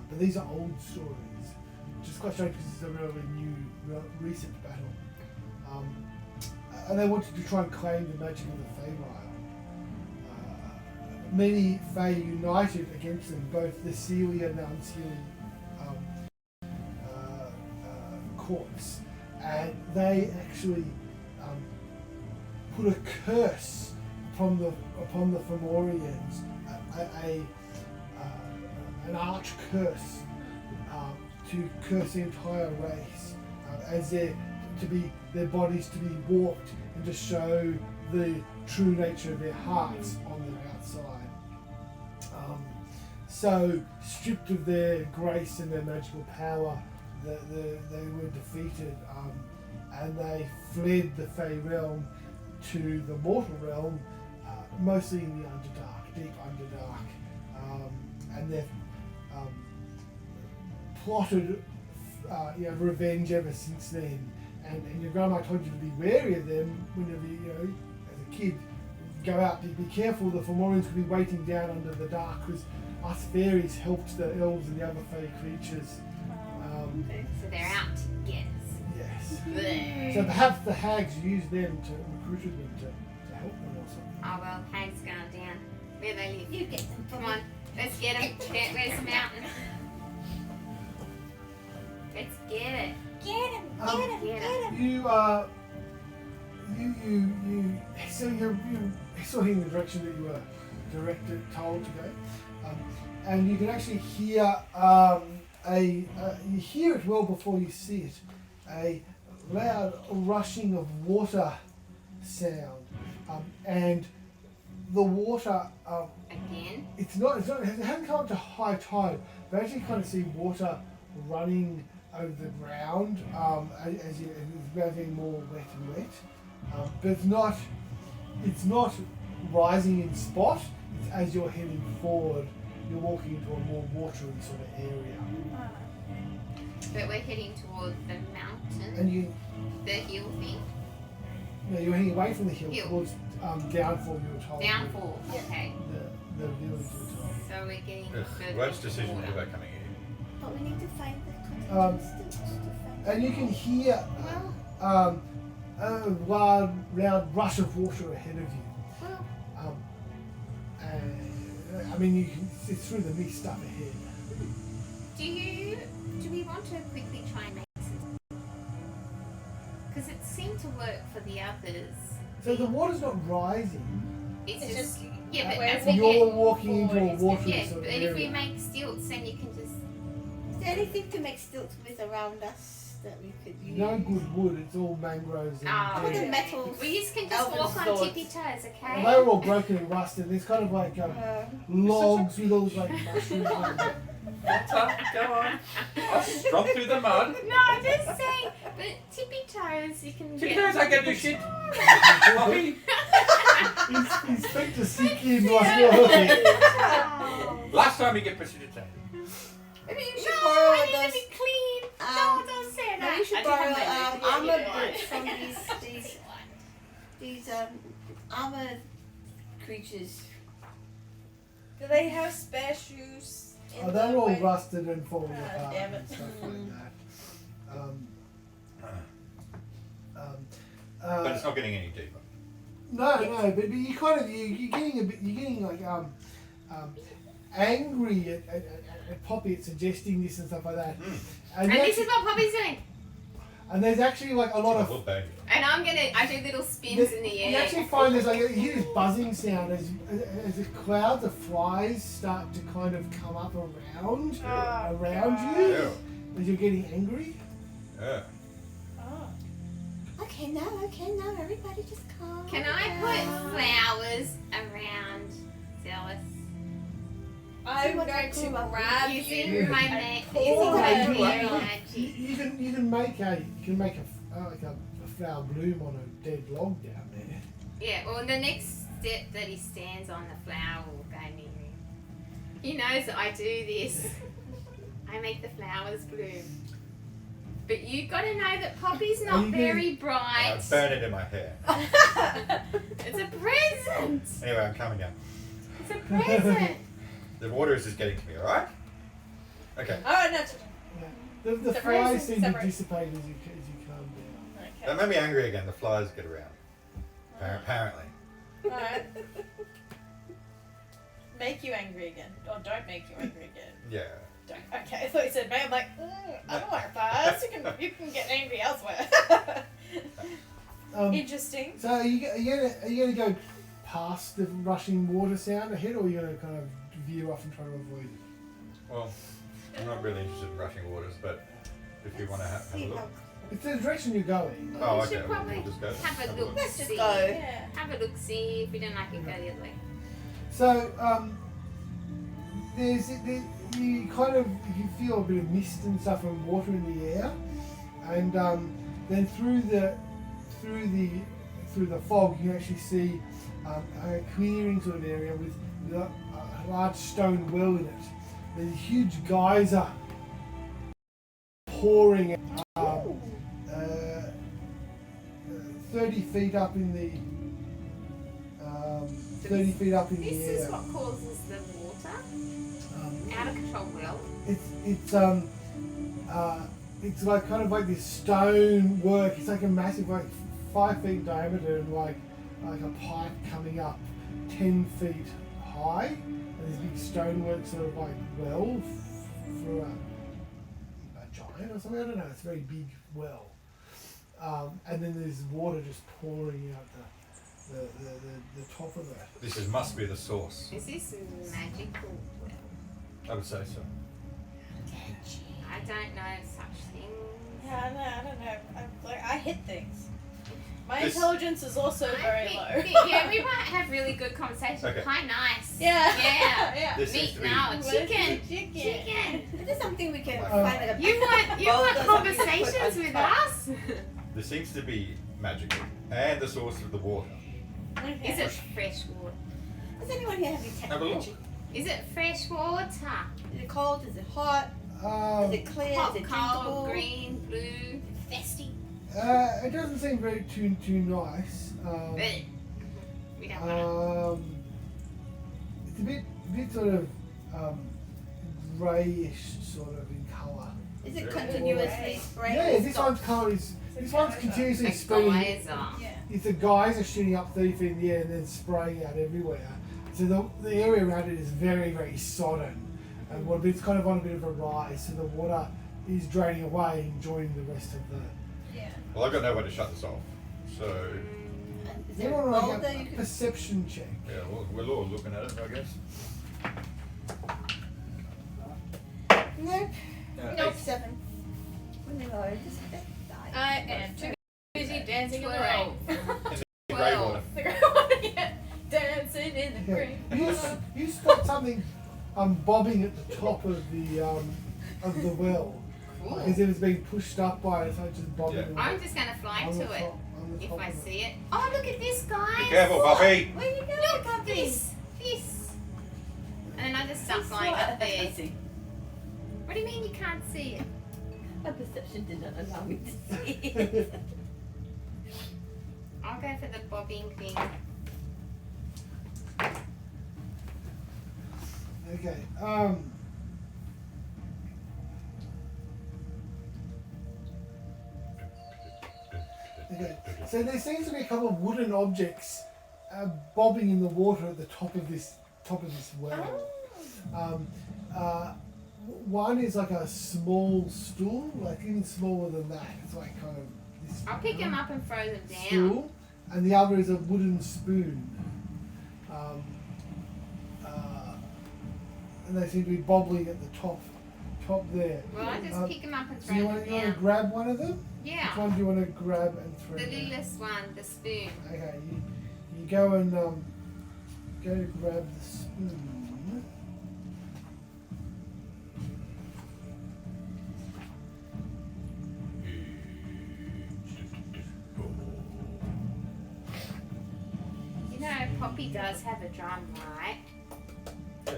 But these are old stories, which is quite strange because it's a really new, recent battle. And they wanted to try and claim the magic of the Feywild. Many Fey united against them, both the Seelie and the Unseelie courts, and they actually put a curse upon the Fomorians, an arch curse to curse the entire race, as their their bodies to be warped and to show the true nature of their hearts on the outside. So stripped of their grace and their magical power, they were defeated, and they fled the Fey realm to the mortal realm, mostly in the Underdark, deep Underdark, and they've plotted revenge ever since then. And your grandma told you to be wary of them whenever you as a kid, go out, be careful. The Fomorians could be waiting down under the dark, because us fairies helped the elves and the other Fey creatures. So they're out to get us. Yes. So perhaps the hags used them to recruit them to help them or something. Oh well, Hank's going down. Where they live. You get them. Come on, let's get them. Where's the mountain? Let's get it. Get him. Get him. You so you sort of in the direction that you were told to go, and you can actually hear you hear it well before you see it, a loud rushing of water sound, and the water Again. it hasn't come up to high tide, but actually kind of see water running over the ground as it's getting more wet and wet, but it's not rising in spot. It's as you're heading forward, you're walking into a more watery sort of area, But we're heading toward the mountain. and The hill thing. you're heading away from the hill Hill. towards Downfall. You were told. Downfall. Okay. The village you were told. So we're getting Ugh, further worst into decision water. ever coming in. But we need to find the Um, continent to find. And you can hear a loud rush of water ahead of you. Well, And I mean, you can it's through the mist up ahead. do we want to quickly try and make some? Because it seemed to work for the others. So the water's not rising. It's It's just just yeah, but we're as we You're get walking into a forward, watery yeah, sort but of if we area. make stilts, then you can just Is there anything to make stilts with around us that we could use? No good wood. It's all mangroves and Ah, What dead. are the metals? we just can just Elven walk on swords. tippy toes, okay? Well, they were all broken and rusted. There's kind of like logs with all those like mushrooms on them. Go on. I'll strong through the mud. No, I'm just saying, but tippy toes you can Tippy get. toes, I can do shit. Poppy. His feet just sink in like water. Oh. Last time you get precipitated. Maybe you should No, borrow I need those. to be clean. Um, No, don't say that. Maybe you should I do have borrow my armor notes. boots from these armor creatures. Do they have spare shoes? In Oh, they're the all way? rusted and falling Ah, apart damn and it. stuff like that. But it's not getting any deeper. No, but you kind of you're getting like angry at Poppy at suggesting this and stuff like that. And you this actually- is what Poppy's doing. and there's actually like a lot I of will burn you. And I do little spins in the you air. actually find there's like you hear this buzzing sound as the clouds of flies start to kind of come up around you Ew. as you're getting angry. Yeah. Oh. Okay, now, everybody just calm Can I down. put flowers around Zelus? I'm what going I to grew up with. grab Using you. my and using pull my her fairy in. magic. You can make a flower bloom on a dead log down there. Yeah, well, the next step that he stands on, the flower will go near him. He knows that I do this. I make the flowers bloom. But you've got to know that Poppy's Are not you very I bright. burn it in my hair. It's a present. Anyway, I'm coming down. It's a present. The water is just getting to me, alright? Okay. Oh, no. The Separate, flies seem to separate. dissipate as you calm down. That made me angry again. The flies get around. Apparently. Alright. Make you angry again. Or don't make you angry again. Yeah. Don't. Okay, I thought you said, man, I'm like, I don't like fires. You can get angry elsewhere. Interesting. So are you gonna go past the rushing water sound ahead, or are you gonna kind of veer off and try to avoid it? Well, I'm not really interested in rushing waters, but if you want to have a See look. how It's the direction you're going. Oh, We okay. should probably We'll just go. have a look. Let's just see. go. Yeah. Have a look, see if we don't like it, go the other way. So, you feel a bit of mist and stuff and water in the air, and then through the fog you can actually see a clearing sort of area with a large stone well in it. There's a huge geyser pouring 30 feet up in the 30 feet up in the This air. is what causes the water. Out of control well. It's like kind of like this stone work. It's like a massive, like 5 feet diameter and like a pipe coming up 10 feet high. And this big stonework sort of like well through a giant or something. I don't know. It's a very big well. And then there's water just pouring out the top of it. Must be the source. Is this magical well? I would say so. I don't know such things. Yeah, I don't know. I hit things. My This- intelligence is also very I low. think- Yeah, we might have really good conversation. Okay. Hi, nice. Yeah. Yeah. Yeah. This seems Meat to be now, What is chicken. it? Chicken. Chicken. Is this something we can Uh, find like a You want bowl or something to put conversations on with top? us? There seems to be magical and the source of the water. Okay. Is it fresh water? Does anyone here have any Have a look. technology? Is it fresh water? Is it cold? Is it hot? Is it clear? Hot, Is it cold, drinkable? green, blue, festy. It doesn't seem very too nice. Blech. We don't want It's a bit sort of greyish sort of in colour. Is it Very continuously spraying? Yeah, this one's colour is this one's continuously it. spraying. Geyser. Yeah. It's the geyser shooting up 30 feet in the air and then spraying out everywhere. So the area around it is very, very sodden. And it's kind of on a bit of a rise, so the water is draining away and joining the rest of the... Yeah. Well, I've got no way to shut this off. So, And is You there a want to bowl make that a you can... perception check. yeah, we're all looking at it, I guess. Nope. Nope. 7. No, just die. I am too busy dancing in the rain. 12. The grey water. The grey water, yeah. Dancing in the Okay. green. You spot something bobbing at the top of the well. Cool. As if it's being pushed up by it, so it's just bobbing Yeah. along I'm just gonna fly on the to it top- on the if top I of it. see it. Oh, look at this, guys. Be careful, puppy! Where you going, Look, puppy? this. And then I just start This flying one. up there. I see. What do you mean you can't see it? My perception did not allow me to see it. I'll go for the bobbing thing. Okay. Okay. So there seems to be a couple of wooden objects bobbing in the water at the top of this well. One is like a small stool, like even smaller than that. It's like kind of this. I'll pick them up and throw them down. Stool, and the other is a wooden spoon. And they seem to be bobbling at the top there. Well, I just pick them up and So throw you them want to down. grab one of them? Which Yeah. one do you want to grab and throw? The down? littlest one, the spoon. Okay, you go and go to grab the spoon. You know, Poppy does have a drum, right? Yeah.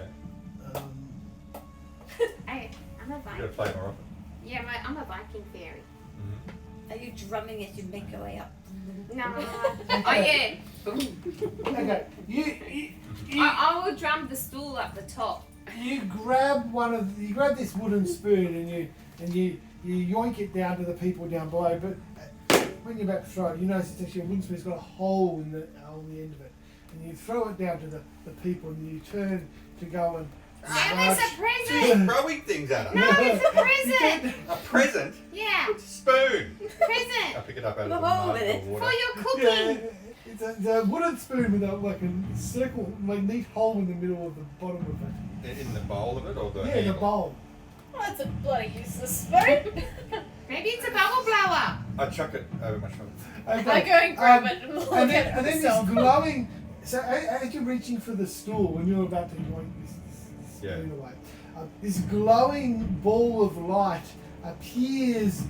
Hey, I'm a You gotta Viking. play more often. Yeah, I'm a Viking fairy. Mm-hmm. Are you drumming as you make your way up? No. Oh yeah. Okay, you I will drum the stool up the top. you grab you grab this wooden spoon and you yoink it down to the people down below. But when you're about to throw it, you notice it's actually a wooden spoon. It's got a hole on the end of it, and you throw it down to the people, and you turn to go and. Zelus, a She's present! throwing things at No, her. it's a present! A present? Yeah, Spoon! I present! pick it up out of Well, the mud with it. or For water. your Yeah, cooking! it's a wooden spoon with like a circle, like neat hole in the middle of the bottom of it. In the bowl of it or the Yeah, the handle? bowl. Well, that's a bloody useless spoon. Maybe it's a bubble blower. I chuck it over my shoulder. Okay. I go and grab it and look And at then this myself. glowing. So as you're reaching for the stool, when you're about to yoink this Yeah. spoon away, this glowing ball of light appears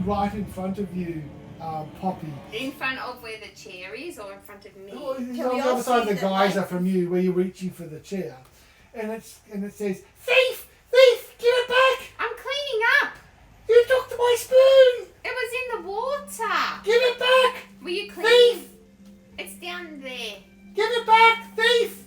right in front of you, Poppy. In front of where the chair is, or in front of me? Oh, it's we on the all other side of see the the geyser light? from you, where you're reaching for the chair, and it says, "Thief! Thief! Give it back! I'm cleaning up. You took my spoon! It was in the water. Give it back! Were you cleaning? Thief! It's down there. Give it back! Thief!"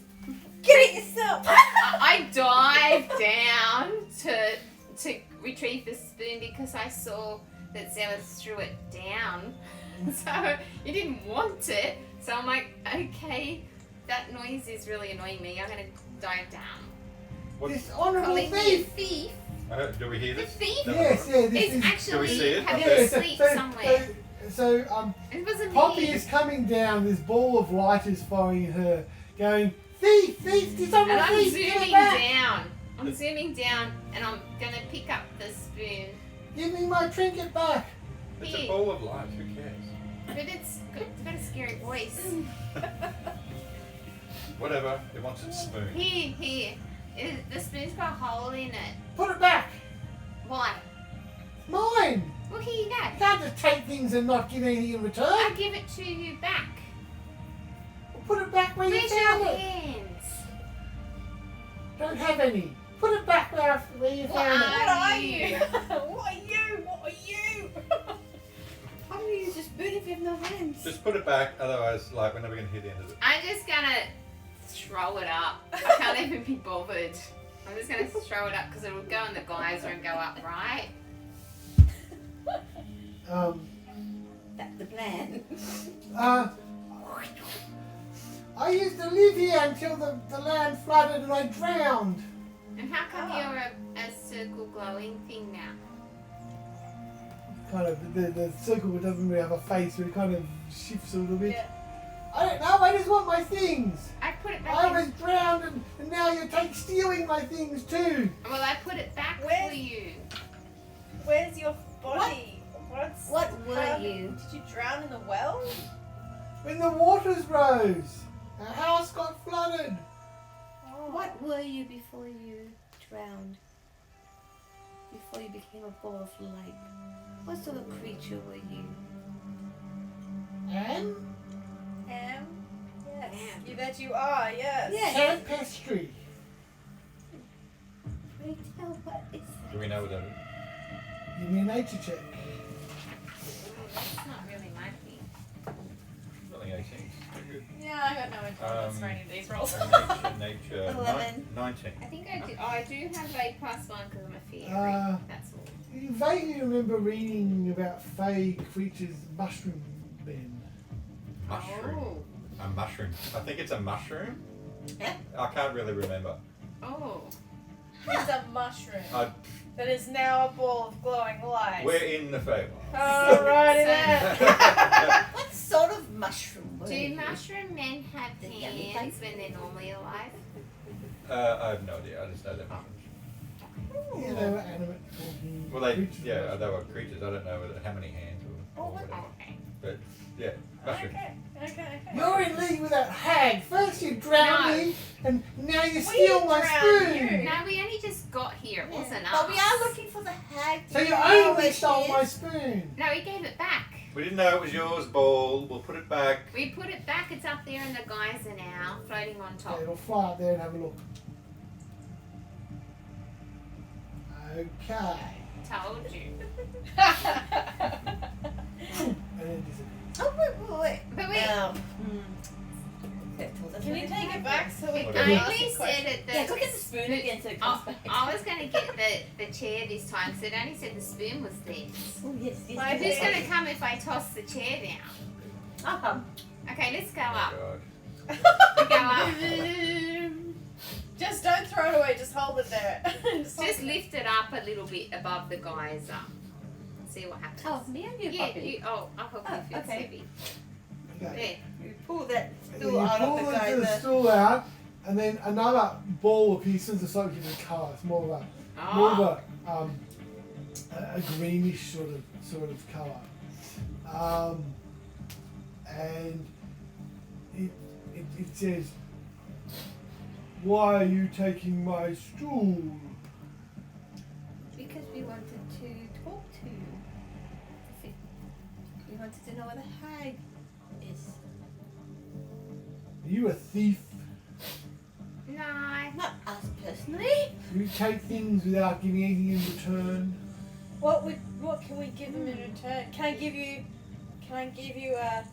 Get it yourself! I dived down to retrieve the spoon because I saw that Zelus threw it down. So you didn't want it. So I'm like, okay, that noise is really annoying me. I'm gonna dive down. What? This honourable Calling me a thief! thief. Do we hear The this? thief No. Yes, yeah, this is is. actually we see it? having Okay. a sleep somewhere. So, It wasn't Poppy me. is coming down. This ball of light is following her, going, "Thief! Thief! This honourable And I'm thief! Give it zooming back! down. I'm zooming down, and I'm gonna pick up the spoon. Give me my trinket back!" It's a Here. ball of light. Who cares? But it's got a scary voice. Whatever. It wants its spoon. Here. The spoon's got a hole in it. Put it back! Why? Mine! Well, here you You go. can't just take things and not give anything in return. I give it to you back. Put it back where you Where's found your it. hands? Don't have any. Put it back where you What found are it. What are you? you? What are you? What are you? How do you use a spoon if you have no hands? Just put it back. Otherwise, like, we're never going to hear the end of it. I'm just gonna throw it up. I can't even be bothered. I'm just gonna throw it up because it'll go in the geyser and go up, right? That's the plan. I used to live here until the land flooded and I drowned. And how come you're a circle glowing thing now? Kind of, the circle doesn't really have a face, but it kind of shifts a little bit. Yeah. I don't know, I just want my things. I put it back I in. was drowned and now you're stealing my things too. Well, I put it back Where- for you. Where's your body? What were how- you? Did you drown in the well? When the waters rose, our house got flooded. What were you before you drowned? Before you became a ball of light? What sort of creature were you? And Yes. Am. You bet you are, yes. Yes. pastry. Pray tell, what is that? Do we know what that is? Give me a nature check. That's not really my thing. Nothing 18. Good. Yeah, I got no intelligence for any of these rolls. Nature. 11. 19. I think I do. Oh, I do have a +1 because I'm a fairy. That's all. You vaguely remember reading about fey creatures, mushroom men. Mushroom. Oh. A mushroom. I think it's a mushroom. Yeah. I can't really remember. Oh. It's a mushroom I, that is now a ball of glowing light. we're in the Feywild. Alrighty then. What sort of mushroom were Do you? mushroom men have The yellow hands type? when they're normally alive? I have no idea. I just know they're mushrooms. Yeah, they were animate. Well, they creatures. they were creatures. I don't know how many hands or whatever. Okay. But yeah, mushrooms. Okay. You're in league with that hag. First you drowned No. me, and now you steal my drowned spoon. you. No, we only just got here. It wasn't us. But we are looking for the hag. So you know only where she stole is? my spoon. No, we gave it back. We didn't know it was yours, ball. We'll put it back. We put it back. It's up there in the geyser now, floating on top. Okay, it'll fly up there and have a look. Okay. Told you. And then disappear. Oh, wait. But we. Can you take it back so we I can Whatever. ask only a said question? it that. Yeah, go get the spoon again so it comes Oh, back. I was going to get the chair this time, so it only said the spoon was theirs. Oh, yes, yes. My Who's dear. going to come if I toss the chair down? Okay, let's go Oh up. god. We go up. Just don't throw it away, just hold it there. Just lift it up a little bit above the geyser. See what happens. Oh, me and you, Yeah, puppy. you, I'll help you if it's okay. heavy. Okay. There. You pull that You stool out of pull the the geyser. stool out, and then another ball appears. It's a slightly different colour. It's more of a Oh, a greenish sort of colour, and it says, "Why are you taking my stool?" Because we wanted to talk to you. We wanted to know where the hag is. Are you a thief? No. Not us personally. You take things without giving anything in return? What can we give them in return? Can I give you a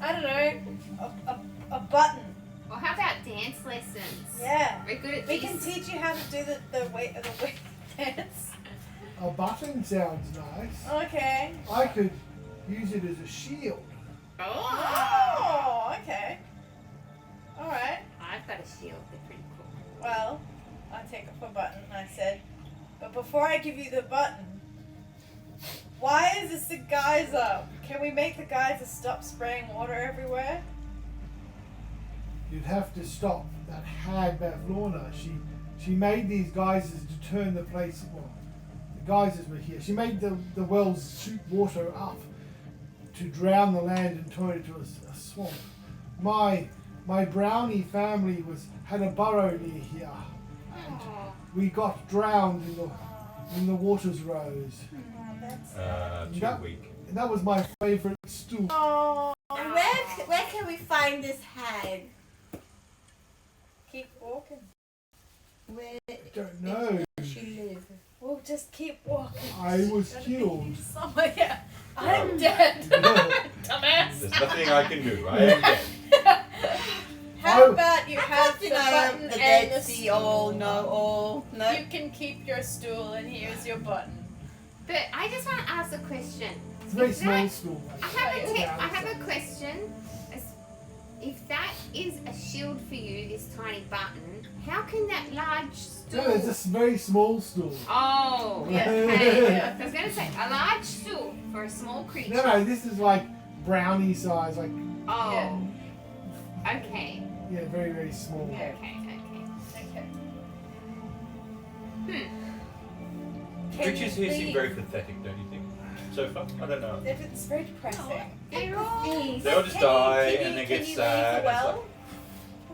I don't know, a button? Or how about dance lessons? Yeah. We're good at We these. can teach you how to do the way dance. A button sounds nice. Okay. I could use it as a shield. Oh, okay. Alright. I've got a shield. They're pretty cool. Well, I'll take off a button, I said. But before I give you the button, why is this the geyser? Can we make the geyser stop spraying water everywhere? You'd have to stop that hag Bavlorna. She made these geysers to turn the place. Well, the geysers were here. She made the wells shoot water up to drown the land and turn it into a swamp. My brownie family had a burrow near here, and we got drowned when the waters rose. Oh, that's Too weak. And that was my favourite stool. Oh, And where can we find this hag? keep walking. Where I don't know. does she live? We'll just keep walking. I was killed. Somewhere, yeah. I'm dead. Dumbass. There's nothing I can do. I am dead. How Oh. about you have the button the and dead the sea all stool? know all? No. You can keep your stool and here's your button. But I just want to ask a question. It's a very Is small that- stool. I have a question. If that is a shield for you, this tiny button, how can that large stool? No, it's a very small stool. Oh, Yeah. okay. I was going to say, a large stool for a small creature. No, this is like brownie size, like Oh. Okay. yeah, very very small. Yeah. Okay. Okay. Creatures here seem very pathetic, don't you think? So far? I don't know. It's very depressing. They're all. They all just die and then get sad. It's like, Well,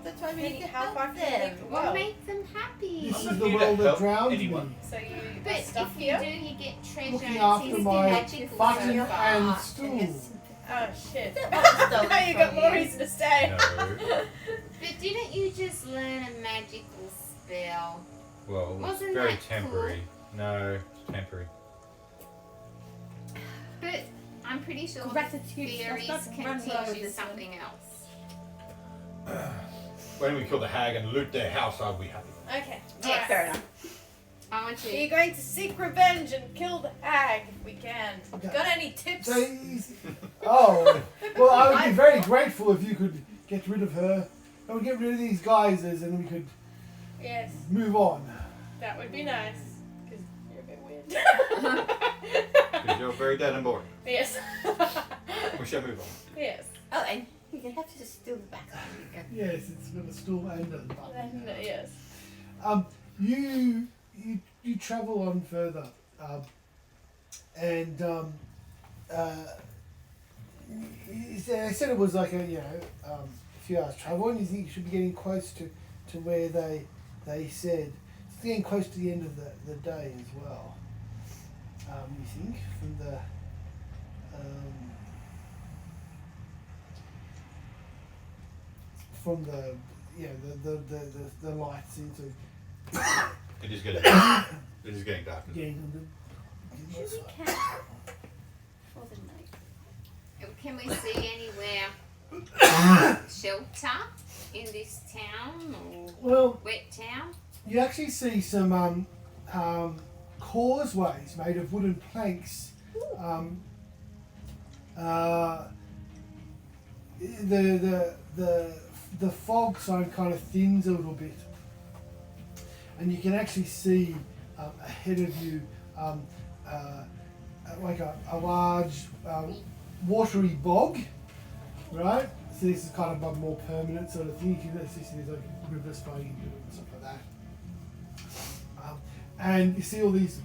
that's why we need to How help far can you them. leave the What well? make them happy? This I'm is not the here to world that help drowned anyone. me. So you But stuff if you here? do, you get treasure. Looking and after it's my magical button so far. and stool. Oh shit. Stolen Now you got from more you. reason to stay. no. But didn't you just learn a magical spell? Well, it's Wasn't very that temporary. No, it's temporary. But I'm pretty sure Gratitude fairies does not can run low teach you this one. something else. When we kill the hag and loot their house, I'll be happy. Okay. Yes. Alright. Fair enough. I want Are you. you going to seek revenge and kill the hag if we can? Okay. Got any tips? So he's- oh, well, I would be very grateful if you could get rid of her. I would get rid of these geysers and we could Yes, move on. that would be nice. Because you're a bit weird. Because you're very dead and boring. Yes. We shall move on. Yes. Oh, and you can have to just steal the back. Yes, it's got a stool and a button. And, yes. You travel on further, and they said it was like a few hours travel, and you think you should be getting close to where they said it's getting close to the end of the day as well. You think from the lights into It is getting dark. getting Should we camp for the night? Can we see anywhere shelter in this town or well. wet town? You actually see some causeways made of wooden planks. The fog zone kind of thins a little bit, and you can actually see ahead of you like a large watery bog, right? So this is kind of a more permanent sort of thing. You can actually see there's like rivers flowing into it and stuff like and you see all these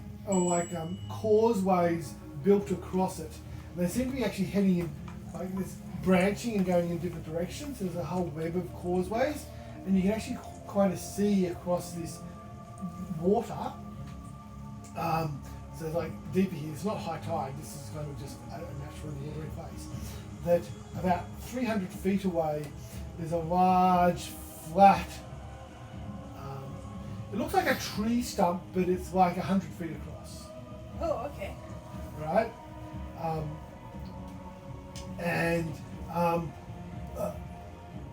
causeways built across it. And they seem to be actually heading in like this, branching and going in different directions. There's a whole web of causeways, and you can actually kind of see across this water. So like deeper here, it's not high tide, this is kind of just a natural watering place. That about 300 feet away, there's a large, flat, it looks like a tree stump, but it's like 100 feet across. Oh, okay. Right?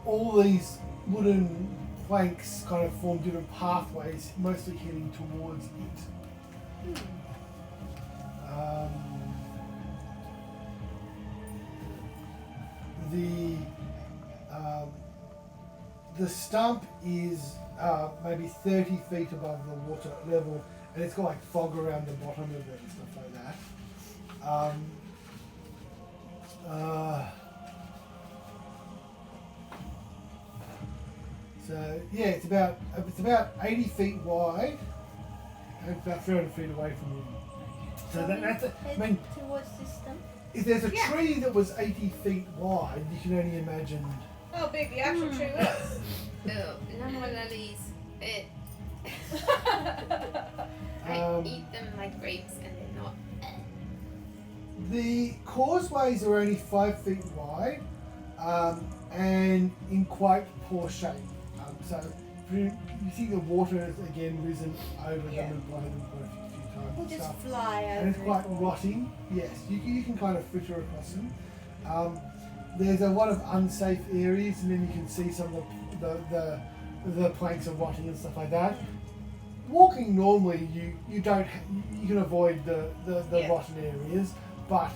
All these wooden planks kind of form different pathways, mostly heading towards it. The stump is maybe 30 feet above the water level, and it's got like fog around the bottom of it and stuff like that. So yeah, it's about 80 feet wide, and about 300 feet away from you. So that's it. I mean, towards the stump. if there's a tree that was 80 feet wide, you can only imagine. How big the actual tree was. Oh, no more lilies. I eat them like grapes and they're not. The causeways are only 5 feet wide, and in quite poor shape. So you see the water has again risen over them and blown them quite a few times. We'll and just stuff. fly over. And it's quite rotting. Yes, you can kind of fritter across them. There's a lot of unsafe areas, and then you can see some of the planks are rotting and stuff like that. Walking normally, you can avoid the rotten areas, but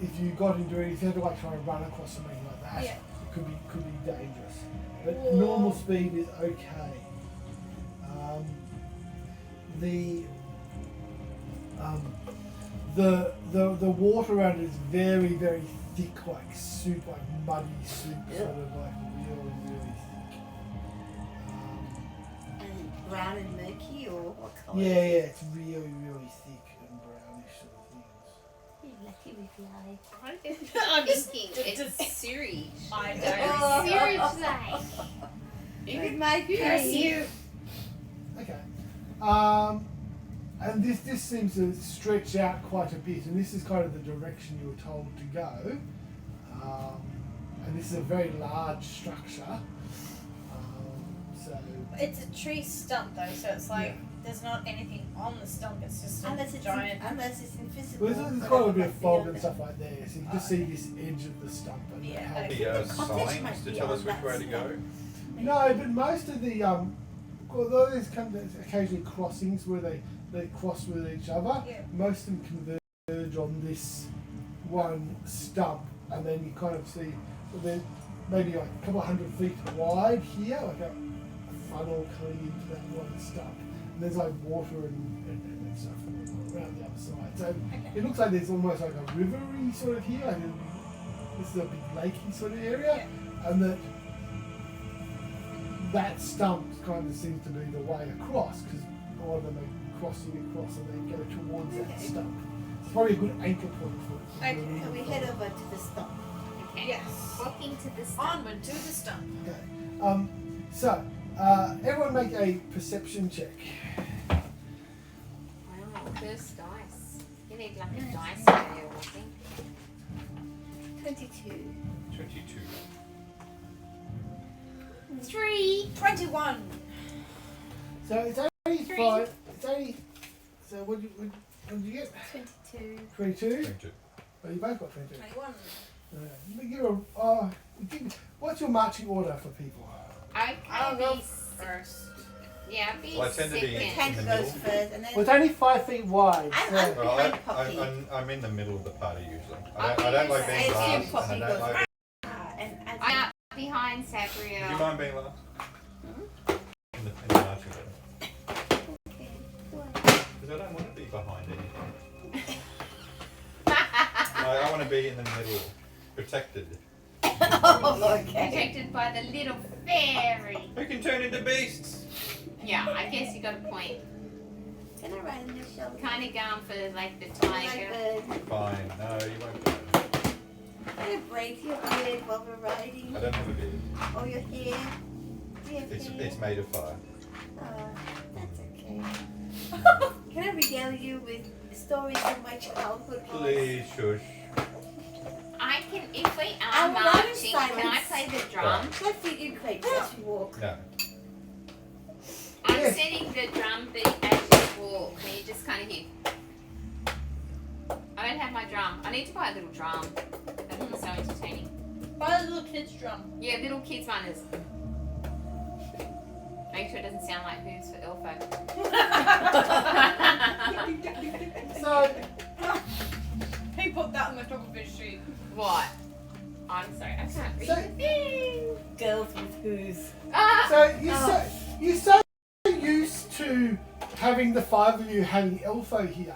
if you got into it, if you had to like try and run across something like that, it could be dangerous. But normal speed is okay. The water around it is very, very thick, like soup, like muddy soup, sort of like really, really thick. And brown and murky, or what colour? Yeah, it's really, really thick and brownish sort of things. You're lucky we fly. I'm thinking it's sewage. I Sewage like. With my Curse face. you. Okay. And this seems to stretch out quite a bit, and this is kind of the direction you were told to go. And this is a very large structure. So It's a tree stump though, so it's like there's not anything on the stump. It's just a Unless it's invisible. well, there's quite a bit of fog and stuff like there, so you can just see this edge of the stump. And Yeah, how okay. The The cottage signs might to be tell us on which that way to go. stump. No, but most of the although there's occasionally crossings where they cross with each other, most of them converge on this one stump, and then you kind of see then maybe like a couple of 100 feet wide here, like a funnel coming into that one stump. And there's like water and stuff around the other side. So it looks like there's almost like a rivery sort of here, and this is a big lakey sort of area, and that stump kind of seems to be the way across, because a lot of them are crossing across and then go towards that stump. It's probably a good anchor point for it. Okay, So we head over to the stump. Okay. Yes. Walking to the stump. Onward to the stump. Okay. So everyone make a perception check. Wow, first dice. You need like a dice when you're walking. 22. 22. 3. 21. So it's only Three. 5. It's only. So what did you get? 22. 22. 22. Oh, you both got 22. 21. What's your marching order for people? I'll go first. Yeah, I'll be Well, I tend to be second. in Kent the goes middle. first, and then Well, it's only 5 feet wide. I'm So. Well, behind Poppy. I'm in the middle of the party usually. I'll be I don't like the being same. last, and Poppy I don't goes like. and as I'm up behind Do you Sabriel. mind being last? In the marching order. Because I don't want to be behind anything. I want to be in the middle, protected. oh, okay. Protected by the little fairy. Who can turn into beasts? Yeah, I guess you got a point. Can I ride on your shoulder? Kind of going for like the Like tiger. Fine. No, you won't. Can I braid your beard while we're riding? I don't have a beard. Or your hair? Do you have hair? It's made of fire. That's okay. Can I regale you with stories of my childhood? Please, shush. I can, if we I are will ride in marching, can I silence. play the drum? Can I feed you crepes as we walk? No. I'm Yes. setting the drum beat as you walk. And you just kind of hear. I don't have my drum. I need to buy a little drum. That would be so entertaining. Buy a little kid's drum. Yeah, little kids one is. Make sure it doesn't sound like Hooves for Elfo. So, He put that on the top of his sheet. What? I'm sorry, I can't read So- the thing. Girls with who's. Ah! so you're so used to having the five of you having Elfo here.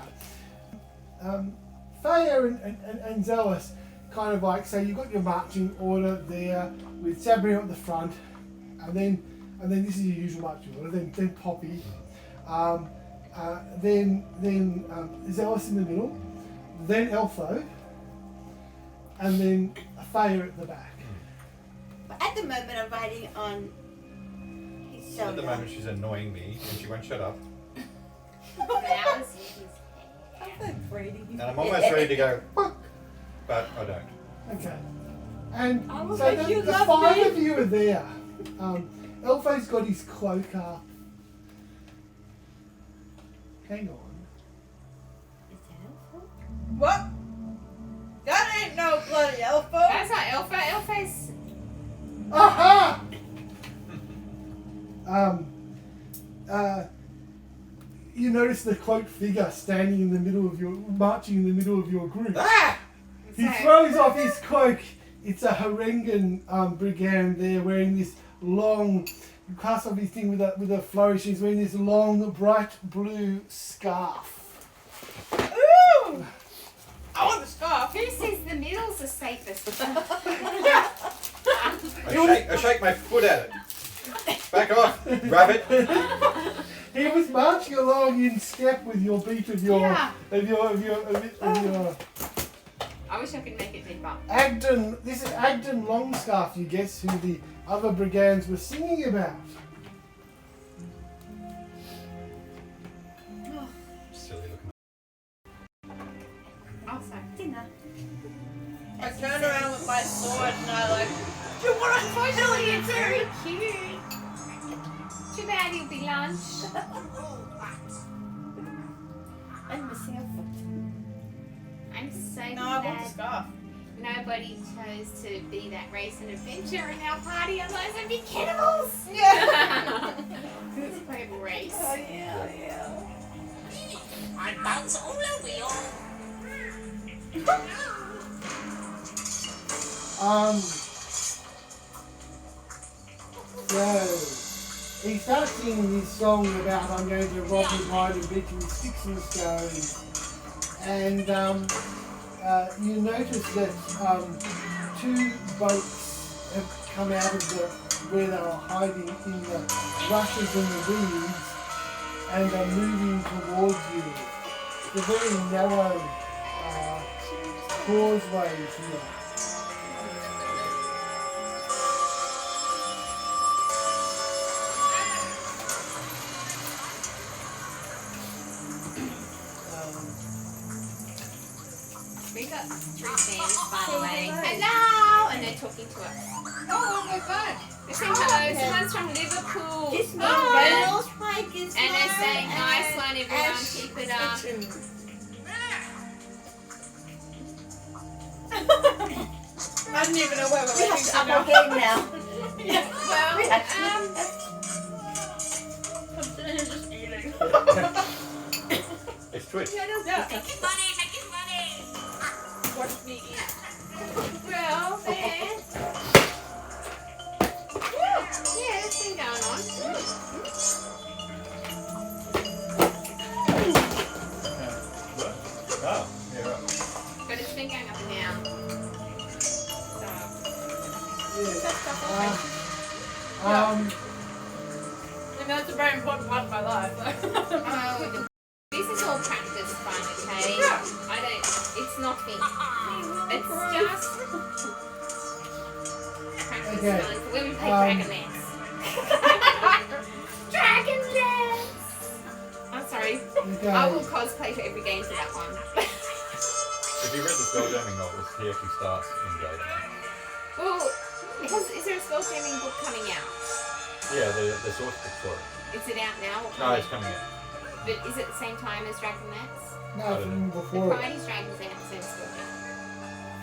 Feya and Zelus kind of like, so you've got your marching order there with Sabriel at the front, and then this is your usual marching order. Then Poppy, then Zelus in the middle, then Elfo, and then Feya at the back. But at the moment, I'm riding on his shoulder. At the moment, she's annoying me, and she won't shut up. That was his And I'm almost ready to go, "Buck," but I don't. Okay. And I will so make you the love five me. of you are there. Elfo's got his cloak up. Hang on. Is that Elfo? What? That ain't no bloody elfo. That's not Elfo. Elfo's. Aha! You notice the cloaked figure standing in the middle of marching in the middle of your group. Ah! He So- throws off his cloak. It's a Harengan brigand there wearing this long, you cast off his thing with a flourish. He's wearing this long, bright blue scarf. Ooh! I want the scarf. Who says the middle's the safest? I shake my foot at it. Back off, rabbit. He was marching along in step with your beat of your Yeah. of your I wish I could make it deeper. Agden. This is Agden Longscarf. You guess who the other brigands were singing about? Silly looking. Oh, sorry. Dinner. I turn around with my sword and I like, You want to fight? It's very cute. Too bad you'll be lunch. I'm missing a foot. I'm so No, I want the glad scarf. nobody chose to be that race and adventure in our party, otherwise it'd be cannibals. Yeah. It's a playable race. Yeah. I bounce all over you. So he starts singing this song about I'm going to rob him, hide and beat him with sticks and stones. And you notice that two boats have come out of where they were hiding in the rushes and the weeds and are moving towards you. It's a very narrow causeway here. We got 3 fans, by the way. Hello! And they're talking to us. oh my god. They're saying hello. Someone's from Liverpool. This means Oh, Reynolds Pike is and they're mine, saying, nice and one, everyone. Ash Keep it up. Kitchen. I didn't even know where we We were have to up now. our game now. Well, We have I'm just eating. It's Twitch. Yeah. Take his money, take his money. Watch me eat. well, there. Yeah, it's been going on. Oh, yeah, right. But it's been going up and down. So, Yeah. And that's a very important part of my life. oh, This is all practice fun, okay? Yeah. I don't. It's nothing. It's just practice Okay. fun for when we play Um, Dragonlance. Dragonlance. I'm sorry. Okay. I will cosplay for every game for that one. If you read the spelljamming novels, he actually starts in Dragon. Well, is there a spell jamming book coming out? Yeah, the source book for it. Is it out now? Or No, coming? it's coming out. But is it the same time as Dragonlance? No, from The before. Priorities Dragons, they have the same spell jam.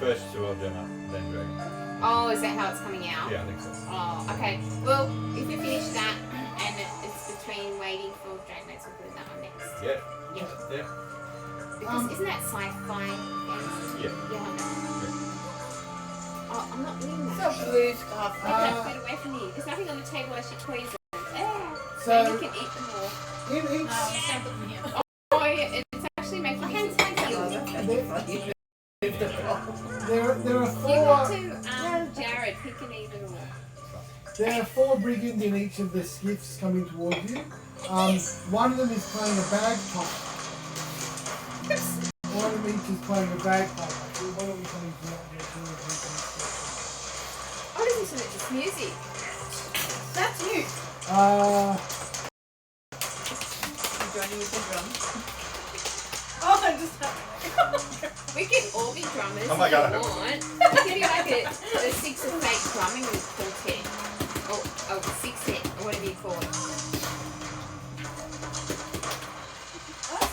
First spelljammer, then Dragon. Oh, is that how it's coming out? Yeah, I think so. Oh, okay. Well, if you finish that and it's between waiting for Dragonlance, we'll do that one next. Yeah. Yeah. Yeah. Because isn't that sci-fi? Yeah. Yeah, I know. Oh, I'm not doing So that. blue scarf. Take that food away from me. There's nothing on the table I should poison. And So you can eat them all. in each Sample them here. Oh, yeah, it's actually making me feel there are You got four to, Jarrod, pick and eat it all. there are 4 brigands in each of the skiffs coming towards you. One of them is playing a bagpipe. One of them each is playing a bagpipe. Actually, one of them coming to that Oh, listen to this music. That's you. Joining with the drum. Oh, I just We can all be drummers Oh my God. if you want. We can be like a Six of Fate drumming quartet. Or sextet, or whatever you call it. Why do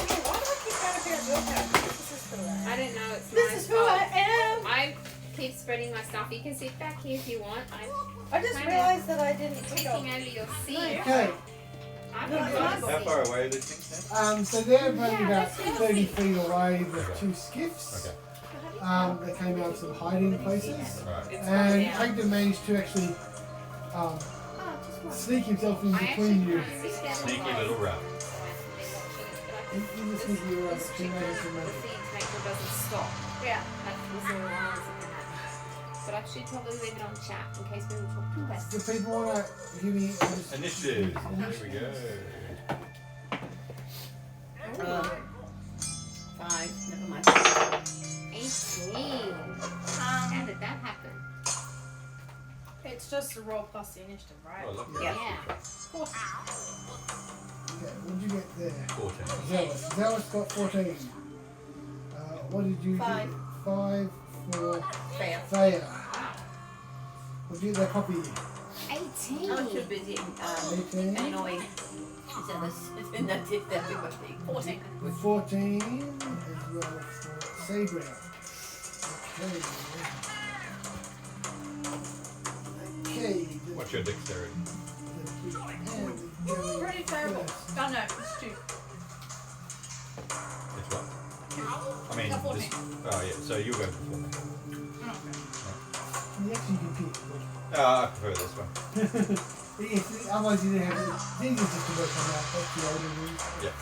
I keep trying to figure out this is for that? I don't know, it's This my is who I am. I keep spreading my stuff. You can sit back here if you want. I'm I just realized that I didn't taking pick up. over your seat. Okay. I'm No, going it's to not. How far away are these things So they're only Yeah, about that's really 30 sweet. feet away with Okay. 2 skiffs. now? They came out of some hiding places. Okay. Alright. It's And fine now. Agda managed to actually sneak himself in I actually between you. can't sit down Sneaky on little rat. You just need to be around This the 2 chicken, meters the from feed me. to make sure it doesn't stop. Yeah. That was all I was looking at. But I should probably leave it on chat in case we were talking about Do people want to give me just Initiative. Here we go. 5. Never mind. 18. How did that happen? It's just a roll plus the initiative, right? Oh, look. Yeah. Okay, what did you get there? 14. Zelus. Zelus got 14. What did you 5. get? 5 for Fair. Feya. What did you get that copy? 18. I'm too busy 18. annoying Zelus. And that did that we were being 14. 14 as well for Sabriel. Okay. What's your dexterity? Pretty terrible. Oh no, it's 2. It's what? I mean, Got 14. this, oh yeah, so you go before me. You actually can pick. I prefer this one. Yes, otherwise you didn't have it. These are just to work on that. That's the older rules. Yeah,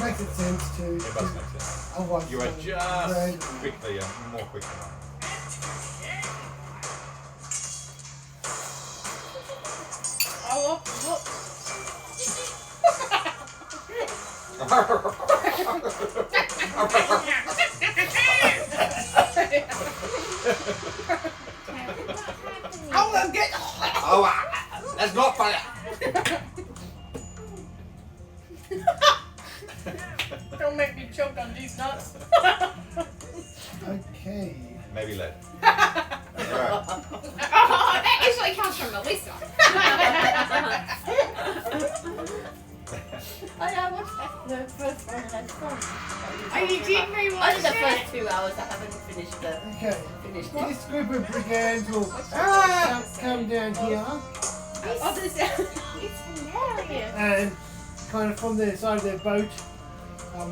Makes it sense too. it does make sense. Otherwise, You are it's just random. quickly, more quick than I am. Oh, look. Oh, I'm get. Oh, that's not funny. Don't make me choke on these nuts. Okay. Maybe later. Oh, that usually comes from Melissa. I watched the first one and that's fun. Are you did rewatch Only the it? first 2 hours. I haven't finished the Okay. finished it. This group of brigands will come down here Oh, this It's hilarious. and kind of from the side of their boat,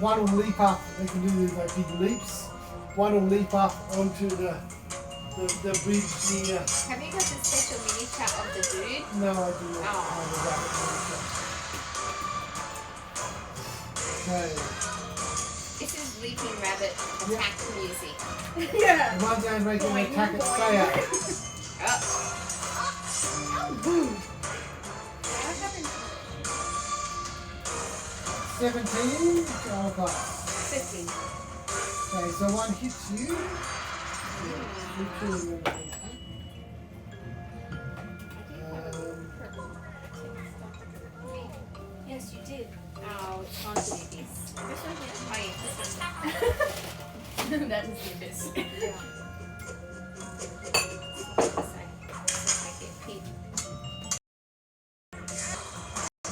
one will leap up. They can do these like big leaps. One will leap up onto the bridge here. Have you got the special miniature of the dude? No, I do not Oh. have that. Okay. This is Leaping Rabbit attack music. Yeah. And one guy's making an attack at Feya. Oh, What happened? 17. Oh, God. 15. Okay, so one hits you. You kill him. Yes, you did. Oh, it's on to the abyss. This one here. Oh, yes, this one. That is the abyss. Yeah.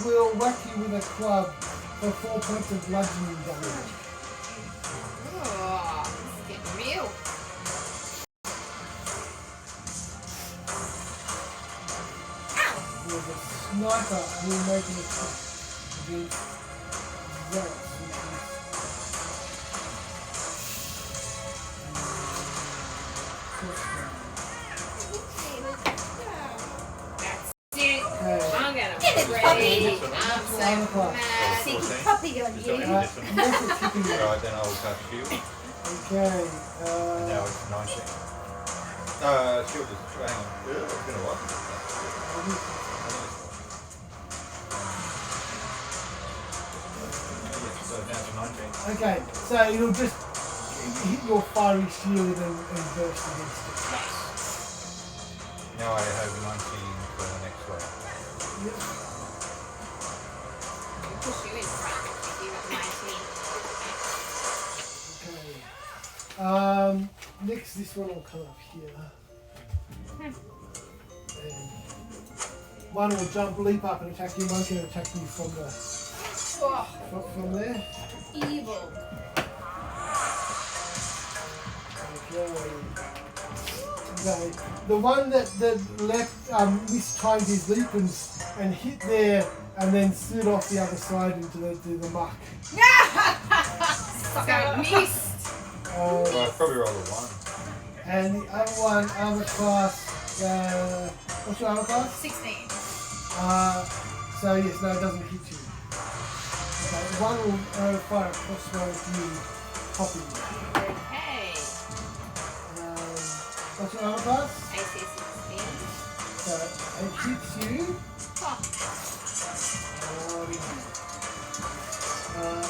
We'll whack you with a club for 4 points of bludgeoning damage. Oh, this is getting real. There's a sniper who will make an attack against Zelus, That's it. Okay. I'm gonna Get it, break. puppy. I'm so mad. See, 14. puppy on Just you. don't hit this one. Unless it's hitting you. Alright, then I'll cast shield. Okay. Now it's 19. Shield is. Hang on. It's been a while. So now it's 19. Okay, so you'll just hit your fiery shield and burst against it. Now I have 19 for the next round. Yep. We'll push you in front if you got 19. Okay. Next, this one will come up here. And one will jump, leap up and attack you. One's going to attack you from the from there. Evil. Okay. The one that left mistimed his leap and hit there and then slid off the other side into the muck. So missed. Well, I probably rolled a 1. And the other one, armor class, what's your armor class? 16. So yes, no, it doesn't hit you. Okay, one will fire a crossbow at you, popping you. Okay. What's your armor class? AC 16. So it hits you. Oh,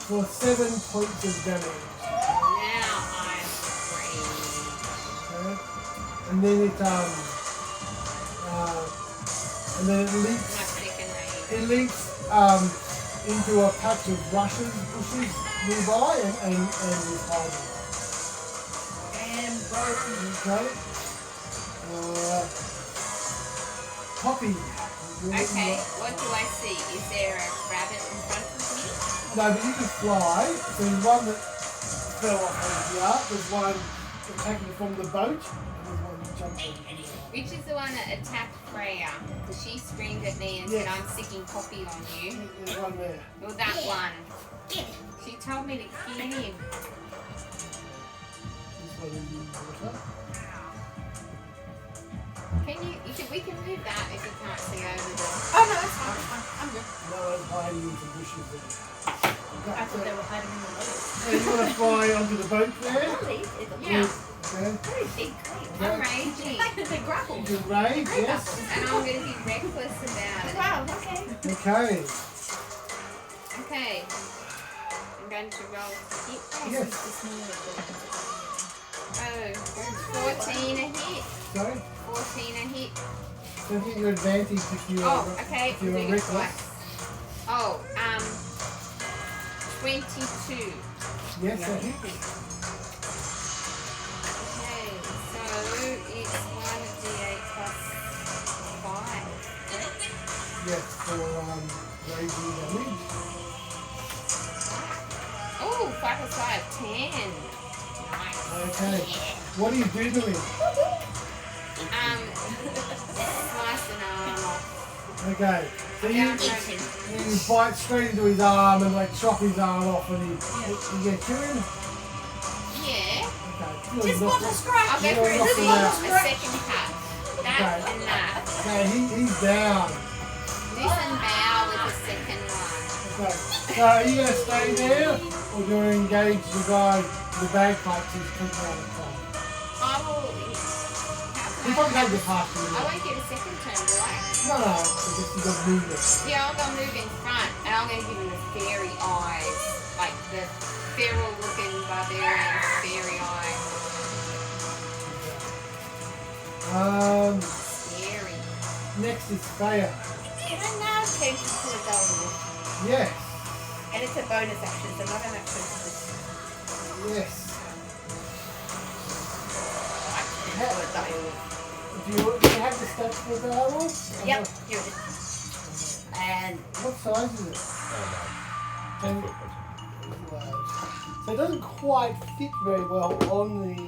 For 7 points of damage. now I'm free. Okay. And then it My leaps. second range. It leaps into a patch of bushes nearby and is hiding. And broken. Okay. Poppy. Okay, what do I see? Is there a rabbit in front of me? No, but you can fly. So there's one that fell off over here. There's one attacking from the boat. And there's one that jumped over the boat. Which is the one that attacked Feya? Because she screamed at me and said, I'm sticking Poppy on you. There's one there. Well, that one. She told me to kill him. This one in the water. We can move that if you can't see over the... Oh no, it's fine, it's fine. I'm good. No one's hiding into bushes there. Okay, I thought they were hiding in the water. so you want to fly onto the boat there? Harley is a Yeah. Okay. very big crate. I'm raging. Like the grapple. You can rage, yes. And I'm going to be reckless about it. Wow, okay. Okay. Okay. I'm going to roll to hit. Yes. Oh, 14 a hit. Sorry. 14 a hit. So get your advantage if you Oh, okay. if you're we'll do it reckless. twice. Oh, 22. Yes, that hits. Okay, so it's 1d8 plus 5. Yes, for raging damage. Oh, 5 plus 5, 10. Nice. Okay. What do you do to him? Slice an arm off. Okay. So Down you broken. bite straight into his arm and like chop his arm off and you get to him? Yeah. Okay. Just want to scratch. I'll go You for don't a knock him out. second cut. That Okay. and that. Okay, he's down. This and bow with the second one. Okay. So are you going to stay there or do you want to engage the guy, the bagpipes who's taking out the club? I will. How can You probably have the half I minute. won't get a second turn, will I? No, because you got movement. Yeah, I'm gonna move in front, and I'm gonna give him the fairy eyes, like the feral-looking barbarian fairy eyes. Scary. Next is Feya. Can I now change it to a direwolf? Yes, And it's a bonus action, so not an action for this. yes. To a direwolf. Do you have the stats for the werewolf? Yep, here it is. And What size is it? Oh, no. So it doesn't quite fit very well on the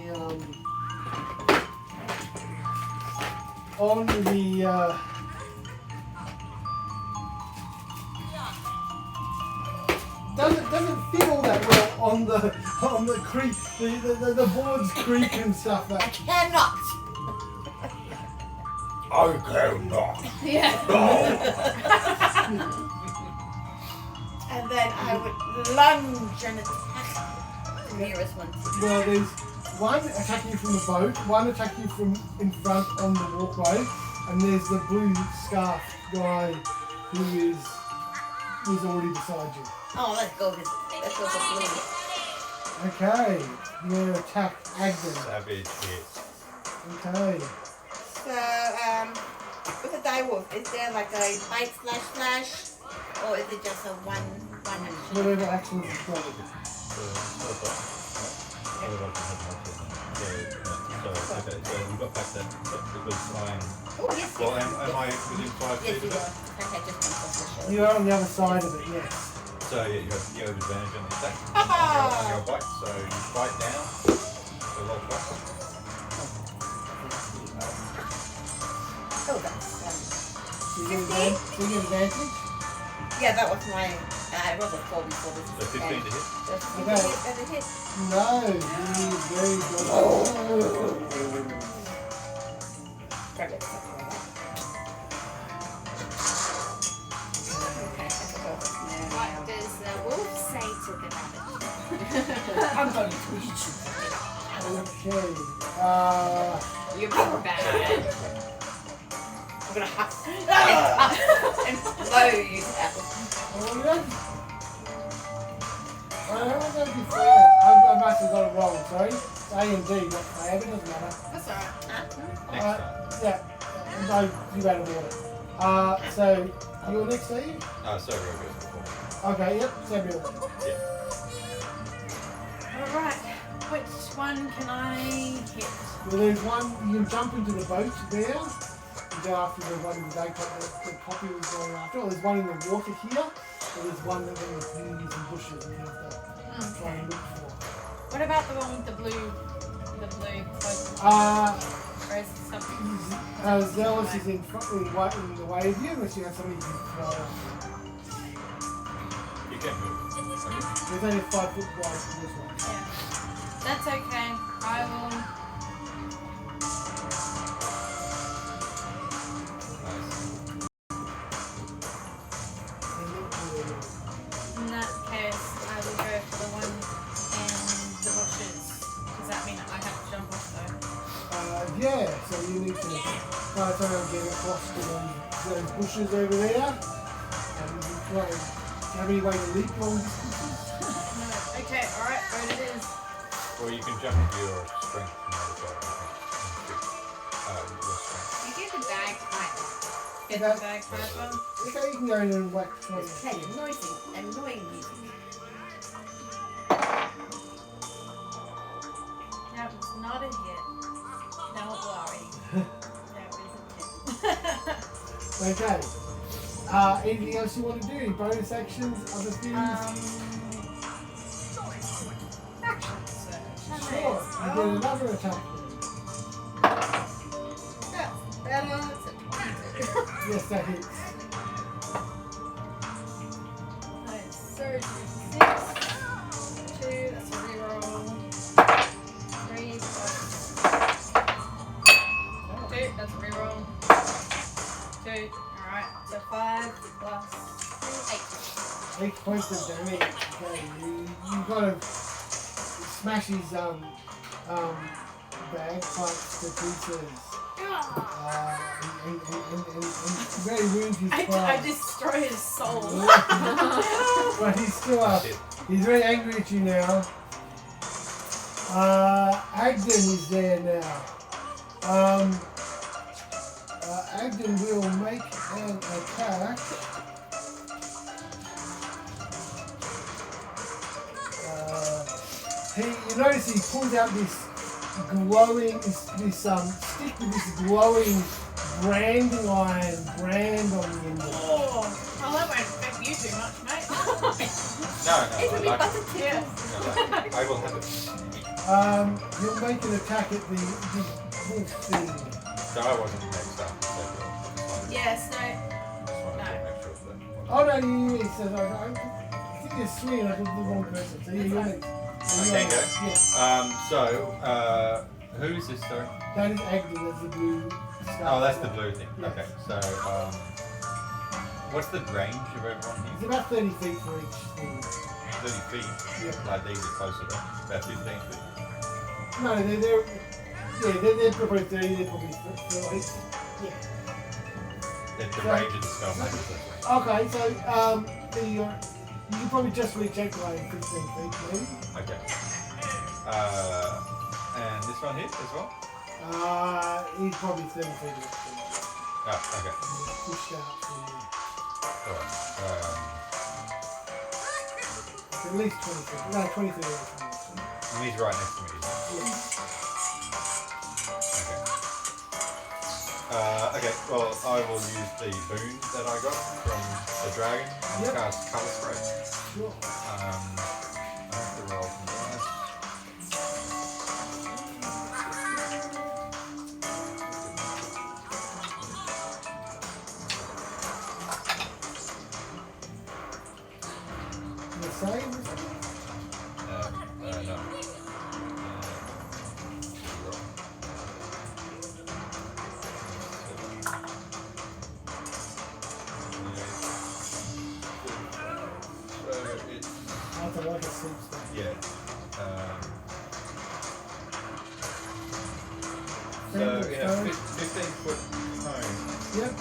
doesn't fit all that well on the creek, the boards creak and stuff. I That cannot. I cannot. Yeah. And then I would lunge and attack the nearest one. well, there's one attacking you from the boat, one attacking you from in front on the walkway, and there's the blue scarf guy who's already beside you. Oh, let's go with blue. Okay, you're gonna attack Agden. Savage hit. Okay. So, with a direwolf, is there like a bite slash, or is it just a one action? Whatever actions is got. So we've got back that good sign. Oh, yes, Well, yes. am I within 5 Yes, feet you of are. it? Okay, just one across the shoulder. You're on the other side of it, yes. So yeah, you have advantage on the attack. Ha On ha! your bite, so you bite down. So roll twice. Oh, that's So you get advantage. yeah, that was my. I rolled a 4 before this. So 15 to hit. So 15 Okay. and a hit. No, you very good. Perfect. Okay, I forgot what's What now. does the wolf say to the rabbit? I'm going to eat you. Okay. You're being bad. I'm gonna huff and blow you down. Well, I don't know before. I must have got it wrong, sorry. It's A and D, not A, but it doesn't matter. That's alright. Next time. Yeah. No, you out of order. So, you're next, are you? Sabriel goes before. Okay, yep, Sabriel. Alright. Which one can I hit? Well, there's one, you can jump into the boat there. You go after the one in the day, the poppy was going after. Or there's one in the water here. Or there's one that in the trees and bushes and you have to try and look for. What about the one with the blue cloak? Or is it something? Zelus is in the way of you unless you have somebody you can throw after. You can move. Okay. There's only 5 foot wide from this one. Yeah. That's okay. I will. Nice. In that case, I will go for the one in the bushes. Does that mean I have to jump off though? Yeah, so you need to try and get across to those bushes over there. And you try and have any way to leap long distances? No. Okay. All right. Where it is. Or you can jump with your strength from the other side. Your strength. You get the bagpipe. Get Okay. the bagpipe on. Okay, you can go in and whack Let's play annoying music. That was not a hit. No worry. That was a hit. Okay. Anything else you want to do? Bonus actions, other things? Action surge. Sure. You get another attack. That's better. It's a 22. Yes, that hits. Nice. Surge is 6. 2, that's a reroll. 3 plus 2, that's a reroll. 2, alright, so 5 plus 3, 8. 8 points of damage. Okay, you kind of smash his bagpipes to pieces. Oh, And very wounds his I pride. destroy his soul. But he's still up. He's very angry at you now. Agden is there now. Agden will make an attack. You notice he pulls out this glowing, this stick with this glowing branding iron brand on the end of it. Oh, well, that won't affect you too much, mate. No, It'll I be like butter it. too. Yeah. No, I will have it. He'll make an attack at the wolf thing. So I wasn't next up. So Yes, no. just wanted to make sure that. Oh no, you said I think you're swinging at the wrong person. So you're next. Okay, go. Yeah. Who is this, sorry? That is Agden, that's the blue star. Oh, that's the blue thing. Yes. Okay, so, what's the range of everyone It's here? about 30 feet for each thing. 30 feet? Yeah. Like these are closer to about 15 feet. No, they're probably 30, they're probably 30. Yeah. The So- range of the spell maybe is this way. Okay, so you can probably just reach Echo in 15 feet, maybe. Okay. And this one here as well? He's probably 30 feet away from you. Oh, okay. Pushed out from you. Alright. At least 20 feet. No, 20 feet away from you. And he's right next to me, isn't Yeah. he? Okay, well, I will use the boon that I got from the dragon and Yep. cast Colour Spray. Sure. I have to roll some dice. The same? or something? No. That's a lot of sleep stuff. Yeah. So in a 15-foot cone, Yep.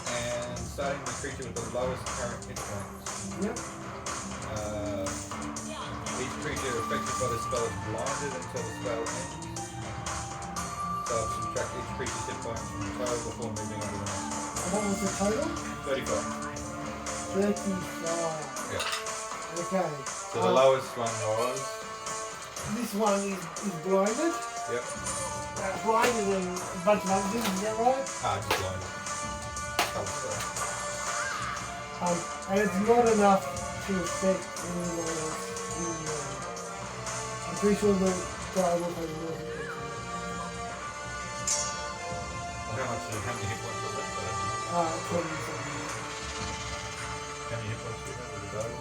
and starting the creature with the lowest current hit points. Yep. Each creature affected by the spell is blinded until the spell ends. So I'll subtract each creature's hit points from the total before moving on to the next. What was the total? 35. 35. Yeah. Okay. So the lowest one was. This one is blinded. Yep. Blinded and a bunch of other things, is that right? Just blinded. Colour spray. And it's not enough to affect anyone else. I'm pretty sure the guy will have more hit points. How many hit points was it? 20 something. How many hit points do you have with the dog?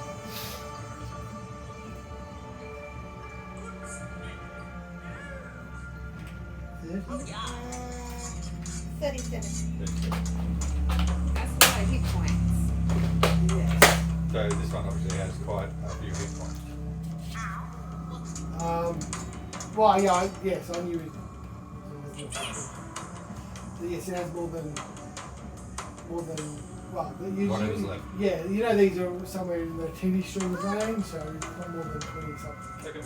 37. That's a lot of hit points. Yes. So this one obviously has quite a few hit points. Well, yeah, yes, I knew it. Yes, it has more than, well, Whatever's left. Yeah, you know these are somewhere in the TV stream of range, so not more than 20 something. Okay.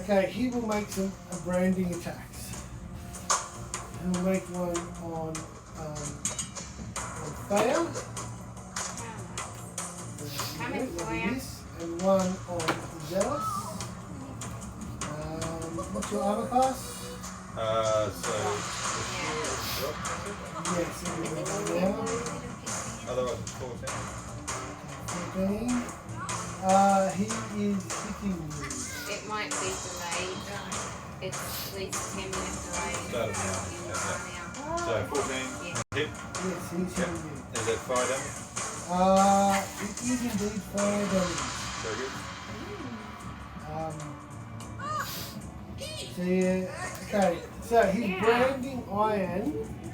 Okay, he will make some branding attacks. He'll make one on Feya. Coming for you. And one on Zelus. What's your armor class? Yes, it will be now. Otherwise it's 14. 14. He is hitting you. It might be delayed. It's at least 10 minutes delayed. Started now. So 14 Yeah. hit. Yes, he's hitting you. Is that 5 damage? It is indeed 5 damage. Very good. So yeah, okay. So his branding iron,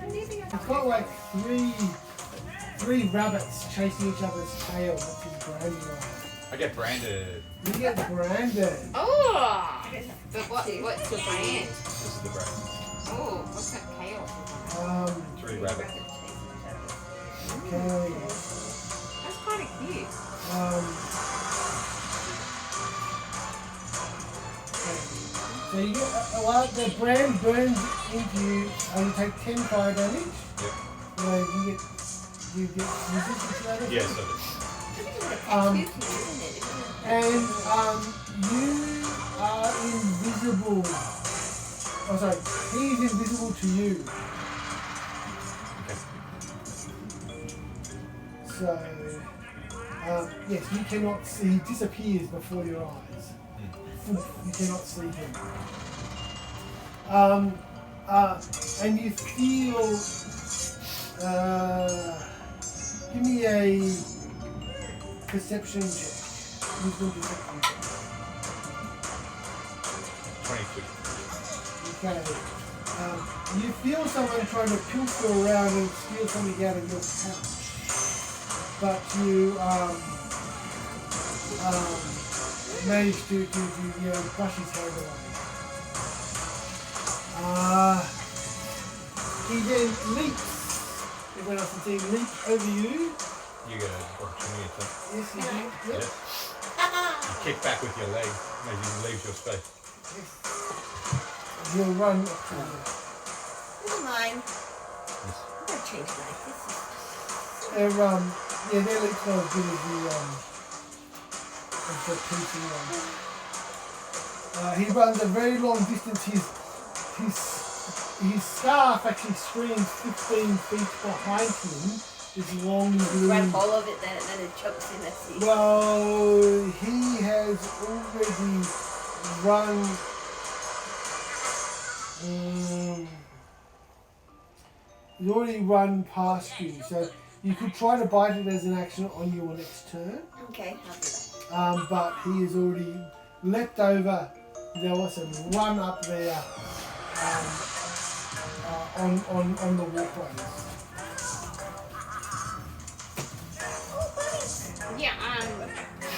it's got like three rabbits chasing each other's tail. That's his branding iron. I get branded. You get branded. Oh! But what's the brand? This is the brand. Oh, what's that chaos? 3 rabbit. Okay. That's kind of cute. So you get the brand burns into you, and you take 10 fire damage. Yep. You get resistance to that? Yes, I And you are invisible. Oh, sorry. He is invisible to you. Okay. So, yes, you cannot see. He disappears before your eyes. You cannot see him. And you feel. Give me a perception check. Wisdom perception check. 22. Okay. You feel someone trying to pilfer around and steal something out of your pouch, but you manage to brush his hand away. He then leaps. Everyone else can see him leap over you. You get an opportunity attack. Yes, you do. Yep. You kick back with your leg as he leaves your space. Yes. You'll run. Never mind. I'm gonna change my this. Their leap's not as good as the PC one. He runs a very long distance. His scarf actually screams 15 feet behind him. This long blue. Grab hold of it, then it chokes in. Let's see. Well, he has already run. He's already run past you, so you could try to bite it as an action on your next turn. Okay, I'll do that. But he has already leapt over Zelus and run up there on the walkways. Yeah,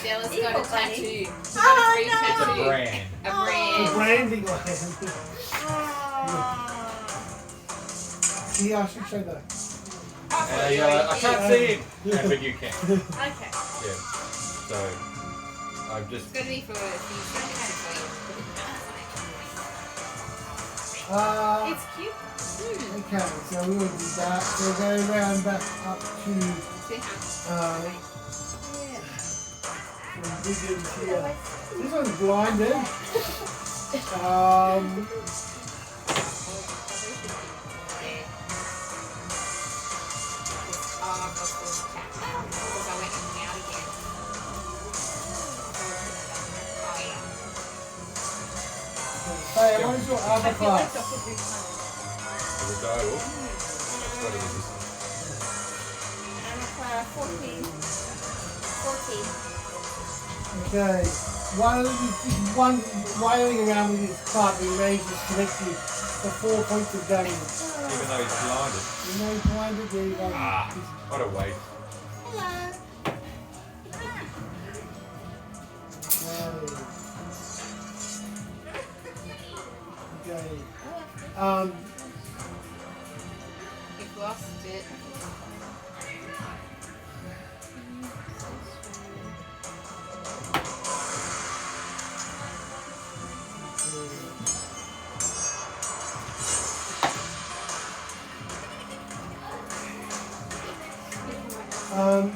Zelus got a bunny. tattoo. He's Oh, got a free no. It's a tattoo. brand. A brand. The branding line. See, I should show that. And you're like, I can't see him. Yeah, but you can. Okay. Yeah. So, I've just. It's got to be for a few seconds. It's cute. Okay, so we'll do that. So go around back up to Wiggins here. This one's blinded. Hey, what is your armor class? As a dial. That's what it is. 14. Okay. One wailing around with his club, he manages to connect you for 4 points of damage. Even though he's blinded. You know he's blinded, there you go. What a waste. Okay. You've lost it.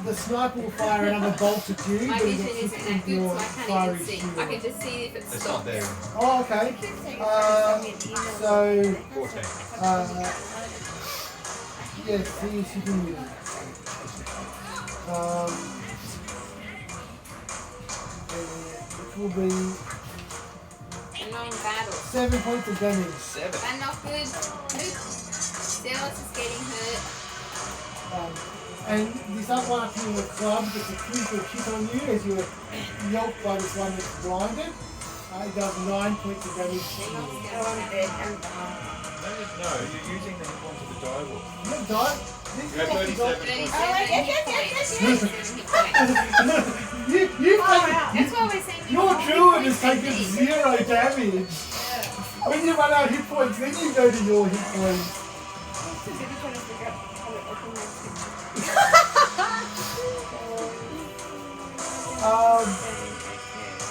The sniper will fire another bolt at you, My but it vision gets isn't hit that with good, your so I can't fiery even see. shield. I can just see if it It's not stops. there. Oh, okay. So, 14. yes, he is hitting you. It will be A long battle. 7 points of damage. 7. That's not good. Zelus is getting hurt. And this other one up here with a club gets a critical hit on you as you're yelped by this one that's blinded. It does 9 points of damage to you. No, you're using the hit points of the die wall. You die. You have 37 points. 37 hit points. You've Oh, taken. wow. That's why we're saying Your druid has taken 0 damage. When you run out of hit points, then you go to your hit points.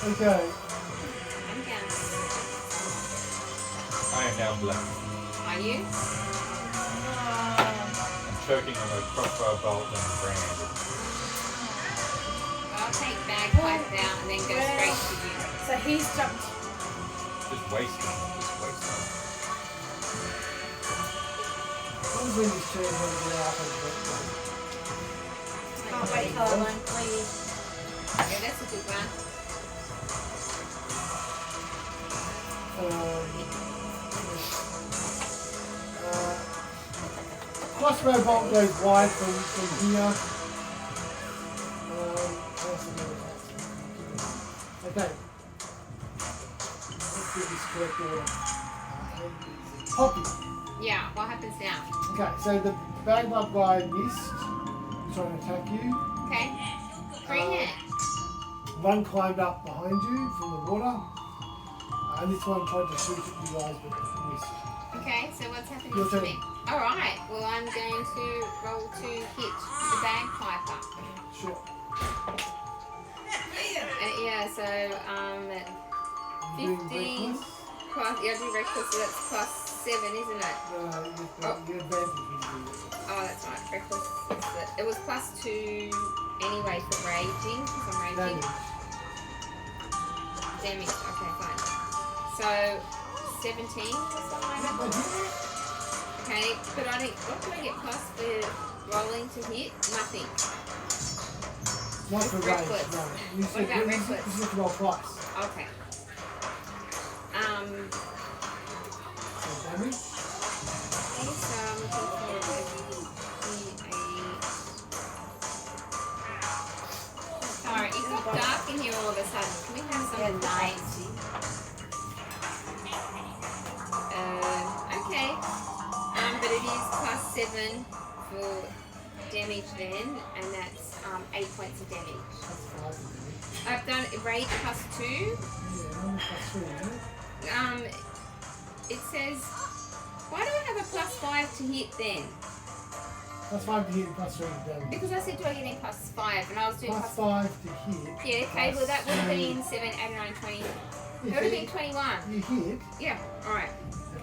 Okay. I'm down. I am now black. Are you? I'm choking on a crossbow bolt and brand. I'll take bagpipe down and then go straight to you. So he's jumped. Just wasting. Just wasting. What was in this chair when you get out of Can't wait for one, please. Yeah, that's a good one. Crossbow bolt goes wide from here. Okay. Let's get this correct order. Poppy. Yeah, what happens now? Okay, so the bagpipe guy missed. Trying to attack you. Okay. Bring it. One climbed up behind you from the water. And this one tried to shoot at you guys but missed. Okay, so what's happening Your to turn. me? Alright, well I'm going to roll to hit the bagpiper. Sure. Yeah, so You're doing 15 reckless. plus, yeah, I do reckless, so that's plus 7, isn't it? Your advantage when you do it. Oh, that's right, reckless. It was plus 2 anyway for raging, because I'm raging. Damage, okay, fine. So, 17 or something like that. Okay, but I don't, what do I get plus for rolling to hit? Nothing. Not for range, Reckless. no. What about reckless? You have to roll twice. Okay. So damage. Okay, so I'm looking for Sorry, it got dark in here all of a sudden. Can we have some light? Okay. But it is plus 7 for damage then, and that's 8 points of damage. That's 5 damage. I've done rage plus 2. Yeah, only plus 3, isn't it? It says, why do I have a plus 5 to hit then? Plus 5 to hit and plus 3 to damage. Because I said, do I get in plus 5? And I was doing Plus plus 5 to hit. Yeah, okay, well that would have been 7, 8, 9, 20. It would have been 21. You hit. Yeah, alright.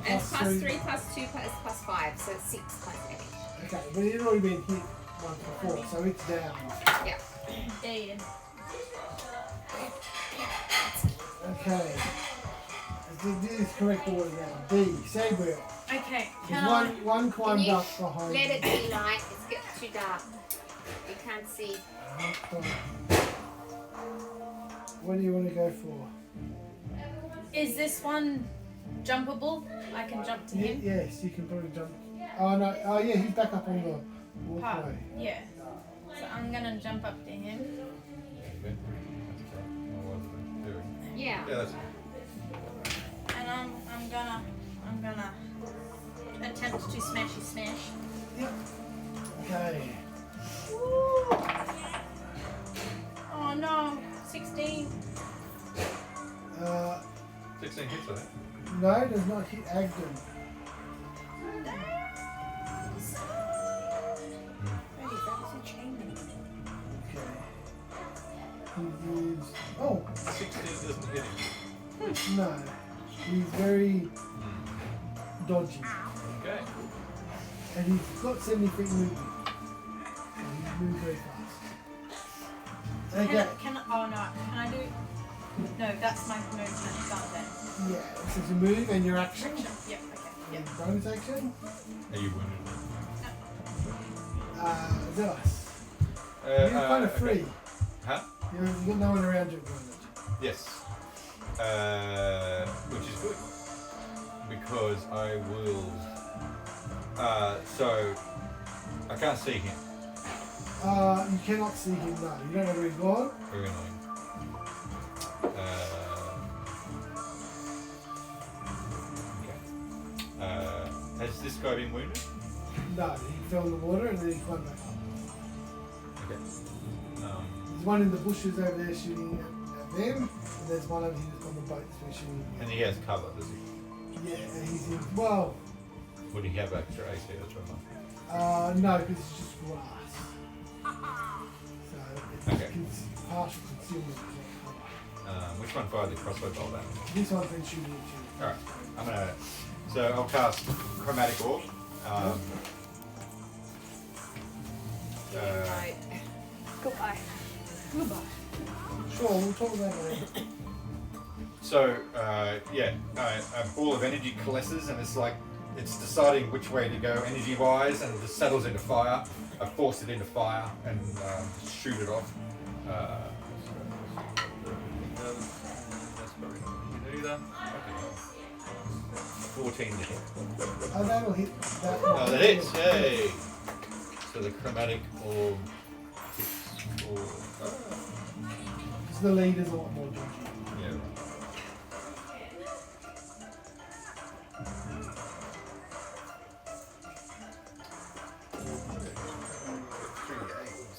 And it's plus 3 plus 2 plus 5, so it's 6 plus damage. Okay, but it had already been hit once before, so it's down. Yeah. Dead. Okay. This is correct order now. D. Sabriel. Okay, There's one Can climbed you up behind let you. it be light? It's getting too dark. You can't see. What do you want to go for? is this one jumpable? I can jump to him? Yes, you can probably jump. Oh no, oh yeah, he's back up on the Part. walkway. Yeah. So I'm gonna jump up to him. Yeah. Yeah, that's And I'm gonna attempt to smashy smash. Okay. Oh no, 16. 16 hits, I think. No, does not hit Agden. Okay. He is. Oh, 16 doesn't hit him. no. He's very dodgy. Okay. And he's got 70 feet movement. And he's moving very fast. Okay. Oh no, can I do? No, that's my movement. Done then. Yeah, this is a move and your action. Yep. Okay. And bonus action. Are you wounded? Zelus. You're You're kind of free. Okay. Huh? You've got no one around you at the moment. Yes. Which is good. Because I will... so... I can't see him. You cannot see him now. You don't know where he's gone. Very annoying. Okay. this guy being wounded? No, he fell in the water and then he climbed back up. Okay. There's one in the bushes over there shooting at them, and there's one over here on the boat that's been shooting. And he has cover, does he? Yeah, and he's in. Well, Would he have extra AC? That's what I'm asking. no, because it's just grass. So it's Okay. partial concealment. Which one fired the crossbow bolt at? This one's been shooting at you. Alright, I'm gonna. So I'll cast Chromatic Orb. Right. Goodbye. Sure, we'll talk about it later. So, a ball of energy coalesces, and it's deciding which way to go energy-wise, and it just settles into fire. I force it into fire and shoot it off. That's probably not going to either. Okay. 14 to hit. Oh, that'll hit that. Oh, that hits! Yay! So the chromatic orb hits all. Because the leader's a lot more dodgy. Yeah, right.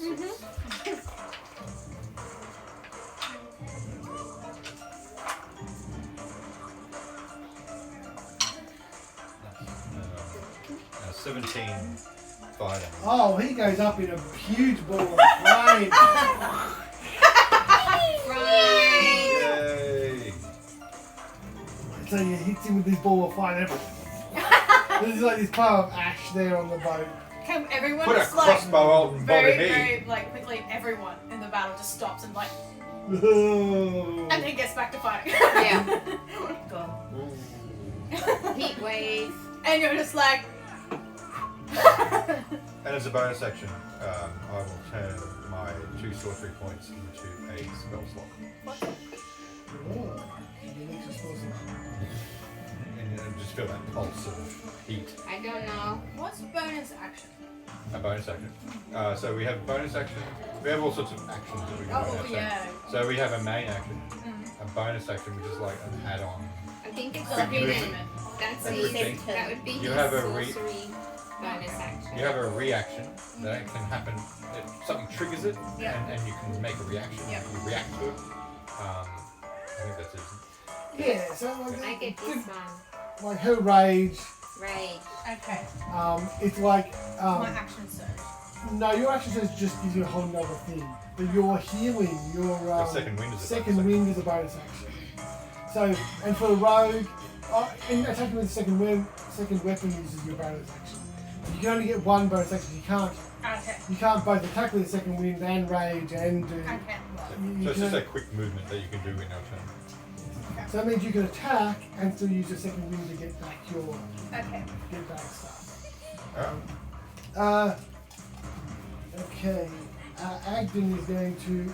Nice. 17 fire damage. Oh, he goes up in a huge ball of flame. Right. Yay! So you hit him with this ball of fire. There's like this pile of ash there on the boat. Okay, everyone Put a just like crossbow out and very, body me. very like quickly. Everyone in the battle just stops and like, Oh. and then gets back to fighting. Yeah. Ooh. Heat wave. And you're just like. And as a bonus action, I will turn my 2 sorcery points into a spell slot. Oh. Unique explosive. And just feel that pulse of heat. I don't know. What's bonus action? A bonus action. So we have bonus action. We have all sorts of actions that we can do. Oh yeah. So we have a main action, a bonus action, which is like an add-on. I think it's Quick hidden. movement. That's That's his. quick thing. That would be You his have a re- sorcery bonus action. You have a reaction that can happen. Something triggers it, Yeah. and you can make a reaction. Yeah. You react to it. I think that's it. Yeah, so I get this one. like her rage, Rage. Okay. it's like My action surge. no, your action says just gives you a whole nother thing, but your healing, your second wind is a second bonus wind is a bonus action. So, and for a rogue, in attacking with the second weapon uses your bonus action. You can only get one bonus action. Okay. You can't both attack with the second wind and rage and do. Okay. You So it's can just a quick movement that you can do in our turn. So that means you can attack and still use your second wind to get back your Okay. stuff. Alright. Okay. Agden is going to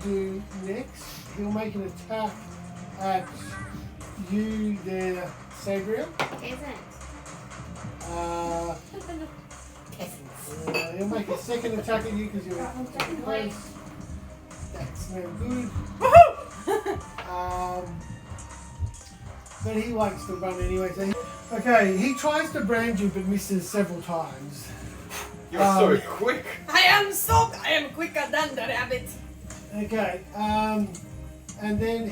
do next. He'll make an attack at you there, Sabriel. Isn't. He'll make a second attack at you because you're close. That's no good. But he likes to run anyway. So he tries to brand you but misses several times. You're so quick! I am quicker than the rabbit. Okay, and then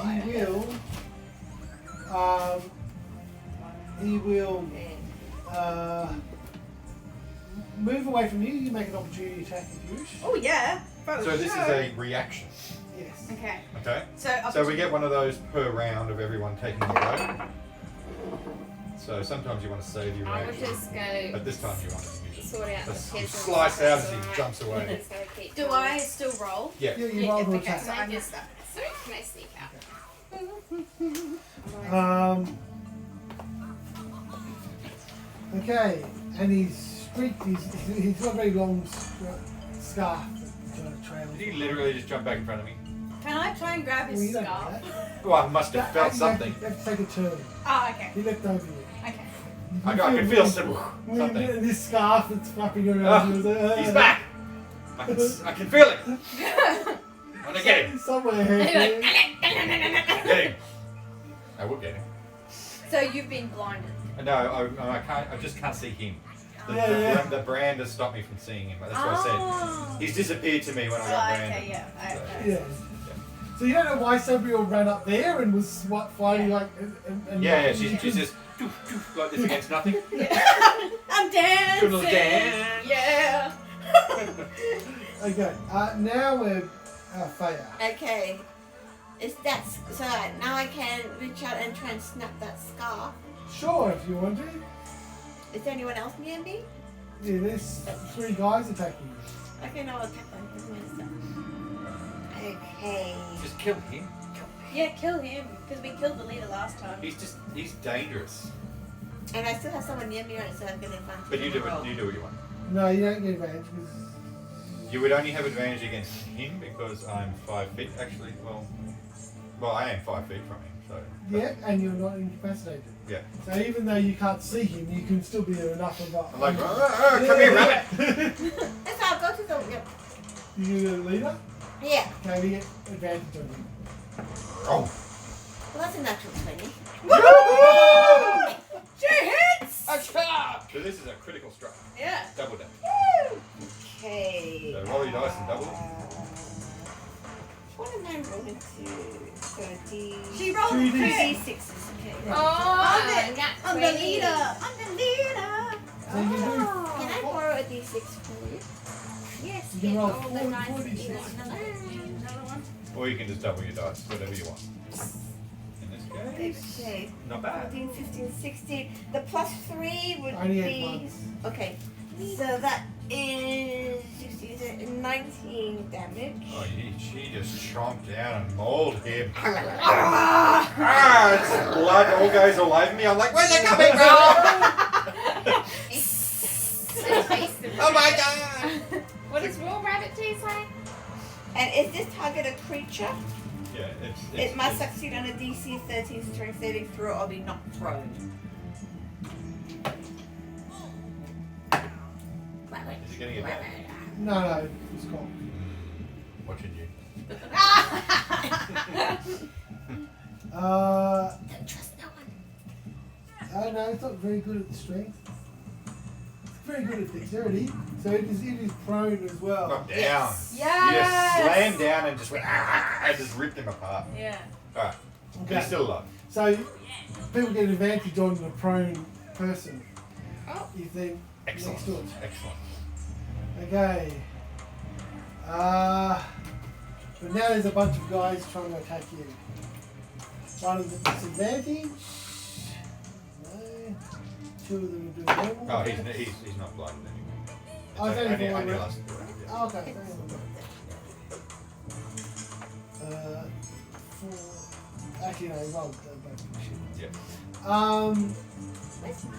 he will move away from you. You make an opportunity attack if you wish. Oh yeah. So this is a reaction. Yes. Okay. Okay? So So we get one of those per round of everyone taking a go. So sometimes you want to save your I would reaction. just go But this time you want to use it. sort out the Just peasants. slice out as he Alright. jumps away. He's gonna keep do going. I still roll? Yeah. Yeah, you roll to Okay, so attack. I missed that. Sorry, can I sneak out? Okay, and he's he's got a very long scarf that trails. Did he literally just jump back in front of me? Can I try and grab Well, his you don't scarf? know that. Well, I must have felt You something. have to take a turn. Oh, okay. He left over you. Okay. I can feel something. This scarf that's flapping around. He was like, He's back! I can feel it! I want to get him! Somewhere here. Get him! I will get him. So you've been blinded. No, I can't. I just can't see him. The brand has stopped me from seeing him. That's what I said. He's disappeared to me when I got branded. Okay, yeah. Yeah. So you don't know why Sabriel ran up there and was fighting like. She's just like this against nothing. I'm dancing. Good little dance. Yeah. Okay. Now we're Feya. Okay. Is that so? Now I can reach out and try and snap that scarf. Sure, if you want to. Is there anyone else near me? Yeah, there's 3 guys attacking you. Okay, no, I'll attack them. Okay. Just kill him. Yeah, kill him because we killed the leader last time. He's dangerous. And I still have someone near me, right? So I'm gonna advance. But you do what you want. No, you don't get advantage because. You would only have advantage against him because I'm 5 feet. Actually, well, I am 5 feet from him. So. Yeah, and you're not incapacitated. Yeah. So even though you can't see him, you can still be enough of a. I'm like, come here, rabbit. That's how I'll go to the. Yep. You the leader? Yeah. Okay, we get advantage on him. Oh. Well, that's a natural 20. She hits! So this is a critical strike. Yeah. Double damage. Okay. So roll your dice and double it. What am I rolling to? So D. She rolled Two a D6. crit. D6s. Okay. Oh, I'm the leader. I'm the leader. So you can do. Can I borrow a D6 for you? Yes, You get can roll all the 4 dice. d6. Another one. Or you can just double your dice, whatever you want. In this case, Okay. not bad. 14, 15, 16. The plus 3 would Only had be. once. Okay. So that is 16, 19 damage. Oh, she just chomped down and mauled him. Ah! It's blood all goes all over me. I'm like, where's it coming from? Oh my god! What does raw rabbit taste like? And is this target a creature? Yeah, It must succeed on a DC 13 strength saving throw or be knocked prone. Is it getting a bad? No, it's gone. Watching you. Don't trust no one. No, it's not very good at strength. It's very good at dexterity. So it is prone as well. Knocked down. Yes. You just slammed down and just went, I just ripped him apart. Yeah. Alright. Okay. He's still alive. So people get advantage on the prone person Oh. if they're Excellent. next to it. Excellent. Okay. But now there's a bunch of guys trying to attack you. One of them disadvantage. No. 2 of them are doing normal. Oh, attacks. he's not blind anymore. Oh, it's only for one only round. last round, yeah. Oh, okay. It's only one round. 4. Actually, no, he rolled both. Shit. Yeah. Where's my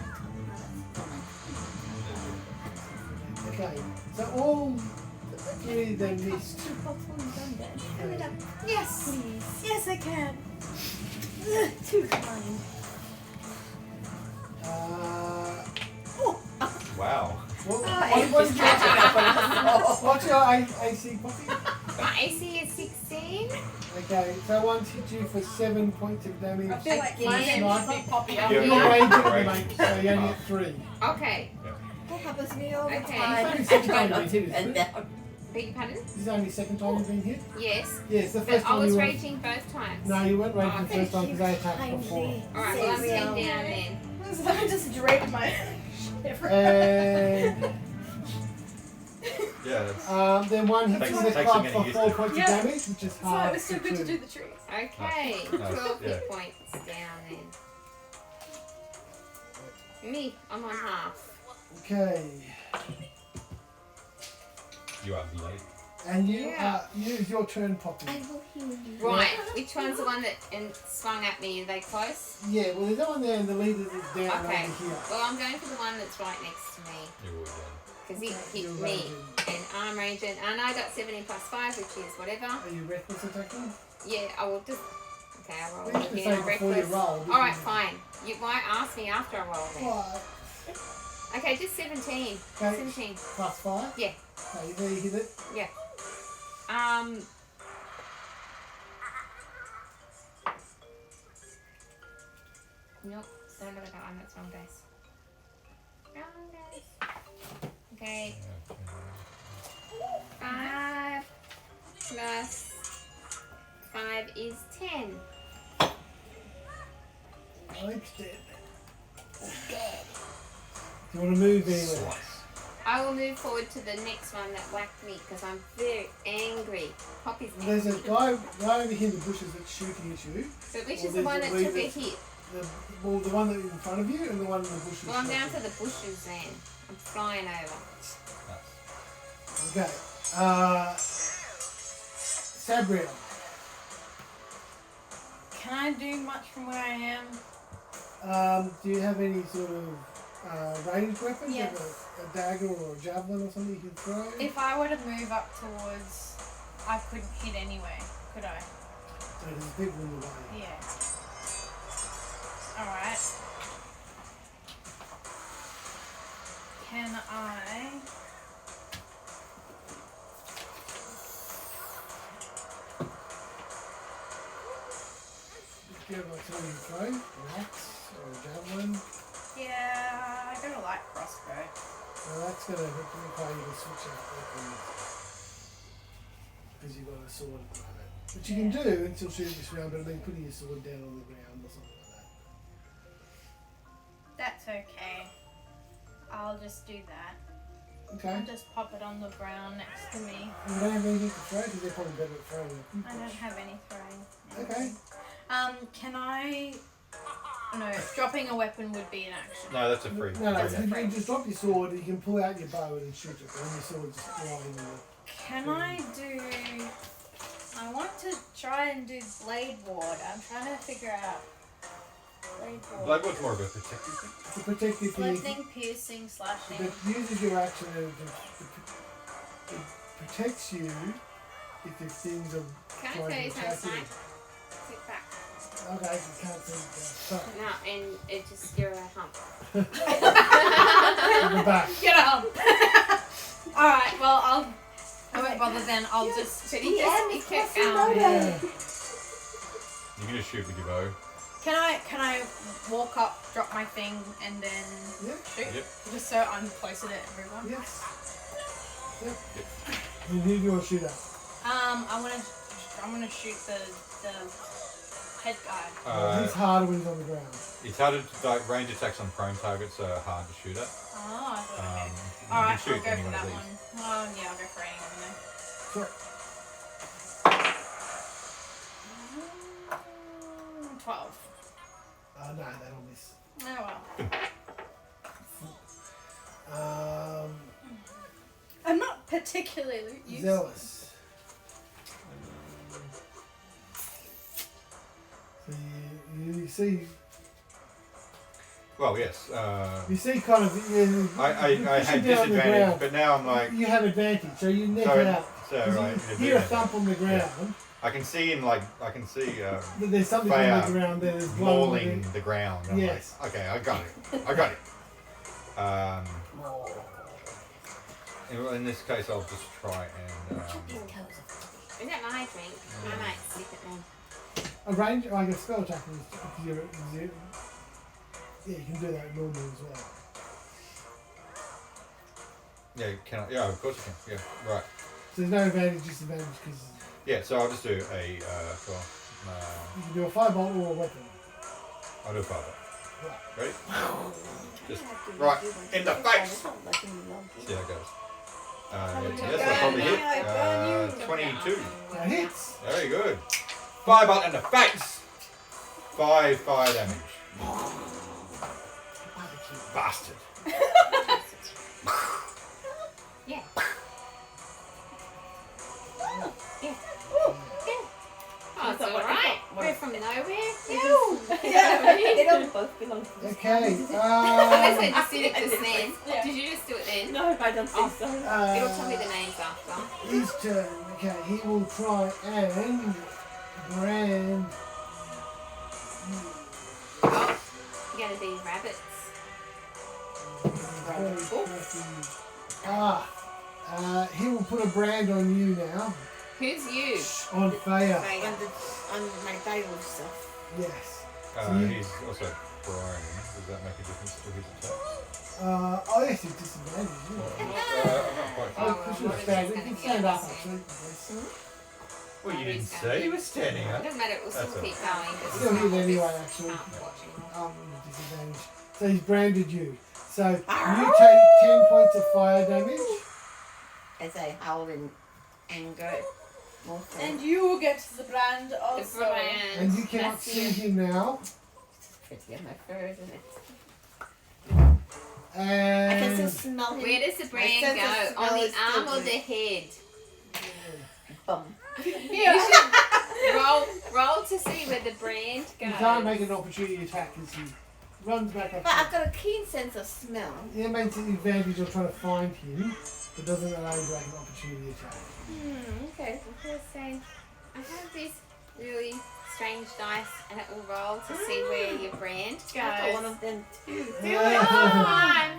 Okay. So all 3 of them missed. Yes. Please. Yes, I can. Too kind. Wow. What's your AC, Poppy? My AC is 16. Okay, so once hit you for 7 points of damage. I feel like Again. my name should be Poppy. Yeah. You're not raging at the moment, so you only get 3. Okay. That happens to me all the Okay. time. It's only I try second not time to you've been bend down. Beg your pardon? This is only the second time you've been hit? Yes. Yes, the But first I time was you were. raging both times. No, you weren't raging the Okay. first time because they attacked before. Kindly. Alright, well I'm Say 10 so. down then. I just draped my shiver. And Yeah, that's. then one hits you in the Takes club a for minute, 4 points of Yeah. damage, which is That's why hard it was so good to do. do the trees. Okay. Nice. 12 Yeah. hit points down then. Me, I'm on half. Okay. You are late. And you, Yeah. use your turn, Poppy. I will heal you. Right, which one's the one that swung at me? Are they close? Yeah, well, there's that one there and the leader is down Okay. over here. Well, I'm going for the one that's right next to me. You would. Because he hit You're me. raging. And I'm raging. And I got 17 plus 5, which is whatever. Are you reckless attacking? Yeah, I will just. Okay, I roll We have to again. say before you Reckless. roll. didn't Alright, you? fine. You might ask me after I roll then. What? Okay, just 17. Okay. 17. Plus 5? Yeah. Okay, there you hit it. Yeah. Nope. No, that's wrong dice. Wrong dice. Okay. 5 plus 5 is 10. It's dead. Do you want to move anywhere? I will move forward to the next one that whacked me because I'm very angry. Poppy's angry. There's a guy over here in the bushes that's shooting at you. But which Or is the one that there's a took a leader. hit? The one that in front of you and the one in the bushes. Well, I'm down to the bushes then. I'm flying over. Okay. Sabriel. Can I do much from where I am? Do you have any sort of ranged weapons? Yes. Like a dagger or a javelin or something you can throw? If I were to move up towards, I couldn't hit anyway, could I? So there's people in the way. Yeah. Alright. Can I... Do you have like something you throw? An axe or a javelin? Yeah, I got a light crossbow. Well, that's going to require you to switch out weapons. Because you've got a sword at the moment. Which you can do until shooting this round, but I mean putting your sword down on the ground or something like that. That's okay. I'll just do that. Okay. I'll just pop it on the ground next to me. You don't have anything to throw because they're probably better at throwing it. I don't have any throwing. Okay. Can I... No, dropping a weapon would be an action. No, that's a free. No, free you action. can just drop your sword, you can pull out your bow and shoot it, and your sword just flying in the... Can I do... I want to try and do blade ward. I'm trying to figure out... Blade ward. Bloodward's more of a protective thing. It's a protective thing. Bludgeoning, piercing, slashing. It uses your action and it protects you if the things are Can I trying tell to you attack something? you. Sit back. Okay, you can't see it. No, and it just, you're a hump. Go back. Get up! Alright, well, I won't bother then. I'll just... But he kept going. Yeah. You can just shoot with your bow. Can I walk up, drop my thing, and then Yep. shoot? Yep. Just so I'm closer to everyone? Yes. Yep. And who do you want to shoot at? I'm gonna shoot the head guy. He's harder when he's on the ground. It's harder to like range attacks on prone targets are hard to shoot at. Oh, I thought okay. You Alright, can I'll shoot go any for one of that these. one. Oh yeah, I'll go for any one then. Sure. 12. No, that'll miss. Oh well. I'm not particularly used. Zelus. So you see. Well, yes. You see, kind of. I had disadvantage, but now I'm like. You have advantage, so you neck So, it out. so 'Cause right. you hear a thump on the ground. I can see but there's something Feya on the ground there. There's blood on mauling it. the ground. I'm Yes. like, okay, I got it. In this case, I'll just try and. Is that my drink? I might sip it then. A range, like a spell attack is zero. Yeah, you can do that normally as well. Yeah, can I? Yeah, of course you can. Yeah, right. So there's no advantage, disadvantage because Yeah, so I'll just do a. you can do a firebolt or a weapon. I'll do a fire. Right. Ready? Just right in the face. See how it goes. Yes, I'll probably hit. 22. That hits. Very good. Firebolt in the face. 5 fire damage. Bastard. Yeah. Oh, it's alright. We're from nowhere. They don't both belong to this. Okay. Unless I just did it just then. Did you just do it then? No, I don't think so. It'll tell me the names after. His turn. Okay, he will try and brand. Oh, you're gonna be rabbits. He will put a brand on you now. Who's you? On Feya. Feya. On my Bible stuff. Yes. He's also. prone. Does that make a difference to his attack? Oh yes, it's disadvantage, isn't Well, it? I'm not quite Oh, sure. you should have stand. You can stand up actually. Yes. Well, you didn't say he was standing It up. doesn't matter, it will still That's keep all. going. Still hit anyway, actually. Watching. Disadvantage. So he's branded you. So you take 10 points of fire damage. As I howl in anger. And you will get the brand The also. brand. And you cannot That's see it. him now. Pretty on my fur, isn't it? I can And still smell him. Where does the brand sense of go? smell On the is still arm or good. the head? Bum. You should roll to see where the brand goes. you can't make an opportunity attack because he runs back up. But I've got a keen sense of smell. It makes an advantage of trying to find him, but doesn't allow you to make an opportunity attack. Okay. I'm gonna say I have this really strange dice, and it will roll to see where your brand I got goes. one of them too. Do it. Come on.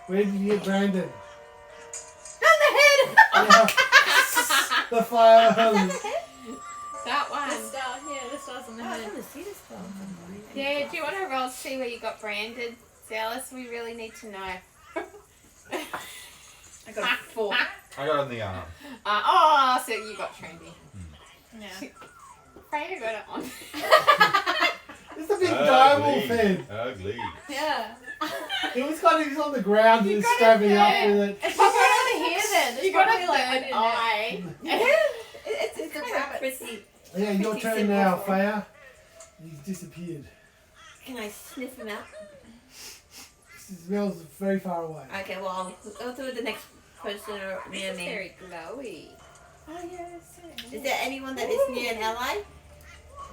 Where did you get Brandon? On the head! The fire hurling. That The one. star, yeah, the star's on the Oh, I head. want to see this one. Yeah. Do you want to roll to see where you got branded, Zelus? We really need to know. I got a 4. I got on the arm. Oh, so you got trendy. Yeah. Freya got it on. It's a big direwolf Ugly. head. Ugly. Yeah. It was kind of he's on the ground and You he's got stabbing it up there. with it. If you got over here then, there's You got probably a like third under eye. It's kind of pretty. Yeah, your Pretty turn simple now, for him. Feya. He's disappeared. Can I sniff him out? He smells very far away. Okay, well, I'll go to the next person near It's me. very glowy. Oh yeah, Is there anyone that is near an ally?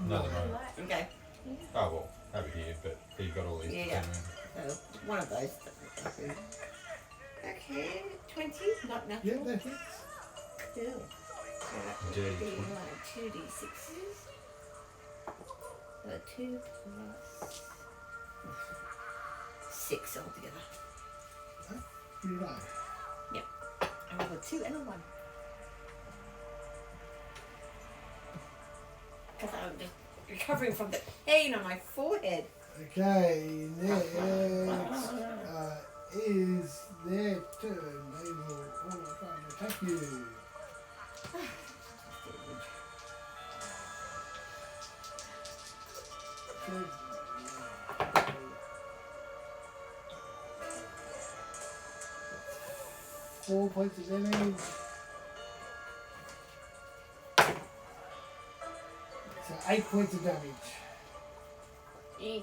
No, no. Okay, Oh, well, over here, but you've got all these to Yeah. turn around. so one of those. Okay, 20? Not nothing. Yeah, that hits. Cool. So that would Indeed. be like 2d6s. 2 plus 6 altogether. Pretty low. I have a 2 and a 1. Because I'm just recovering from the pain on my forehead. Okay, next is their turn. They will all try to attack you. 4 points of damage. So 8 points of damage. You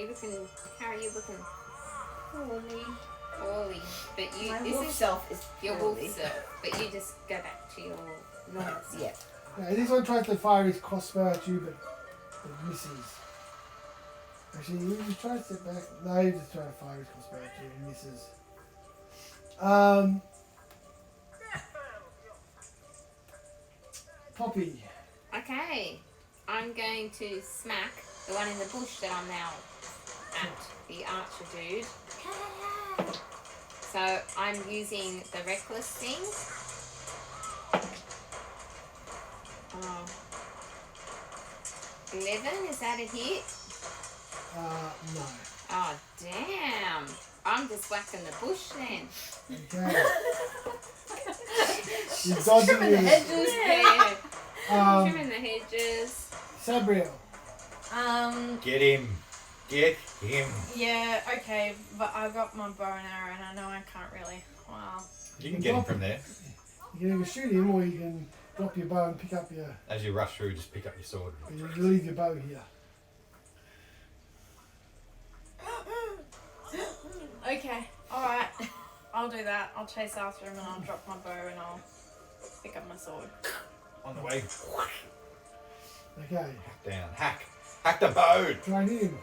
looking? How are you looking? Poorly. But you. My this wolf is self is your poorly. wolf self. But you just go back to your normal self. Yeah. Now, this one tries to fire his crossbow at you, but misses. Actually, you just try to step back. No, you just try to fire his crossbow at you and misses. Poppy. Okay. I'm going to smack the one in the bush that I'm now at, the archer dude. So I'm using the reckless thing. Oh. 11, is that a hit? No. Oh, damn. I'm just whacking the bush then. Okay. You're dodging Trimming the with hedges. Yeah. Trimming the hedges. Sabriel. Get him. Get him. Yeah, okay, but I've got my bow and arrow and I know I can't really. Wow. You can get him from there. You can either shoot him or you can drop your bow and pick up your. As you rush through, just pick up your sword. You leave your bow here. Okay, alright. I'll do that. I'll chase after him and I'll drop my bow and I'll pick up my sword. On the way. Okay. Down. Hack. Hack the bow. Try and hit him.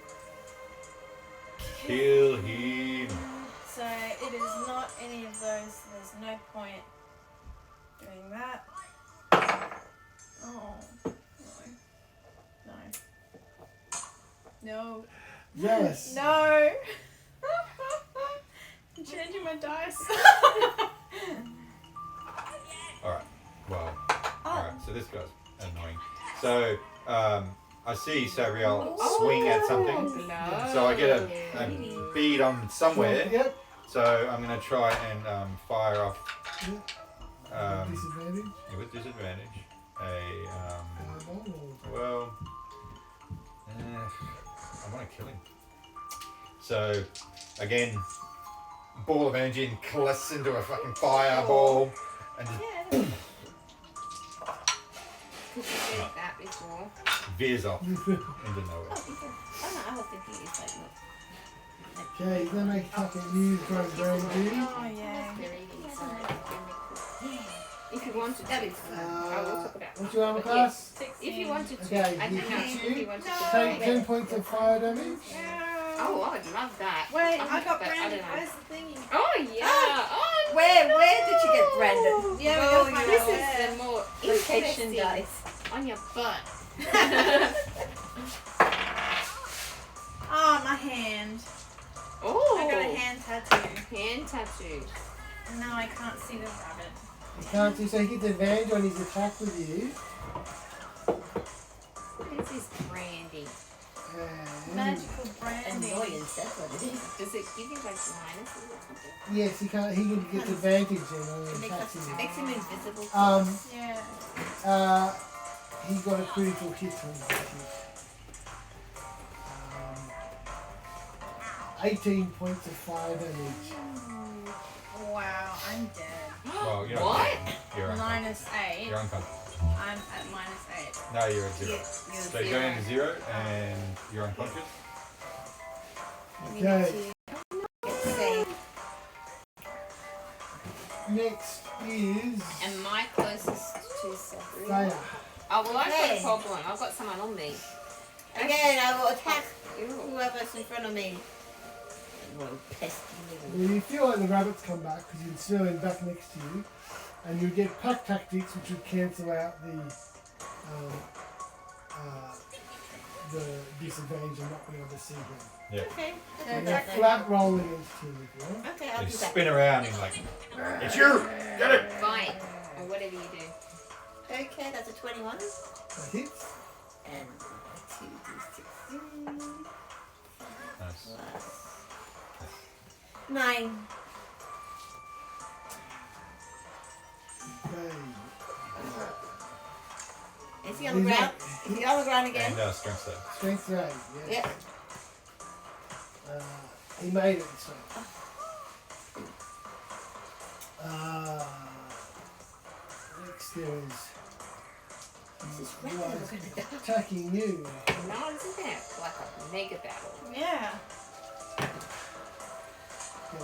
Kill him. So it is not any of those. There's no point doing that. Oh, no. No. Zelus. No. I'm changing my dice. Alright. Well. Alright. So this guy's annoying. So, I see Sabriel swing at something. So I get a bead on somewhere. Yep. So I'm going to try and fire off Disadvantage. with disadvantage. Fireball or- Well, I want to kill him. So again, ball of energy and collects into a fucking fireball and just Because you did that before. veers off into nowhere. Oh no, I was thinking it's like Okay, then make attack at you, try and brain you. Oh yeah. If you wanted to. That'd be I will talk about What's your armor But class? If you wanted to. Okay, I he don't know. hits If you. you wanted Take to. 10 points of fire damage. Oh, I would love that. Wait, I'm- I got but branded. don't know. Where's the thingy? Oh, yeah. Oh, Where did you get branded? Yeah, Oh, we got This Yeah. is the more Location, interesting guys. on your butt. Oh, my hand. Oh, I got a hand tattoo. hand tattoo. No, I can't see the rabbit. You can't see, so he gets advantage on his attack with you. This is brandy. And Magical branding. Annoyance, that's what it is. Does it give you like minuses or something? yes, he gets advantage then on the attacks. Makes him invisible. Yeah. He got a critical hit on that hit. 18 points of fire damage. Wow, I'm dead. Well, you're What? You're unconscious. -8. You're unconscious. I'm at -8. No, you're at 0. You're So you're going to 0 and you're unconscious. Okay, Save. next is Am I closest to Sabriel? Feya. Oh, well, I've got Okay. a problem. I've got someone on me. Again, I will attack Ew. whoever's in front of me. Little pesky little. Well, you feel like the rabbits come back because you're still in back next to you, and you get pack tactics which would cancel out the disadvantage of not being able to see him. Okay. And a flat roll against him if you want. Okay, I'll You do that. spin around and like, it's you! Get it! Bite. Or whatever you do. Okay, that's a 21. That hits. And 2d6 Nice. plus 9. Okay. Is he on the ground? Is he on the ground again? And strength save. Strength 8, yes. Yep. He made it this time. Next there is This is really gonna die. attacking you. No, isn't that like a mega battle? Yeah. Okay,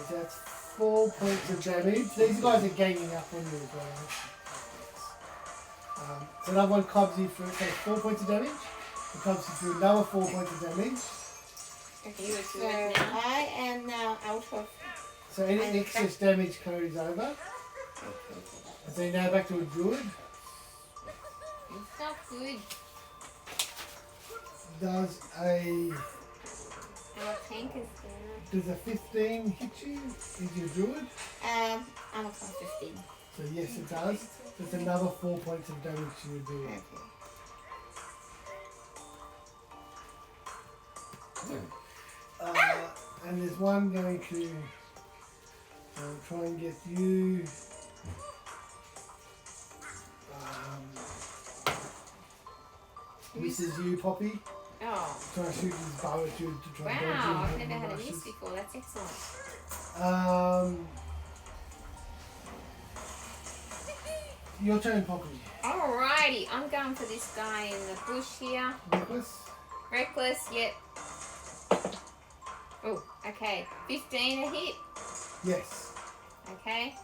so that's 4 points of damage. These guys are ganging up on you as well. So another one clubs you for 4 points of damage. It clubs you for another 4 points of damage. Okay, you were So good now. I am now out of. So any excess damage carries over. And so now back to a druid. It's not good. Does a Our tank is there. does a 15 hit you? Is your druid? I'm a class 15. So yes, it does. That's another 4 points of damage to your druid. Okay. And there's one going to try and get you. Misses you, Poppy. Oh, Trying to shoot his bow at you to try and dodge wow. you. I've and never had a rushes. miss before. That's excellent. Your turn, Poppy. Alrighty, I'm going for this guy in the bush here. Reckless. Reckless, yep. Oh, okay. 15 a hit. Yes. Okay.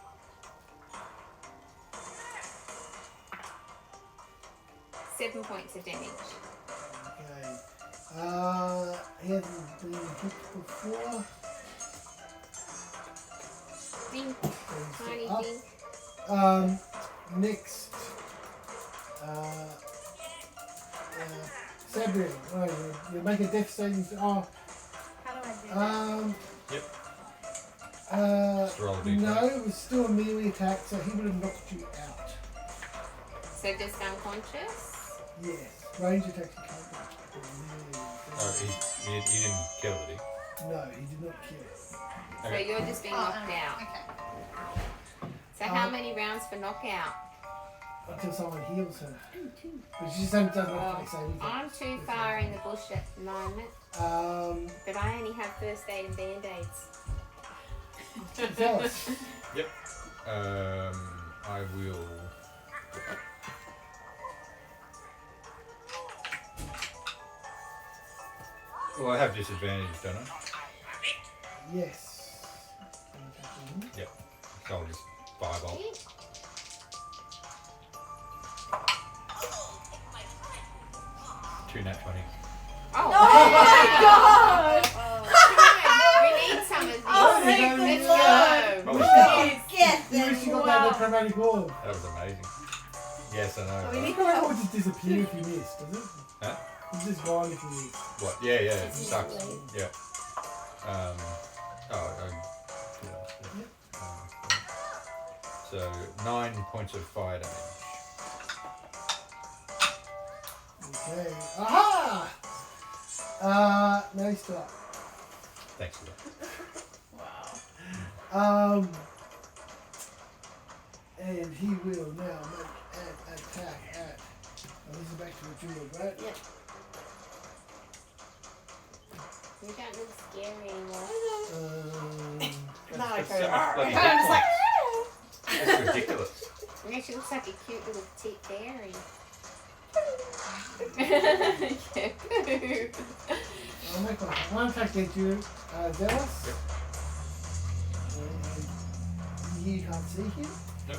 Seven points of damage. Okay. He hasn't been hit before. Dink, So he's tiny up. dink. Next. Sabriel. Oh, you make a death saving. Oh. How do I do that? Yep. Uh, roll a d20. no, it was still a melee attack, so he would have knocked you out. So just unconscious. Yes. Range attacks you can't. Oh, he didn't kill it, did he? No, he did not kill it. So you're just being knocked out. Okay. So how many rounds for knockout? Until someone heals her. But she just doesn't have Well, to saving throw. I'm too far in the bush at the moment, but I only have first aid and band-aids. Zelus. Yep. I will. Well, I have disadvantage, don't I? Yes. Yep. So I'll just fireball. Yeah. 2 nat 20. Oh, Oh my god! we need some of these. Oh, Let's my go. Oh, Yes, You actually got Wow. that chromatic orb. that was amazing. Yes, I know. The right? chromatic orb just disappear if you miss, does it? Huh? It's just gone if you miss. What? Yeah, it sucks. Yeah. So 9 points of fire damage. Okay. Aha! Now he's still up. Thanks for that. Wow. And he will now make an attack at. This is back to a druid, right? Yep. You don't look scary anymore. No, That's go. so much bloody I'm just like, That's ridiculous. Yeah, she looks like a cute little petite fairy. I'll make one attack against you, Zelus. Yep. And you can't see him. Nope.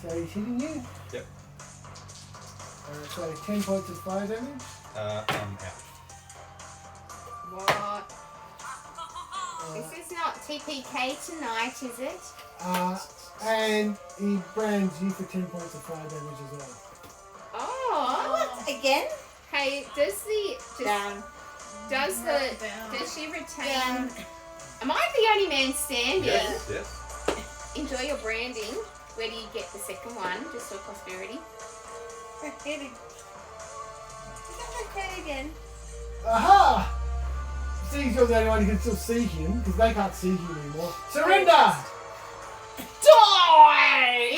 So he's hitting you. Yep. So 10 points of fire damage. I'm out. What? This is not TPK tonight, is it? And he brands you for 10 points of fire damage as well. Oh. Again? Hey, does Down. does she retain? Down. Am I the only man standing? Yes. Enjoy your branding. Where do you get the second one? Just for prosperity. We're hitting. Is that okay again? Aha! Seeing you're the only one who can still see him, because they can't see him anymore. Surrender! Die!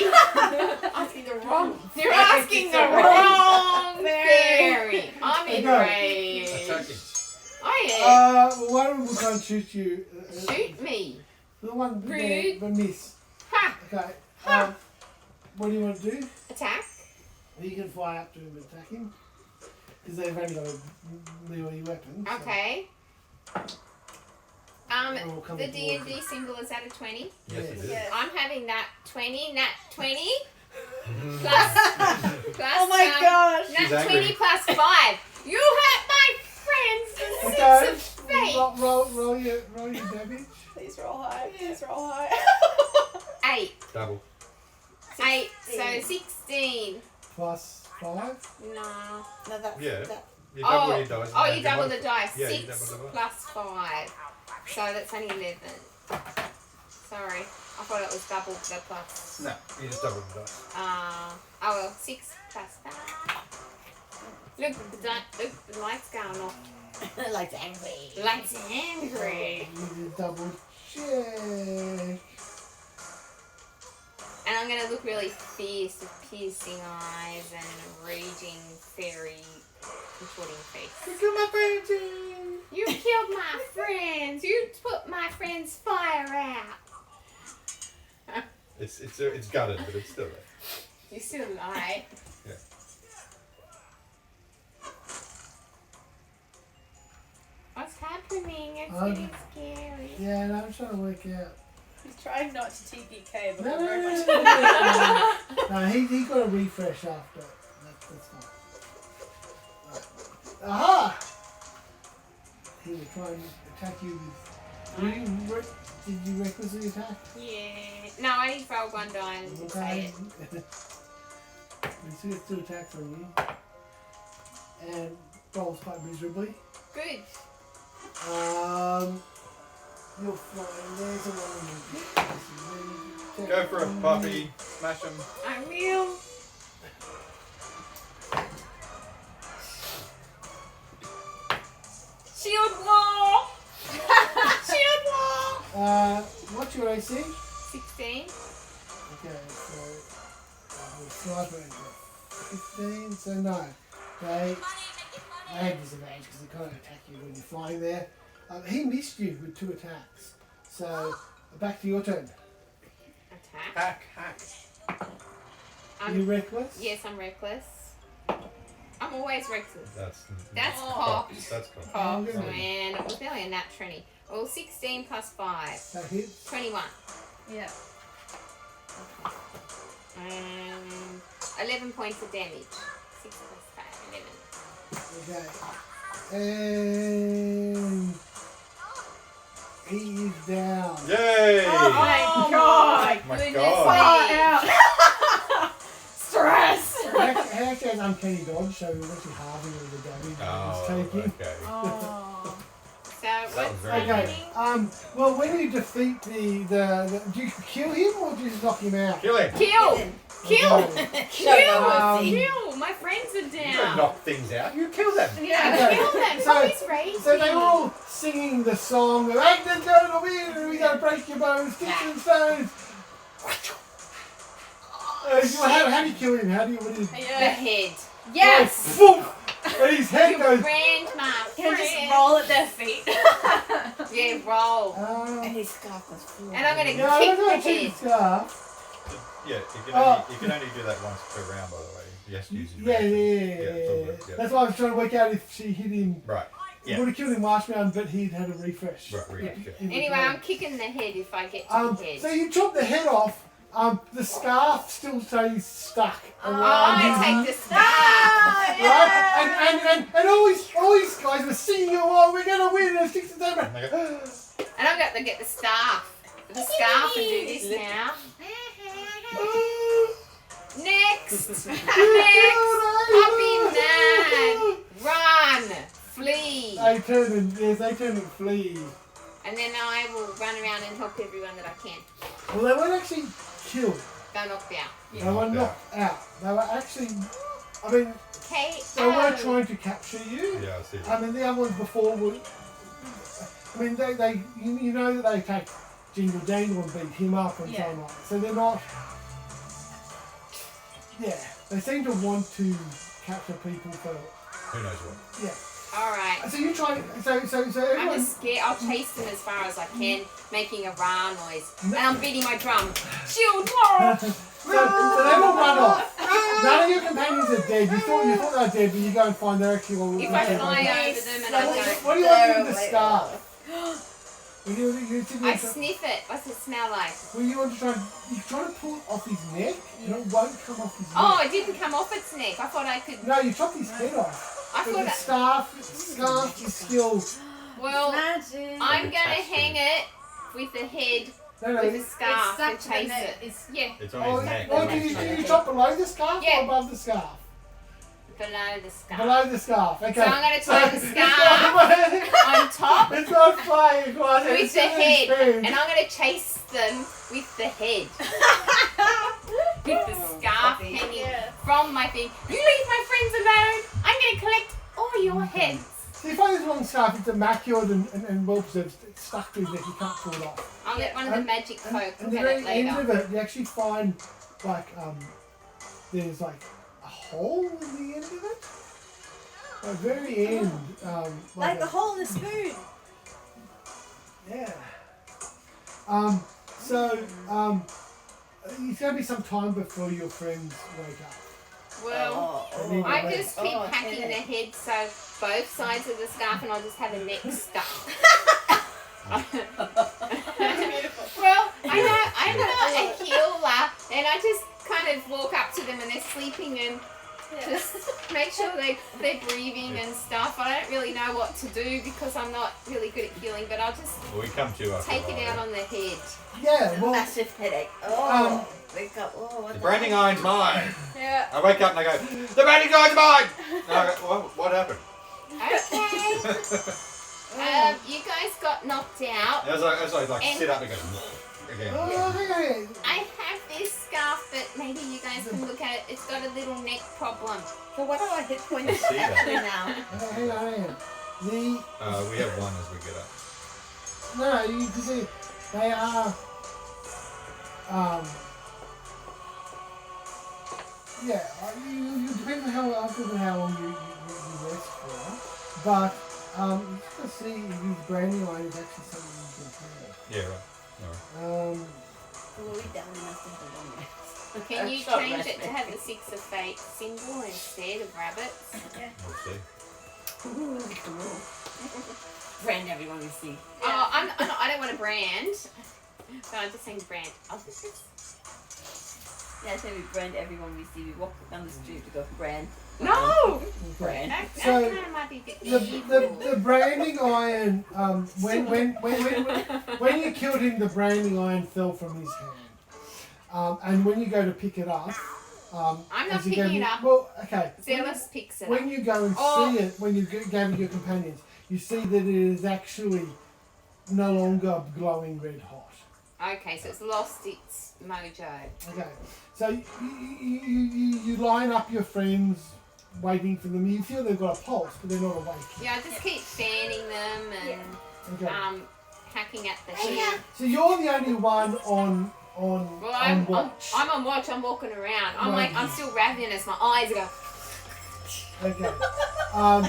Asking the wrong. You're asking the wrong fairy. I'm enraged. Attacking. Oh yeah. Well, one of them will try and shoot you. Shoot me. The one there, Rude. but miss. Ha! Okay. What do you want to do? Attack. You can fly up to him and attack him. Because they've only got a melee weapon. so- Okay. We'll come The forward. D&D symbol is at a 20. Yes, it is. Yes. I'm having that 20, nat 20 plus Oh my gosh. nat She's 20 angry. plus 5. You hurt my friends for Okay. 6 of fate. Roll your damage. Please roll high. Please roll high. 8. Double. 8, so 16. Plus 5. No. No, that's Yeah. that. You double your dice. Oh, you double the dice. Yeah, you 6 double the dice. plus 5. So that's only 11. Sorry. I thought it was double the plus. No, you just double the dice. Oh well, 6 plus 5. Look, look, the light's going off. Like angry. Light's angry. You need to double check. And I'm gonna look really fierce with piercing eyes and a raging fairy contorting face. Look at my friends. You killed my friends! You put my friend's fire out! It's gutted, but it's still there. You still lie. Yeah. What's happening? It's Um, getting scary. Yeah, no, I'm trying to work out. He's trying not to TPK, but No, we're very no, much. no, no, no, he got a refresh after. That's fine. Right. Aha! He will try and attack you with. Did you recklessly attack? Yeah. No, I need to roll 1 die and say it. He still gets 2 attacks on you. And rolls quite miserably. Good. You're flying. There's a one. Go for a puppy. Smash him. I will. Shield wall! Shield wall! What's your AC? 16. Okay, so the sniper is 15, so no. They had disadvantage because they can't attack you when you're flying there. He missed you with 2 attacks. So back to your turn. Attack. Hack. Are you reckless? Yes, I'm reckless. I'm always reckless. That's Oh. cocked. That's cool. Cocked, Yeah. and it was only a nat 20. Well, 16 plus 5. That hits. 21. Yeah. 11 points of damage. 6 plus 5, 11. Okay. And he is down. Yay! Oh my god! My Goodness God. Far me. out. Stress. He actually has uncanny dodge, so he's actually halving all the damage Oh, he's taking. okay. Oh. So what's very Okay. happening? Well, when you defeat the do you kill him or do you just knock him out? Kill him. Kill! Kill! Okay. Kill! Kill! My friends are You don't down. knock things out. You kill them. Yeah. Okay. Kill them. So- Poppy's raising. So they were all singing the song of Agnes going to win, we gotta break your bones, sticks and stones. How do you kill him? What do you The head. Yes. Boom! And his head You goes. brand my Can friend. just roll at their feet. Yeah, roll. And his scarf was full. And I'm gonna Yeah, kick I'm the gonna take head. his scarf. Yeah, you can only do that once per round, by the way. You have to use your Yeah. it's all good, yeah. That's why I was trying to work out if she hit him. Right. He Yeah. would have killed him last round, but he'd had a refresh. Right, refresh, yeah. in the Anyway, game. I'm kicking the head if I get to the head. So you chop the head off. The scarf still stays stuck around I his take the scarf. right? And all these guys were singing, "Oh, we're gonna win!" And sticks and stones. And they go, And I'm going to get the staff. The scarf and do this now. Next! Next! Puppy man! Run! Flee! They turn and flee. And then I will run around and help everyone that I can. Well, they weren't actually killed. Go knocked out. They were knocked out. They were actually, I mean, K. they were trying to capture you. Yeah, I see. I mean, the other ones before were, I mean, you know that they take Jingle Jangle and beat him up and so on like that. So they're not, yeah, they seem to want to capture people for, Who knows what? yeah. Alright. So you try, so I'm everyone, just scared. I'll chase them as far as I can, making a rah noise. And I'm beating my drum. Shield wall! so they will run off. None of your companions are dead. You thought they were dead, but you go and find they're actually all If I dead. fly over them and I go, What do you want to do with the scarf? I sniff it. What's it smell like? Well, you want to you try to pull it off his neck, and it won't come off his neck. Oh, it didn't come off its neck. I thought I could. No, you chopped his head off. I But thought the that. scarf is still. Well, Magic. I'm gonna hang it with the head No, with a no. scarf stuck and to the chase neck. it. It's Yeah, It's on Oh, his neck. did you chop below the scarf Yeah. or above the scarf? below the scarf. Below the scarf. Okay. So I'm gonna tie the it's scarf not- on top It's not flying, guys. with It's the just head, food. and I'm gonna chase them with the head. With the scarf hanging from my thing. You leave my friends alone. I'm gonna collect all your heads. So you find this long scarf, it's immaculate and well preserved. It's stuck to his neck, you can't pull it off. I'll get one of the magic folk. And Look the at it very end of later. it, you actually find like there's like a hole in the end of it. At the very end, Like the hole in the spoon. yeah. It's gonna be some time before your friends wake up. Well, They need to I wait. just keep packing the head so both sides of the scarf, and I'll just have a neck stuck. Well, I'm not a healer, and I just kind of walk up to them and they're sleeping and just make sure they're breathing and stuff. I don't really know what to do because I'm not really good at healing, but I'll just Well, we come to after take a it while. out on the head. Yeah, well, Massive headache. Oh, wake up. Oh, what The branding iron's mine. yeah. I wake up and I go, the branding iron's mine. And I go, what happened? Okay. You guys got knocked out. As I And- sit up and go again. oh, hey, I have this scarf, but maybe you guys can look at it. It's got a little neck problem. So what are our hit points See that. now? hang on. We have one as we get up. No, you can see they are. Yeah, you depends on how long you rest for, but you can see these branding line is actually something you can have. Yeah, right. Well, we definitely must have the long rest. Can you Short change rest, it to maybe. have the 6 of Fate symbol instead of rabbits? Yeah. We'll see. Ooh, cool. Brand everyone we see. Oh, I don't want to brand. No, I'm just saying brand. Oh, this is... Yeah, so we brand everyone we see. We walk down the street, we go brand. No! Brand. That So, kind of might be a bit evil. The branding iron, when you killed him, the branding iron fell from his hand. And when you go to pick it up, I'm not as you picking go- it up. Well, okay. Zelus picks it When up. you go and Oh. see it, when you gather your companions, you see that it is actually no longer glowing red hot. Okay, so it's lost its mojo. Okay, so you line up your friends, waiting for them. You feel they've got a pulse, but they're not awake. Yeah, I just keep fanning them and Okay. hacking at the head. So you're the only one on Well, on watch. I'm on watch. I'm walking around. I'm Right. like, I'm still ravenous. My eyes are going. Okay.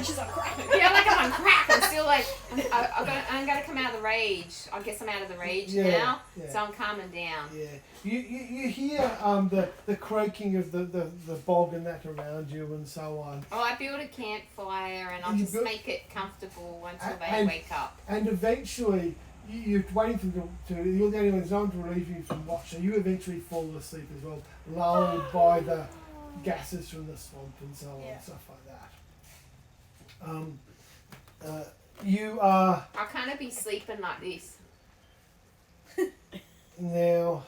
She's on crack. Yeah, like I'm on crack. I'm still like, I'm gonna come out of the rage. I guess I'm out of the rage now, yeah. so I'm calming down. Yeah, you hear the croaking of the bog and that around you and so on. Oh, I build a campfire and I'll You just build- make it comfortable until they And- wake up. And eventually, you're waiting for them to you're the only one who's on to relieve you from watch, so you eventually fall asleep as well, lulled by the gases from the swamp and so on, Yeah. stuff like that. You are I'll kind of be sleeping like this. now,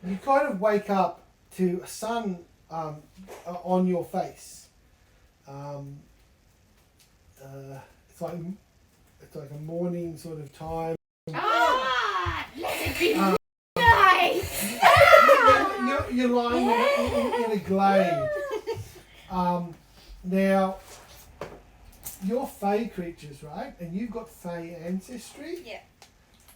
you kind of wake up to a sun on your face. It's like a morning sort of time. Ah, let it be Um, nice. You're lying in a glade. Now, you're Fey creatures, right? And you've got Fey ancestry. Yeah.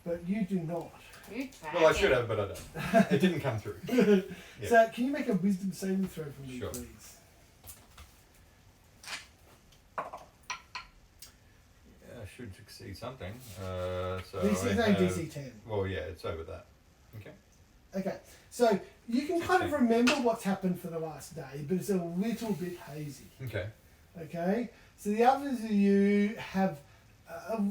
But you do not. You Well, I dragon. should have, but I don't. It didn't come through. Yeah. So, can you make a wisdom saving throw for me, Sure. please? Yeah, I should succeed something. So This is I a have- DC 10. Well, yeah, it's over that. Okay. Okay, so you can kind of remember what's happened for the last day, but it's a little bit hazy. Okay. Okay, so the others of you have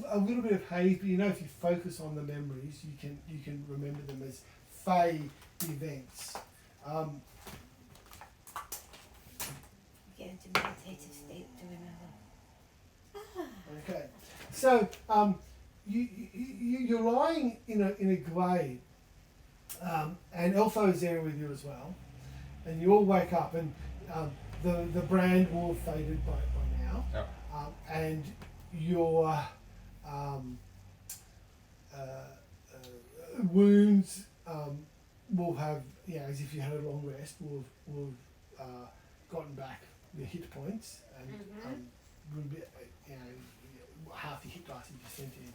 a little bit of haze, but you know if you focus on the memories, you can remember them as Fey events. Get into meditative state to remember. Okay, so you're lying in a glade, and Elfo is there with you as well, and you all wake up, and the brand will have faded by now, Yep. and your wounds will have, as if you had a long rest, will have gotten back your hit points and will be, half your hit dice if you sent it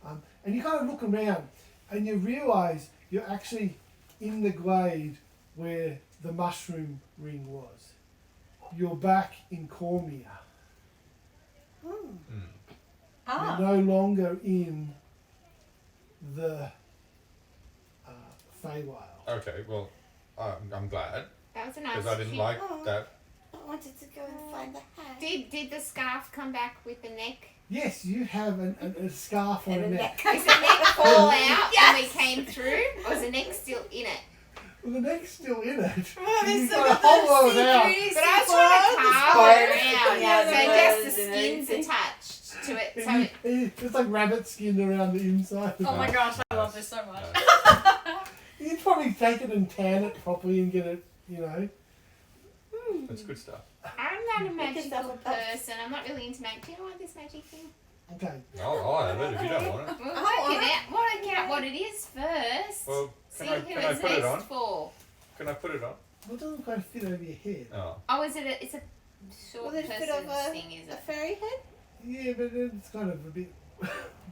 there. And you kind of look around and you realise you're actually in the glade where the mushroom ring was. You're back in Cormier. Ah. You're no longer in the Feywild. Okay. Well, I'm glad That was a nice. because I didn't cute- like that. I wanted to go and find the hat. Did the scarf come back with the neck? Yes, you have a scarf on And a a neck. Is the neck fall out when we came through, or is the neck still in it? Well, the neck's still in it. Oh, they You've still got a got whole the lot of it out. sea But I was trying to carve it around, Yeah, so the just birds the and skin's everything. attached to it. So And it, it's like rabbit skin around the inside. Oh my Nice. gosh, I love this so much. You'd probably take it and tan it properly and get it, That's good stuff. I'm not a yourself magical a puff. person. I'm not really into magic. Do you want this magic thing? Okay. I'll have it if you don't want it. We'll want work out what it is first. Well, See can I who it's put it next on? for. Can I put it on? Well, it doesn't quite fit over your head. Oh. Oh, is it? It's a short Will it fit person over thing, is a it? fairy head? Yeah, but it's kind of a bit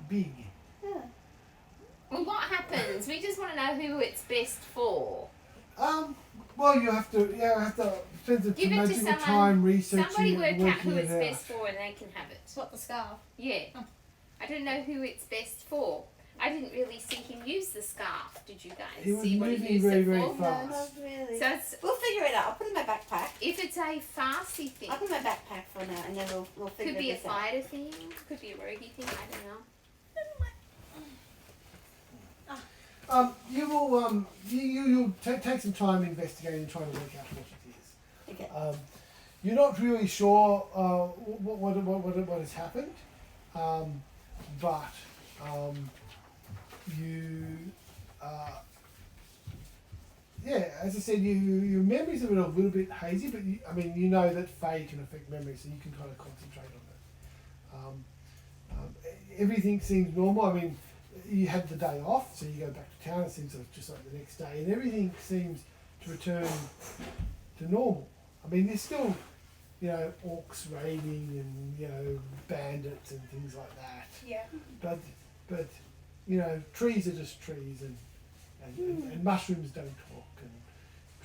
big. Yeah. Well, what happens? We just want to know who it's best for. Well, you have to spend some Give it to magical someone- time researching Somebody it, work out working who it it's out. best for and they can have it. What, the scarf? Yeah. I don't know who it's best for. I didn't really see him use the scarf. Did you guys He was see what he moving used very, it very for? fast. No, not really. So it's, We'll figure it out. I'll put it in my backpack. if it's a farcy thing, I'll put it in my backpack for now, and then we'll figure could be a this out. fighter thing, could be a roguey thing, I don't know. You'll take some time investigating and trying to work out what it is. Okay. You're not really sure what has happened, but as I said, your memories of it are a little bit hazy, but you know that Fae can affect memory, so you can kind of concentrate on it. Everything seems normal. You had the day off, so you go back to town. It seems like just like the next day, and everything seems to return to normal. There's still, orcs raiding and bandits and things like that. Yeah. But trees are just trees, and mushrooms don't talk,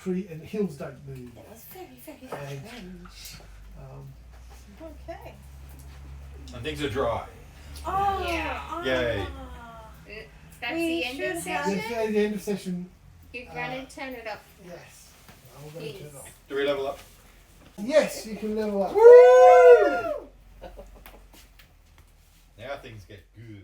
and hills don't move. That was very, very And- strange. Okay. And things are dry. Oh, Yeah. Yay. That's We the end of should have- session. Yes, at the end of session, You're gonna turn it up. yes. I'm going to turn it off. Do we level up? Yes, you can level up. Now things get good.